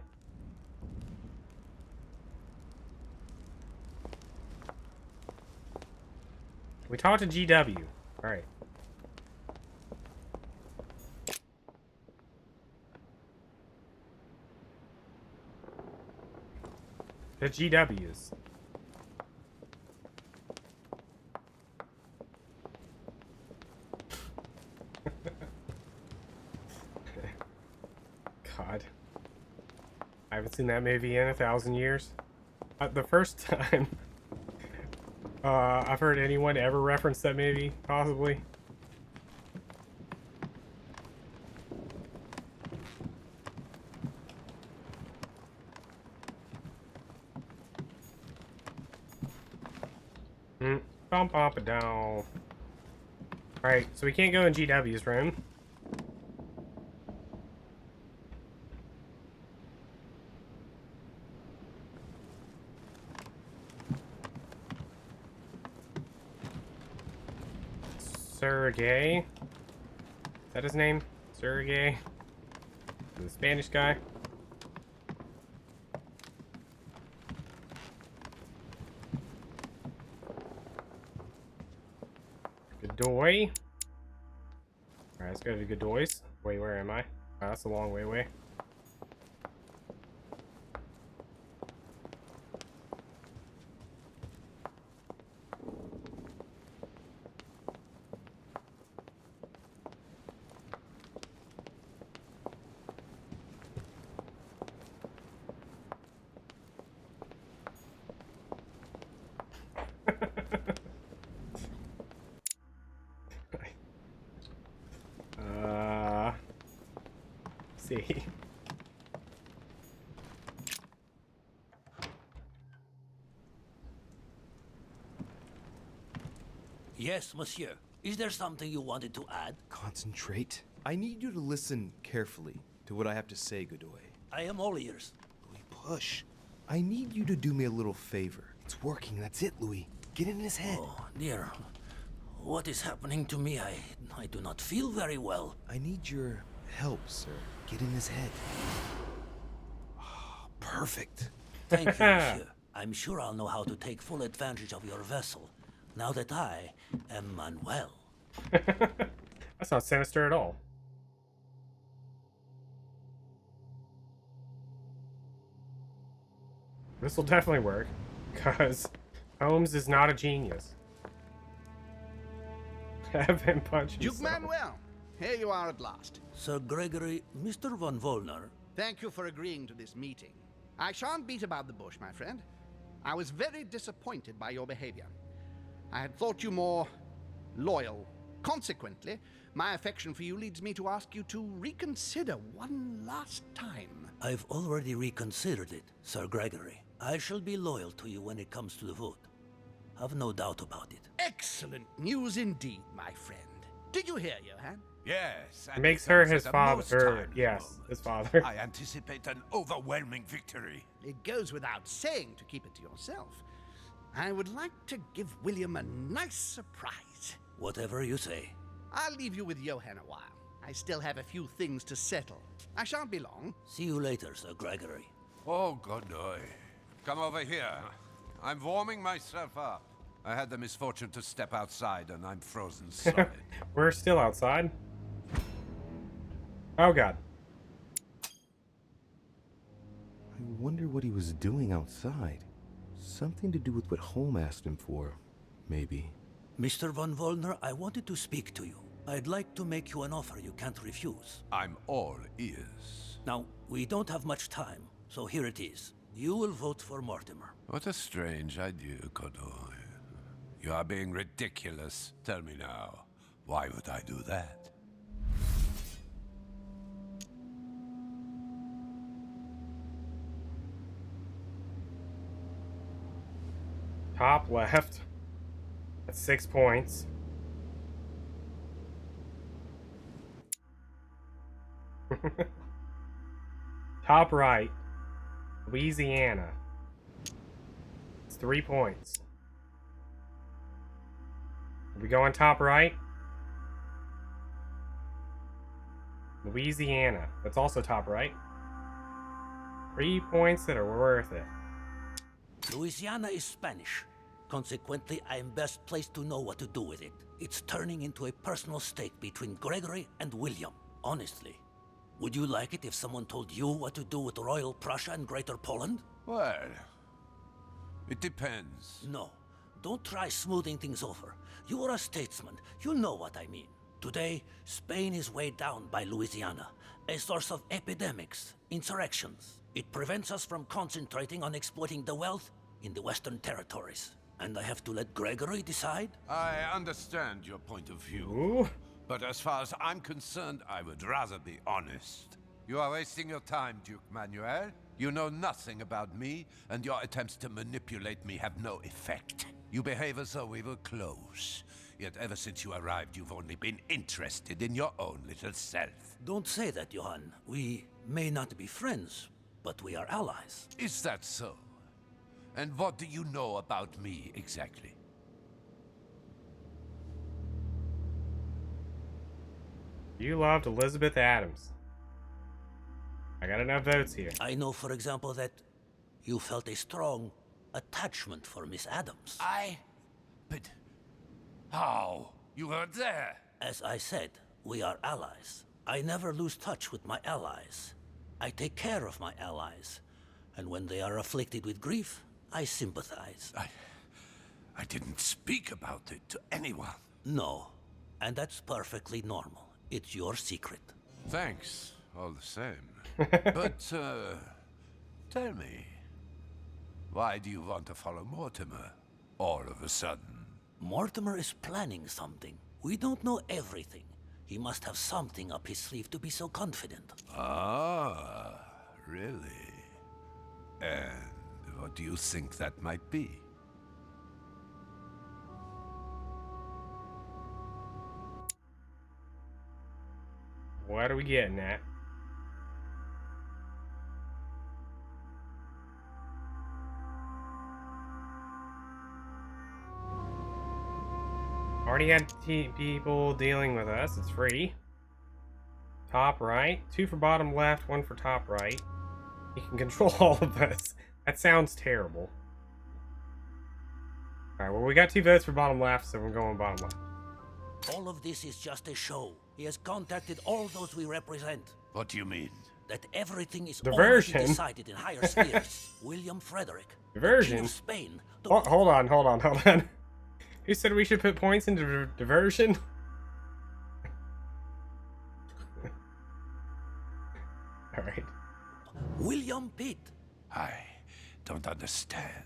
We talked to GW. Alright. The GWs. God. I haven't seen that movie in 1,000 years. The first time I've heard anyone ever reference that movie, possibly. Bump up and down. Alright, so we can't go in GW's room. Sergey. Is that his name? Sergey. The Spanish guy. Godoy. Alright, let's go to Godoy's. Wait, where am I? Oh, that's a long way away. See. Yes, monsieur. Is there something you wanted to add? Concentrate. I need you to listen carefully to what I have to say, Godoy. I am all ears. Louis, push. I need you to do me a little favor. It's working, that's it, Louis. Get in his head. Oh, dear. What is happening to me? I do not feel very well. I need your help, sir. Get in his head. Oh, perfect. Thank you, monsieur. I'm sure I'll know how to take full advantage of your vessel, now that I am Manuel. That's not sinister at all. This will definitely work, because Holmes is not a genius. Have him punch Duke himself. Manuel, here you are at last. Sir Gregory, Mr. von Wollner. Thank you for agreeing to this meeting. I shan't beat about the bush, my friend. I was very disappointed by your behavior. I had thought you more loyal. Consequently, my affection for you leads me to ask you to reconsider one last time. I've already reconsidered it, Sir Gregory. I shall be loyal to you when it comes to the vote. Have no doubt about it. Excellent news indeed, my friend. Did you hear, Johann? Yes. It makes her his father. Yes, his father. I anticipate an overwhelming victory. It goes without saying to keep it to yourself. I would like to give William a nice surprise. Whatever you say. I'll leave you with Johann a while. I still have a few things to settle. I shan't be long. See you later, Sir Gregory. Oh, Godoy. Come over here. I'm warming myself up. I had the misfortune to step outside and I'm frozen solid. We're still outside. Oh god. I wonder what he was doing outside. Something to do with what Holmes asked him for, maybe. Mr. von Wollner, I wanted to speak to you. I'd like to make you an offer you can't refuse. I'm all ears. Now, we don't have much time, so here it is. You will vote for Mortimer. What a strange idea, Godoy. You are being ridiculous. Tell me now, why would I do that? Top left. That's 6 points. Top right. Louisiana. It's 3 points. We go on top right. Louisiana. That's also top right. 3 points that are worth it. Louisiana is Spanish. Consequently, I am best placed to know what to do with it. It's turning into a personal stake between Gregory and William. Honestly, would you like it if someone told you what to do with Royal Prussia and Greater Poland? Well, it depends. No, don't try smoothing things over. You are a statesman. You know what I mean. Today, Spain is weighed down by Louisiana, a source of epidemics, insurrections. It prevents us from concentrating on exploiting the wealth in the Western territories. And I have to let Gregory decide? I understand your point of view. Ooh. But as far as I'm concerned, I would rather be honest. You are wasting your time, Duke Manuel. You know nothing about me, and your attempts to manipulate me have no effect. You behave as though we were close. Yet ever since you arrived, you've only been interested in your own little self. Don't say that, Johann. We may not be friends, but we are allies. Is that so? And what do you know about me, exactly? You loved Elizabeth Adams. I got enough votes here. I know, for example, that you felt a strong attachment for Miss Adams. But how? You were there. As I said, we are allies. I never lose touch with my allies. I take care of my allies. And when they are afflicted with grief, I sympathize. I didn't speak about it to anyone. No, and that's perfectly normal. It's your secret. Thanks, all the same. But, tell me, why do you want to follow Mortimer all of a sudden? Mortimer is planning something. We don't know everything. He must have something up his sleeve to be so confident. Ah, really? And what do you think that might be? What are we getting at? Already had people dealing with us. It's free. Top right. 2 for bottom left, 1 for top right. You can control all of this. That sounds terrible. Alright, well, we got 2 votes for bottom left, so we're going bottom left. All of this is just a show. He has contacted all those we represent. What do you mean? That everything is Diversion. already decided in higher spheres. William Frederick, Diversion? King of Spain. Hold on. Who said we should put points into diversion? Alright. William Pitt. I don't understand.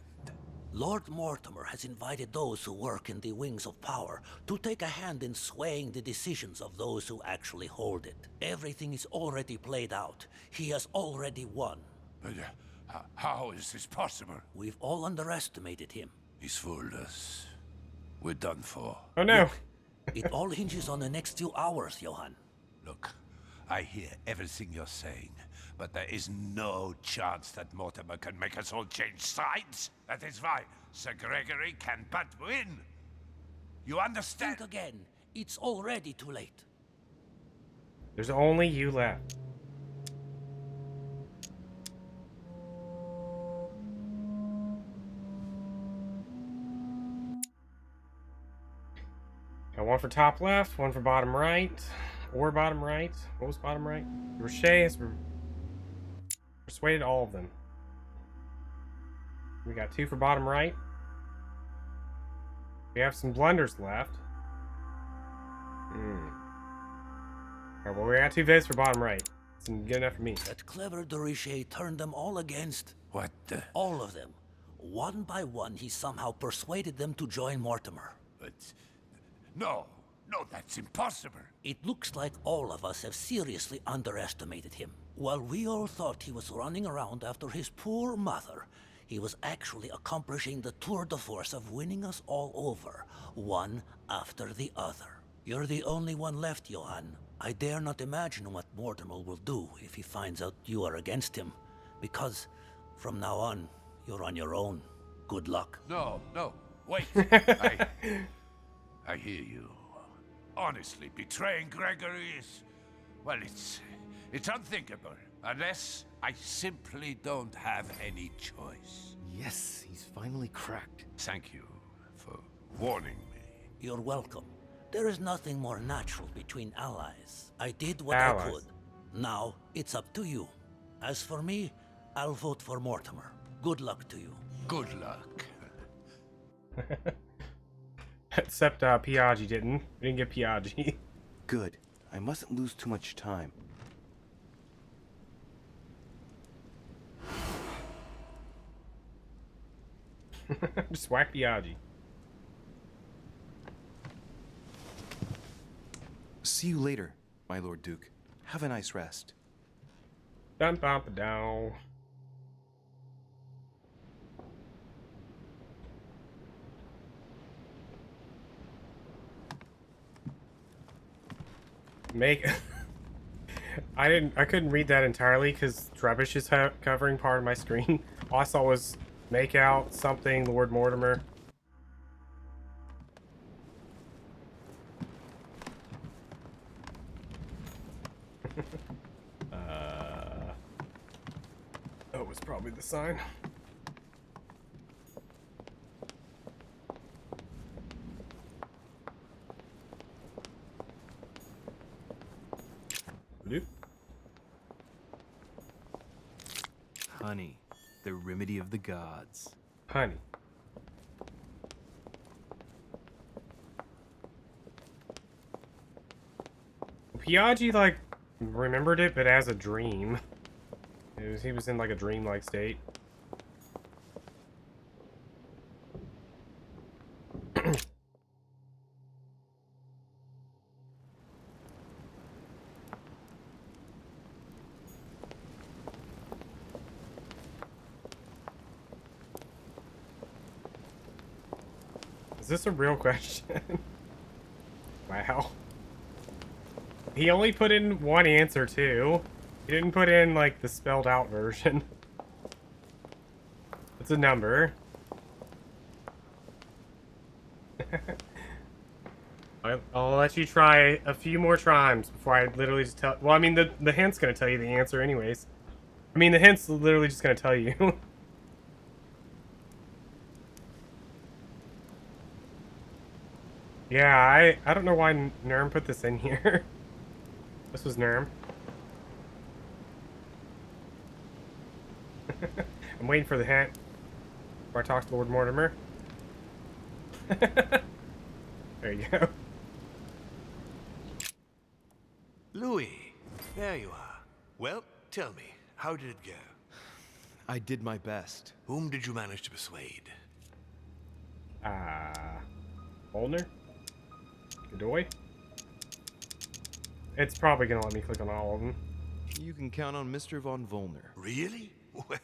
Lord Mortimer has invited those who work in the wings of power to take a hand in swaying the decisions of those who actually hold it. Everything is already played out. He has already won. But how is this possible? We've all underestimated him. He's fooled us. We're done for. Oh no. It all hinges on the next few hours, Johann. Look, I hear everything you're saying, but there is no chance that Mortimer can make us all change sides. That is why Sir Gregory can but win. You understand? Think again. It's already too late. There's only you left. Got one for top left, one for bottom right, or bottom right. What was bottom right? Richet has persuaded all of them. We got two for bottom right. We have some blunders left. Alright, well, we got 2 votes for bottom right. That's good enough for me. That clever de Richet turned them all against... What the... All of them. One by one, he somehow persuaded them to join Mortimer. But... No, that's impossible. It looks like all of us have seriously underestimated him. While we all thought he was running around after his poor mother, he was actually accomplishing the tour de force of winning us all over, one after the other. You're the only one left, Johann. I dare not imagine what Mortimer will do if he finds out you are against him, because from now on, you're on your own. Good luck. No, wait. I hear you. Honestly, betraying Gregory is... Well, it's unthinkable. Unless I simply don't have any choice. Yes, he's finally cracked. Thank you for warning me. You're welcome. There is nothing more natural between allies. I did what I could. Now, it's up to you. As for me, I'll vote for Mortimer. Good luck to you. Good luck. Except Piaggi didn't. We didn't get Piaggi. Good. I mustn't lose too much time. Just whack Piaggi. See you later, my Lord Duke. Have a nice rest. Dum bum down. I couldn't read that entirely because Trebush is covering part of my screen. All I saw was make out something Lord Mortimer. That was probably the sign. Honey, the remedy of the gods. Honey. Piaggi, like, remembered it, but as a dream. He was in, like, a dreamlike state. Is this a real question? Wow. He only put in one answer, too. He didn't put in, like, the spelled out version. It's a number. I'll let you try a few more times before I literally just tell... Well, I mean, the hint's gonna tell you the answer anyways. I mean, the hint's literally just gonna tell you. Yeah, I don't know why Nurm put this in here. This was Nurm. I'm waiting for the hint. before I talk to Lord Mortimer. There you go. Louis, there you are. Well, tell me, how did it go? I did my best. Whom did you manage to persuade? Volner? Godoy? It's probably gonna let me click on all of them. You can count on Mr. von Volner. Really? Well,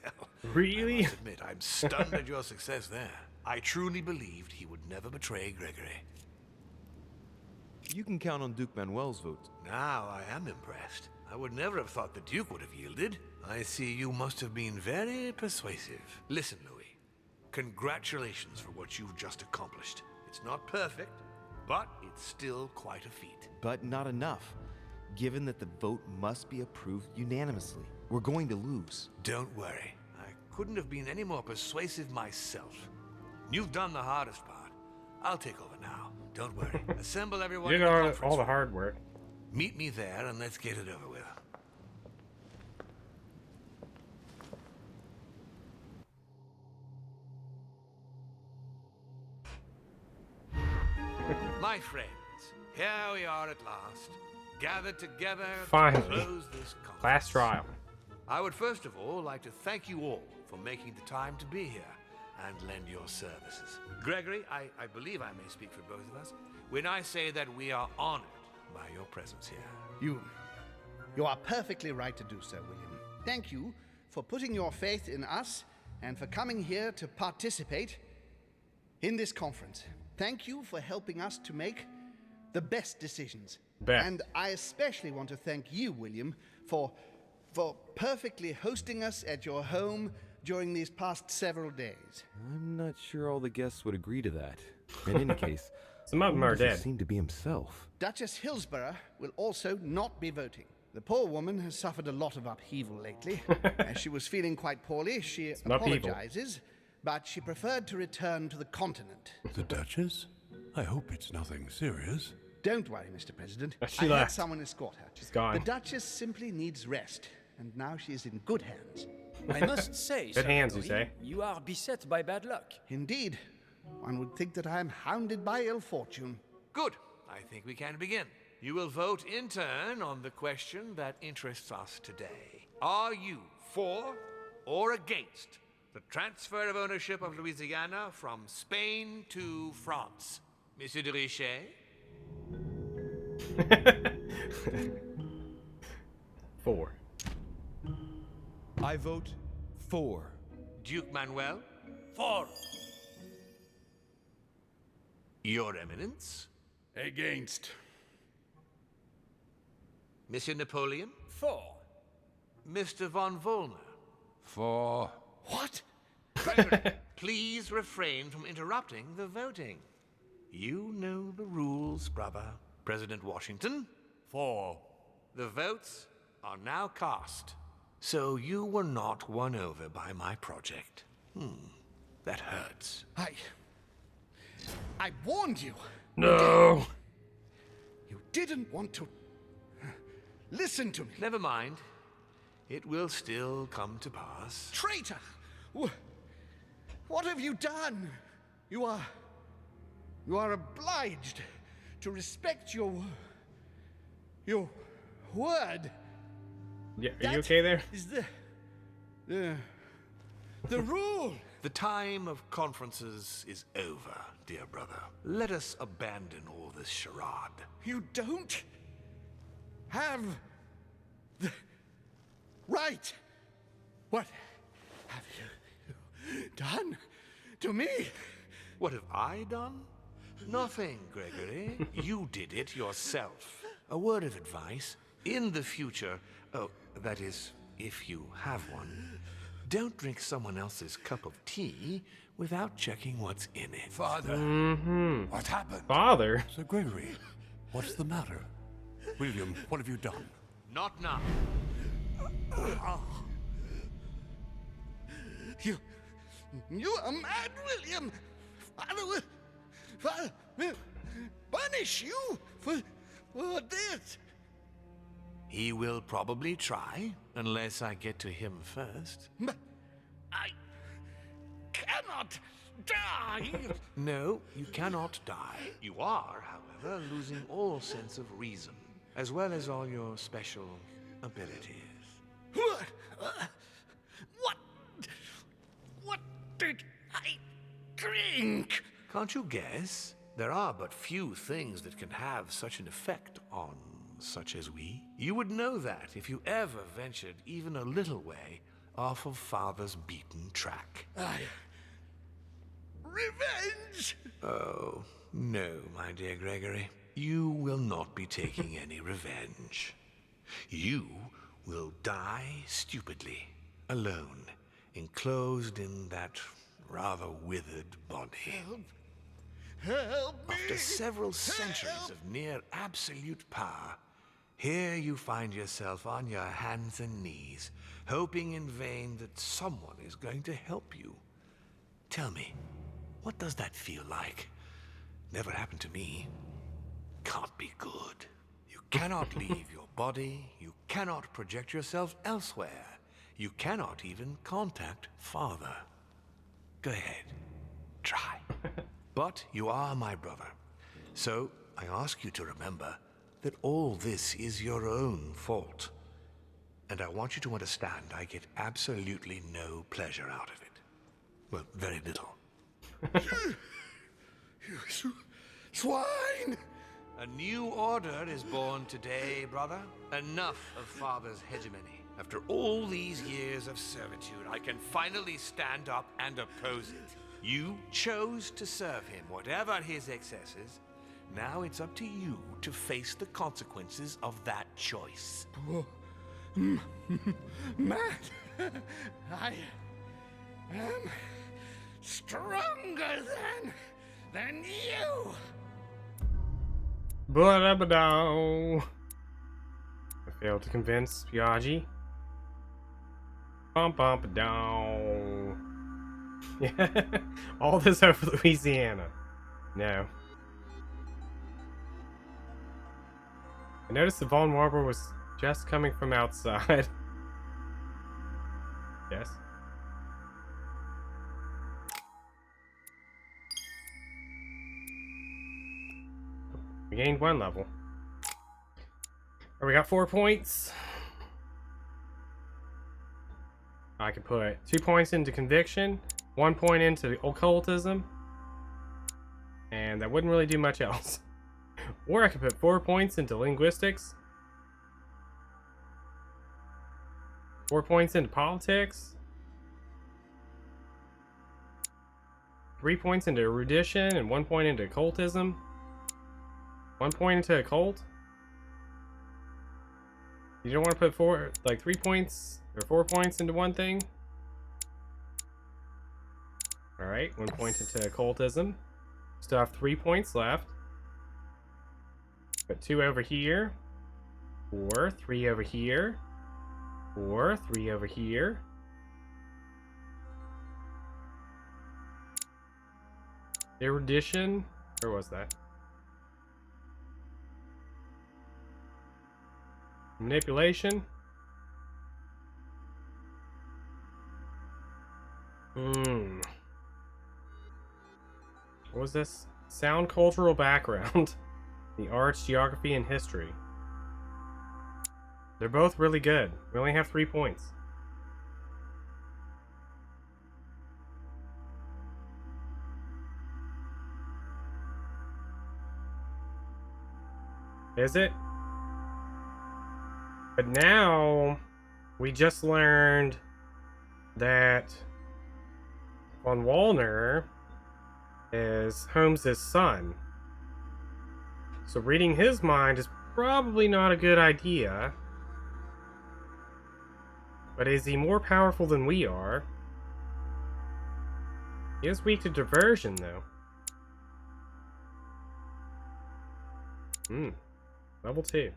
really? I must admit, I'm stunned at your success there. I truly believed he would never betray Gregory. You can count on Duke Manuel's vote. Now I am impressed. I would never have thought the Duke would have yielded. I see you must have been very persuasive. Listen, Louis. Congratulations for what you've just accomplished. It's not perfect, but it's still quite a feat. But not enough, given that the vote must be approved unanimously. We're going to lose. Don't worry. I couldn't have been any more persuasive myself. You've done the hardest part. I'll take over now. Don't worry. Assemble everyone You in the did conference all the room. hard work. Meet me there and let's get it over with. My friends, here we are at last, gathered together Finally. to close this conference. Last trial. I would first of all like to thank you all for making the time to be here and lend your services. Gregory, I believe I may speak for both of us when I say that we are honored by your presence here. You are perfectly right to do so, William. Thank you for putting your faith in us and for coming here to participate in this conference. Thank you for helping us to make the best decisions. Best. And I especially want to thank you, William, for perfectly hosting us at your home during these past several days. I'm not sure all the guests would agree to that. In any case, some of them are doesn't dead. Seem to be himself. Duchess Hillsborough will also not be voting. The poor woman has suffered a lot of upheaval lately. As she was feeling quite poorly, she apologizes, but she preferred to return to the continent. The Duchess? I hope it's nothing serious. Don't worry, Mr. President. She I had left. someone escort her. She's gone. The Duchess simply needs rest, and now she is in good hands. I must say, Good Sir hands, you Gregory, say? you are beset by bad luck. Indeed. One would think that I am hounded by ill fortune. Good. I think we can begin. You will vote in turn on the question that interests us today. Are you for or against the transfer of ownership of Louisiana from Spain to France? Monsieur de Richet? 4. I vote for. Duke Manuel? For. Your Eminence? Against. Monsieur Napoleon? For. Mr. von Volner? For. What? Gregory, please refrain from interrupting the voting. You know the rules, brother. President Washington? For. The votes are now cast. So you were not won over by my project. That hurts. I warned you. No. You didn't want to listen to me. Never mind. It will still come to pass. Traitor! What have you done? You are obliged to respect your word. Yeah, are you okay there? Is the rule. The time of conferences is over, dear brother. Let us abandon all this charade. You don't have the right. What have you done to me? What have I done? Nothing, Gregory. You did it yourself. A word of advice. In the future, that is, if you have one, don't drink someone else's cup of tea without checking what's in it. Father, what happened? Father? Sir Gregory, what's the matter? William, what have you done? Not now. You are mad, William. Father will punish you for this. He will probably try, unless I get to him first. But I cannot cannot die! No, you cannot die. You are, however, losing all sense of reason, as well as all your special abilities. What did I drink? Can't you guess? There are but few things that can have such an effect on such as we. You would know that if you ever ventured even a little way off of Father's beaten track. Revenge! Oh, no, my dear Gregory. You will not be taking any revenge. You will die stupidly, alone, enclosed in that rather withered body. Help me! After several centuries of near absolute power, here you find yourself on your hands and knees, hoping in vain that someone is going to help you. Tell me, what does that feel like? Never happened to me. Can't be good. You cannot leave your body. You cannot project yourself elsewhere. You cannot even contact Father. Go ahead. Try. But you are my brother. So I ask you to remember that all this is your own fault. And I want you to understand I get absolutely no pleasure out of it. Well, very little. You swine! A new order is born today, brother. Enough of Father's hegemony. After all these years of servitude, I can finally stand up and oppose it. You chose to serve him, whatever his excesses. Now it's up to you to face the consequences of that choice. Matt, I am stronger than you. Ba-da-ba-dow. I failed to convince Piaggi. Bum-bum-ba-dow. Yeah, all this over Louisiana. No. I noticed the Von Marble was just coming from outside. Yes. We gained 1 level. Or we got 4 points. I could put 2 points into conviction, 1 point into occultism, and that wouldn't really do much else. Or I could put 4 points into linguistics, 4 points into politics, 3 points into erudition, and 1 point into occultism, 1 point into occult. You don't want to put 3 points or 4 points into one thing. Alright, 1 point into occultism. Still have 3 points left. Put 2 over here. 4, 3 over here. 4, 3 over here. Erudition. Where was that? Manipulation. What was this? Sound cultural background. The arts, geography, and history. They're both really good. We only have 3 points. Is it? But now, we just learned that Von Wallner is Holmes' son. So reading his mind is probably not a good idea. But is he more powerful than we are? He is weak to diversion, though. Level 2.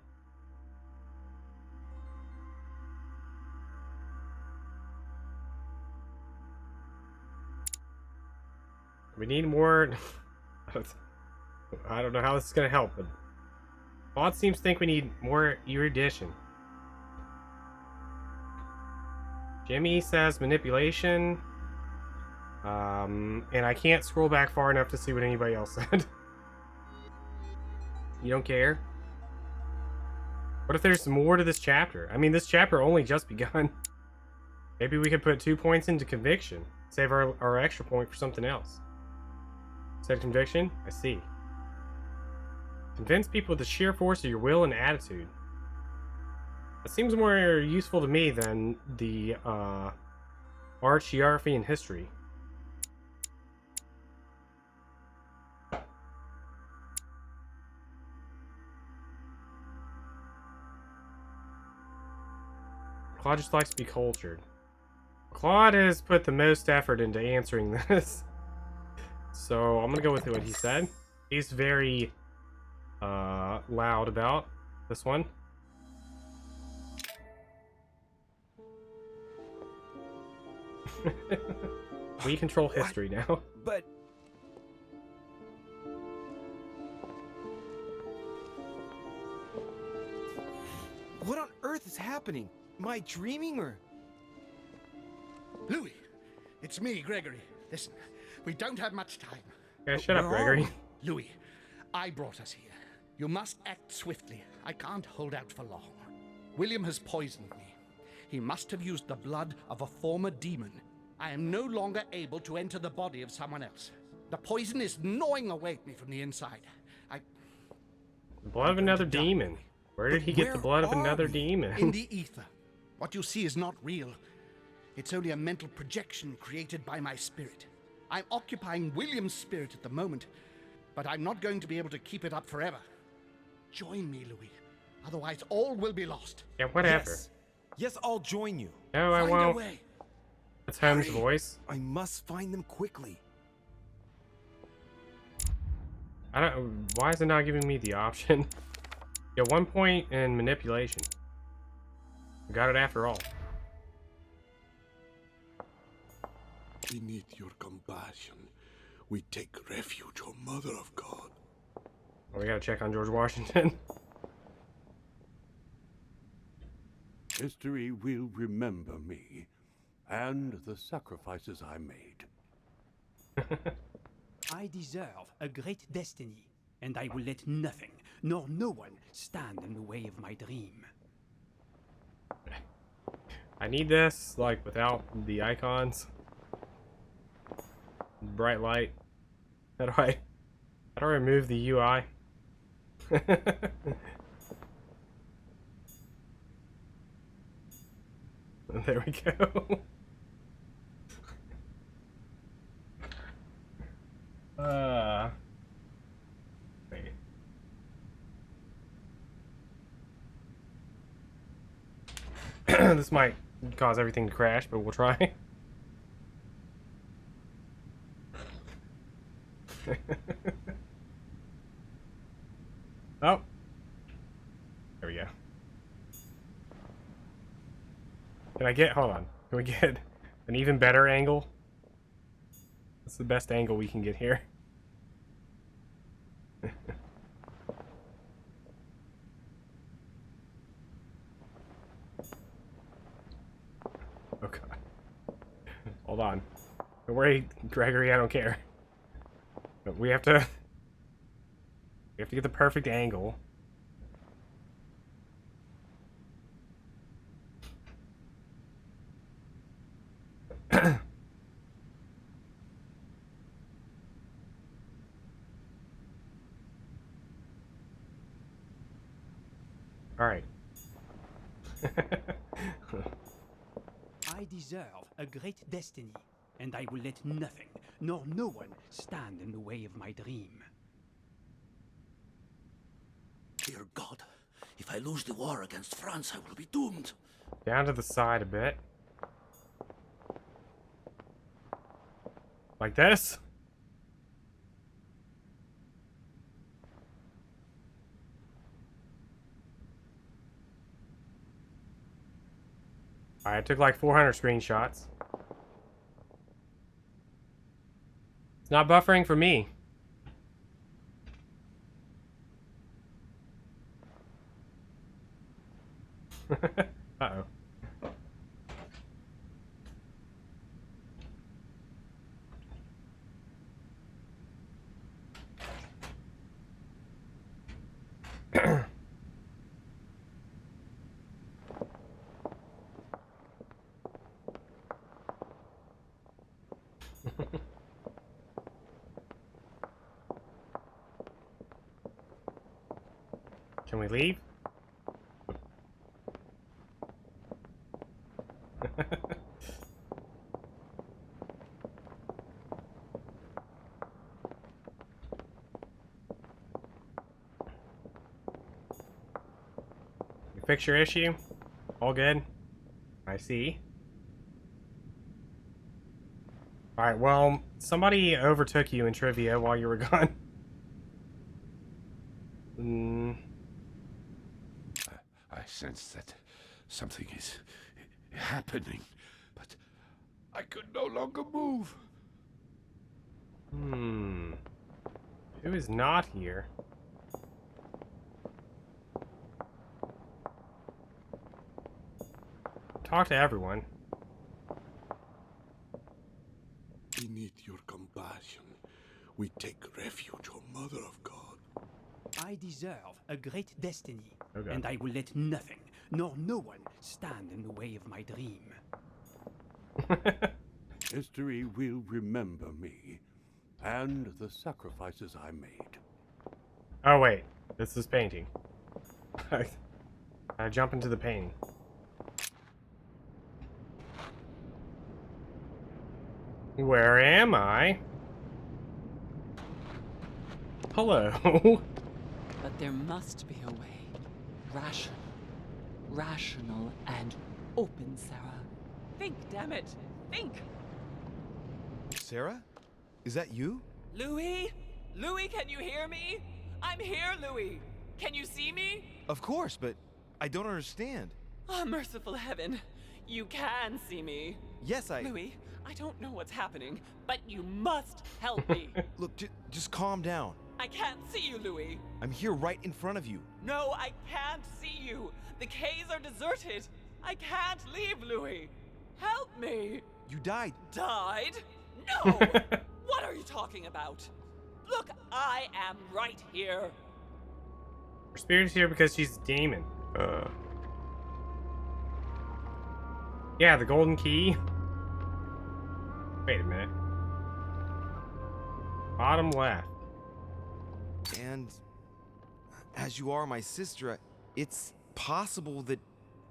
We need more... I don't know how this is going to help, but... Bot seems to think we need more erudition. Jimmy says manipulation. And I can't scroll back far enough to see what anybody else said. You don't care? What if there's more to this chapter? I mean, this chapter only just begun. Maybe we could put 2 points into conviction. Save our extra point for something else. Said conviction? I see. Convince people with the sheer force of your will and attitude. That seems more useful to me than the art, geography, and history. Claude just likes to be cultured. Claude has put the most effort into answering this. So I'm gonna go with what he said. He's very loud about this one. We control history now. But... What on earth is happening? Am I dreaming or... Louis, it's me, Gregory. Listen, we don't have much time. Yeah, shut up, Gregory. Louis, I brought us here. You must act swiftly. I can't hold out for long. William has poisoned me. He must have used the blood of a former demon. I am no longer able to enter the body of someone else. The poison is gnawing away at me from the inside. The blood of another demon. Where did he get the blood of another demon? In the ether. What you see is not real. It's only a mental projection created by my spirit. I'm occupying William's spirit at the moment, but I'm not going to be able to keep it up forever. Join me, Louis. Otherwise, all will be lost. Yeah, whatever. Yes, I'll join you. No, I Find a won't. way. That's Holmes' voice. I must find them quickly. I don't. Why is it not giving me the option? Yeah, 1 point in manipulation. Got it after all. Beneath your compassion, we take refuge, O Mother of God. Oh, we gotta check on George Washington. History will remember me and the sacrifices I made. I deserve a great destiny, and I will let nothing, nor no one, stand in the way of my dream. I need this, like, without the icons. Bright light. How do I remove the UI? There we go. Wait. This might cause everything to crash, but we'll try. Oh. There we go. Hold on. Can we get an even better angle? That's the best angle we can get here. Oh god. Hold on. Don't worry, Gregory, I don't care. But we have to get the perfect angle. All right. I deserve a great destiny, and I will let nothing, nor no one, stand in the way of my dream. Dear God, if I lose the war against France, I will be doomed. Down to the side a bit. Like this? Alright, I took like 400 screenshots. It's not buffering for me. Uh-oh. Can we leave? You fix your issue? All good? I see. Alright, well, somebody overtook you in trivia while you were gone. I sense that something is happening, but I could no longer move. Who is not here? Talk to everyone. Beneath your compassion, we take refuge, O Mother of God. I deserve a great destiny, Okay. and I will let nothing, nor no one, stand in the way of my dream. History will remember me and the sacrifices I made. Oh wait, this is painting. I jump into the painting. Where am I? Hello. But there must be a way. Rational and open, Sarah. Think, damn it. Think. Sarah? Is that you? Louis? Louis, can you hear me? I'm here, Louis. Can you see me? Of course, but I don't understand. Oh, merciful heaven. You can see me. Yes, Louis, I don't know what's happening, but you must help me. Look, just calm down. I can't see you, Louis. I'm here right in front of you. No, I can't see you. The caves are deserted. I can't leave, Louis. Help me. You died. Died? No! What are you talking about? Look, I am right here. Her spirit's here because she's a demon. Yeah, the golden key. Wait a minute. Bottom left. And as you are my sister, it's possible that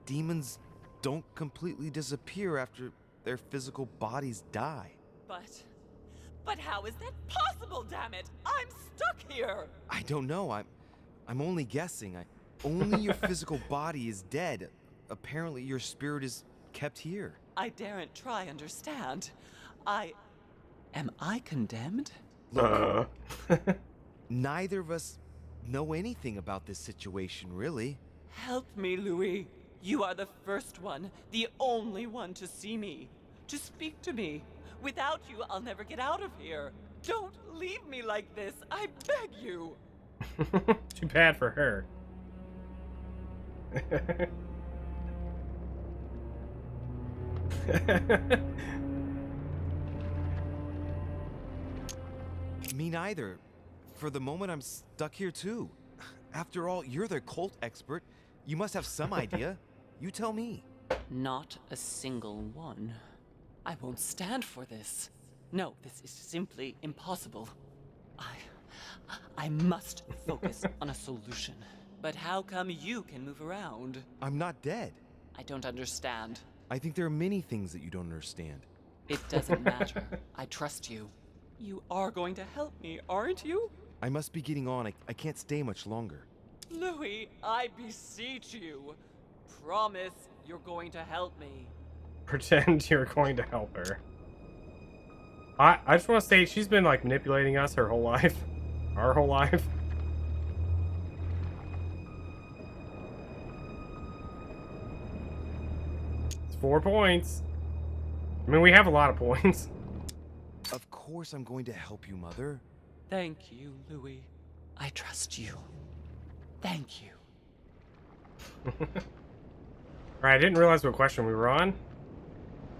demons don't completely disappear after their physical bodies die. But how is that possible, damn it? I'm stuck here. I don't know. I'm only guessing. Only your physical body is dead. Apparently your spirit is kept here. I daren't try understand. Am I condemned? Look, neither of us know anything about this situation, really. Help me, Louis. You are the first one, the only one to see me, to speak to me. Without you, I'll never get out of here. Don't leave me like this, I beg you. Too bad for her. Me neither. For the moment, I'm stuck here too. After all, you're the cult expert. You must have some idea. You tell me. Not a single one. I won't stand for this. No, this is simply impossible. I must focus on a solution. But how come you can move around? I'm not dead. I don't understand. I think there are many things that you don't understand. It doesn't matter. I trust you. You are going to help me, aren't you? I must be getting on. I can't stay much longer. Louis, I beseech you. Promise you're going to help me. Pretend you're going to help her. I just want to say she's been like manipulating us her whole life. Our whole life. It's 4 points. I mean, we have a lot of points. Of course I'm going to help you, Mother. Thank you, Louis. I trust you. Thank you. Alright, I didn't realize what question we were on.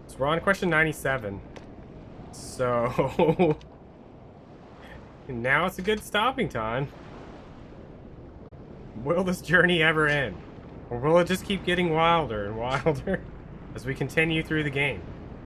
So we're on question 97. So... now it's a good stopping time. Will this journey ever end? Or will it just keep getting wilder and wilder as we continue through the game?